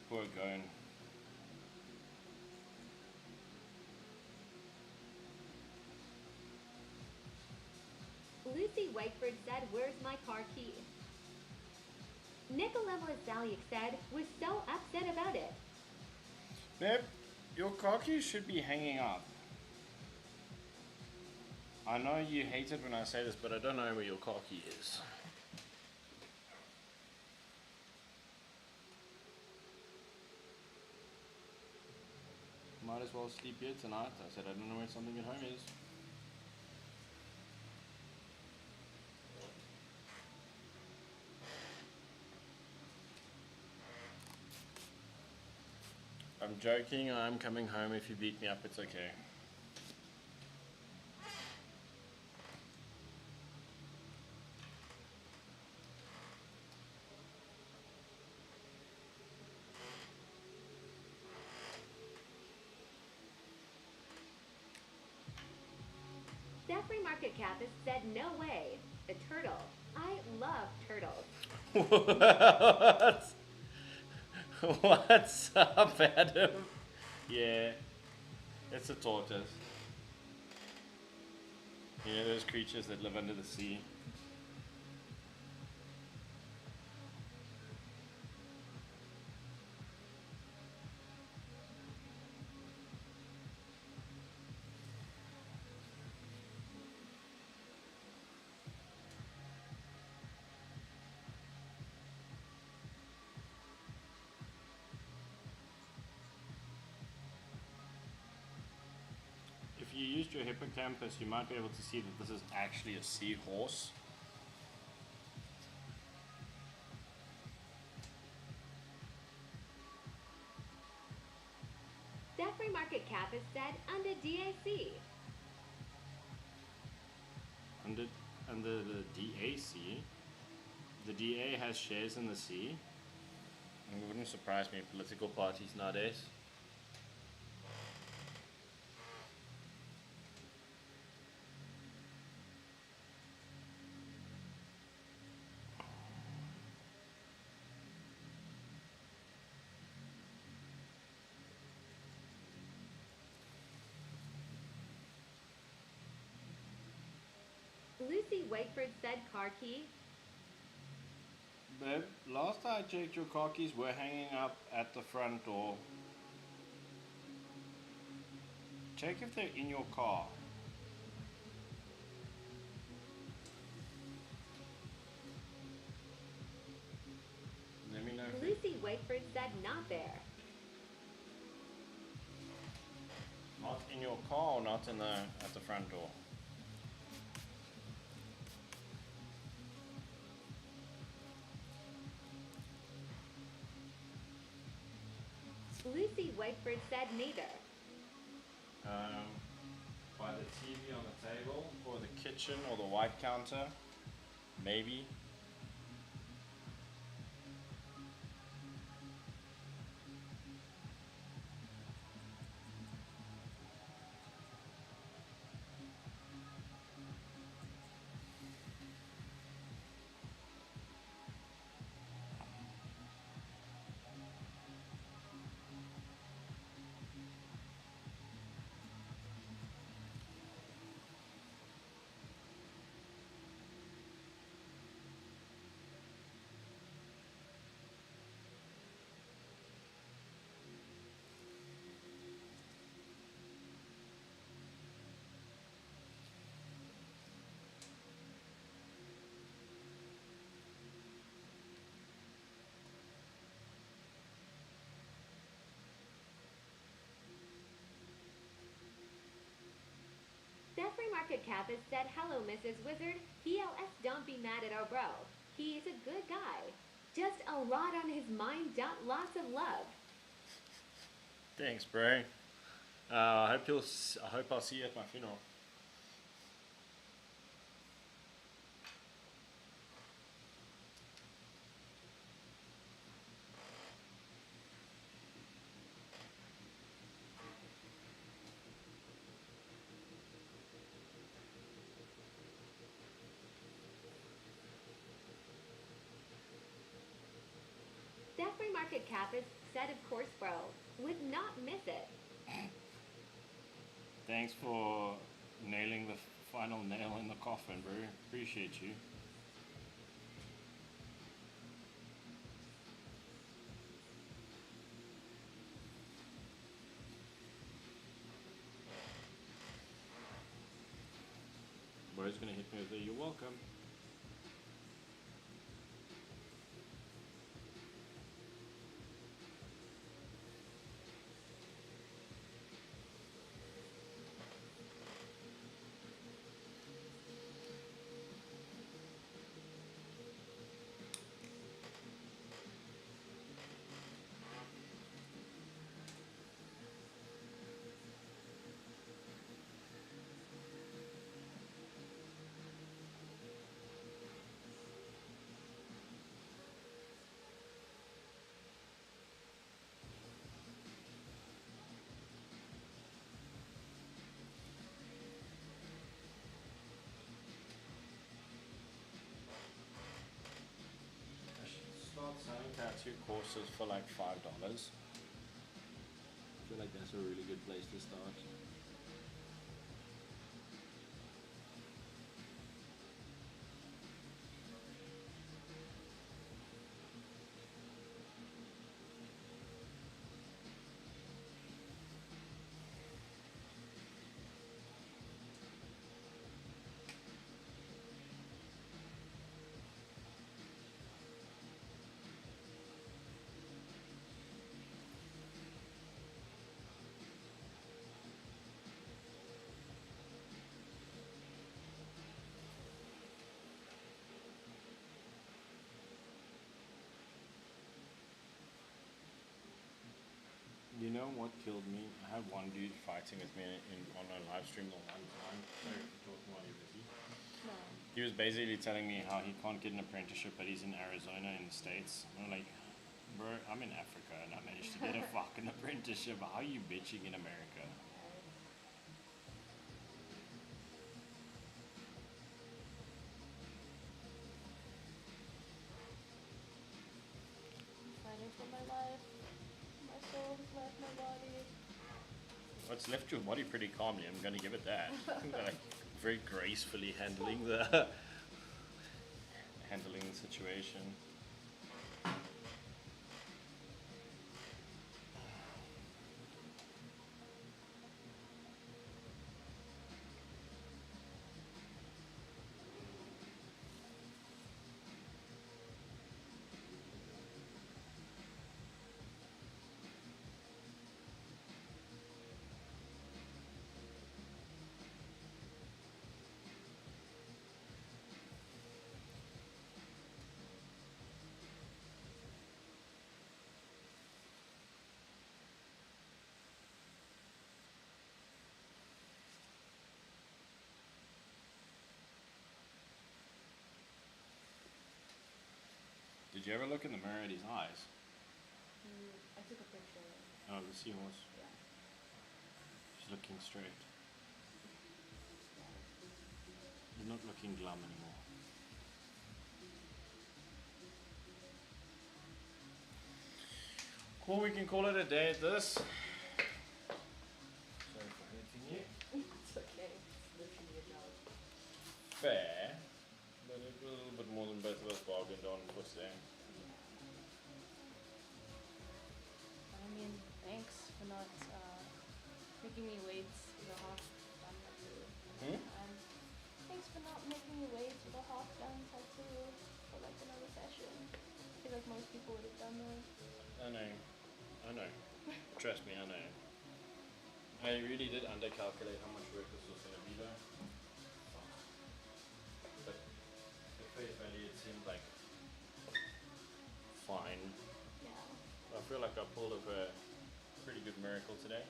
Poor Gon. Lucy Wakeford said, where's my car key? Nicolemus Zaliak said, was so upset about it. Babe, your car keys should be hanging up. I know you hate it when I say this, but I don't know where your car key is. Might as well sleep here tonight. I said I don't know where something at home is. I'm joking, I'm coming home. If you beat me up, it's okay. Jeffrey Market Campus said, no way. A turtle. I love turtles. What? What's up, Adam? Yeah, it's a tortoise. You know those creatures that live under the sea? If you used your hippocampus, you might be able to see that this is actually a seahorse. Jeffrey Market Campus said, under DAC. Under the DAC, the DA has shares in the sea. It wouldn't surprise me, political parties nowadays. Lucy Wakeford said, car key. Babe, last I checked, your car keys were hanging up at the front door. Check if they're in your car. Let me know if Lucy Wakeford said, not there. not in your car or not in the at the front door. Lucy Wakeford said, neither. By the TV on the table, or the kitchen, or the white counter, maybe. Jeffrey Market Campus said, hello, Mrs. Wizard. PLS, don't be mad at our bro. He is a good guy. Just a lot on his mind. Lots of love. Thanks, bro. I hope I'll see you at my funeral. Market Capiz said, of course, bro. Would not miss it. Thanks for nailing the final nail in the coffin, bro. Appreciate you. Bro's gonna hit me with a "you're welcome." I should start selling tattoo courses for like $5. I feel like that's a really good place to start. You know what killed me? I had one dude fighting with me on a live stream the one time. Sorry for talking while you're busy. No. He was basically telling me how he can't get an apprenticeship, but he's in Arizona in the States. And I'm like, bro, I'm in Africa and I managed to get a fucking apprenticeship. How are you bitching in America? Fighting for my life. My soul has left my body. What's left your body pretty calmly, I'm gonna give it that. Like, very gracefully handling the situation. Did you ever look in the mirror at his eyes? I took a picture. Oh, the seahorse. Yeah. He's looking straight. He's not looking glum anymore. Cool, we can call it a day at this. Sorry for anything you. It's okay. It's literally a job. Fair. But it was a little bit more than both of us bargained on for today. I mean, thanks for not making me wait for the half done tattoo. Thanks for not making me wait for the half done tattoo for like another session. I feel like most people would have done that. I know. Trust me, I know. I really did undercalculate how much work this was going to be though. But at face value it seemed like fine. Yeah. I feel like I pulled off a pretty good miracle today. A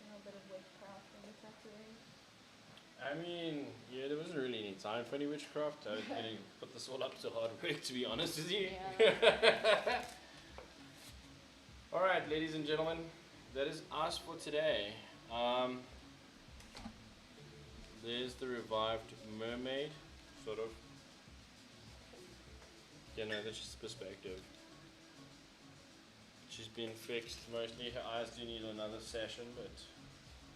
little bit of witchcraft in the tattooing. I mean, yeah, there wasn't really any time for any witchcraft. I really put this all up to hard work, to be honest with you. Yeah. Alright, ladies and gentlemen, that is us for today. There's the revived mermaid, sort of. You know, that's just perspective. She's been fixed mostly. Her eyes do need another session, but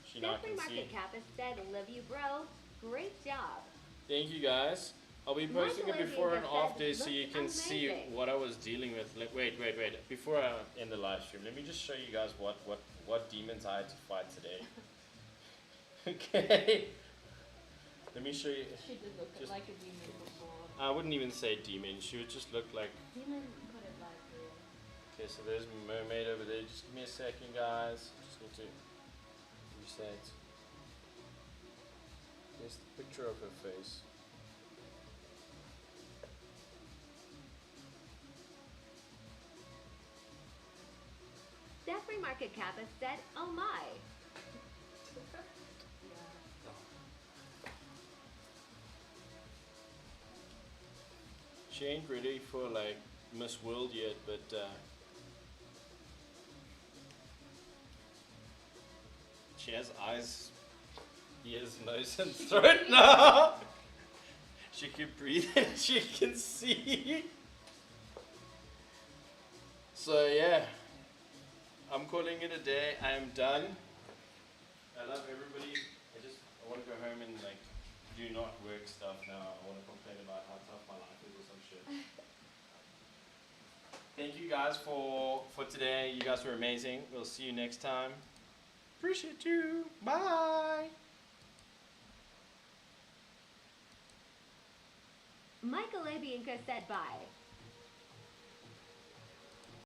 she now Jeffrey can see. Market Kappa said, love you, bro. Great job. Thank you guys. I'll be posting a Michael before and Avian after so said, you can "Looks see amazing." what I was dealing with. Like, wait. Before I end the live stream, let me just show you guys what demons I had to fight today. Okay. Let me show you. She did look Just- like a demon before. I wouldn't even say demon. She would just look like. Demon put it like real. Okay, so there's mermaid over there. Just give me a second, guys. Just need to reset. Here's the picture of her face. Jeffrey Market Kappa said, oh my. She ain't ready for like Miss World yet, but she has eyes, ears, nose, and throat now. She can breathe and she can see. So yeah, I'm calling it a day. I am done. I love everybody. I want to go home and like do not work stuff now. I want to complain about how tough my life is or some shit. Thank you guys for today. You guys were amazing. We'll see you next time. Appreciate you. Bye. Michael Abianca said bye.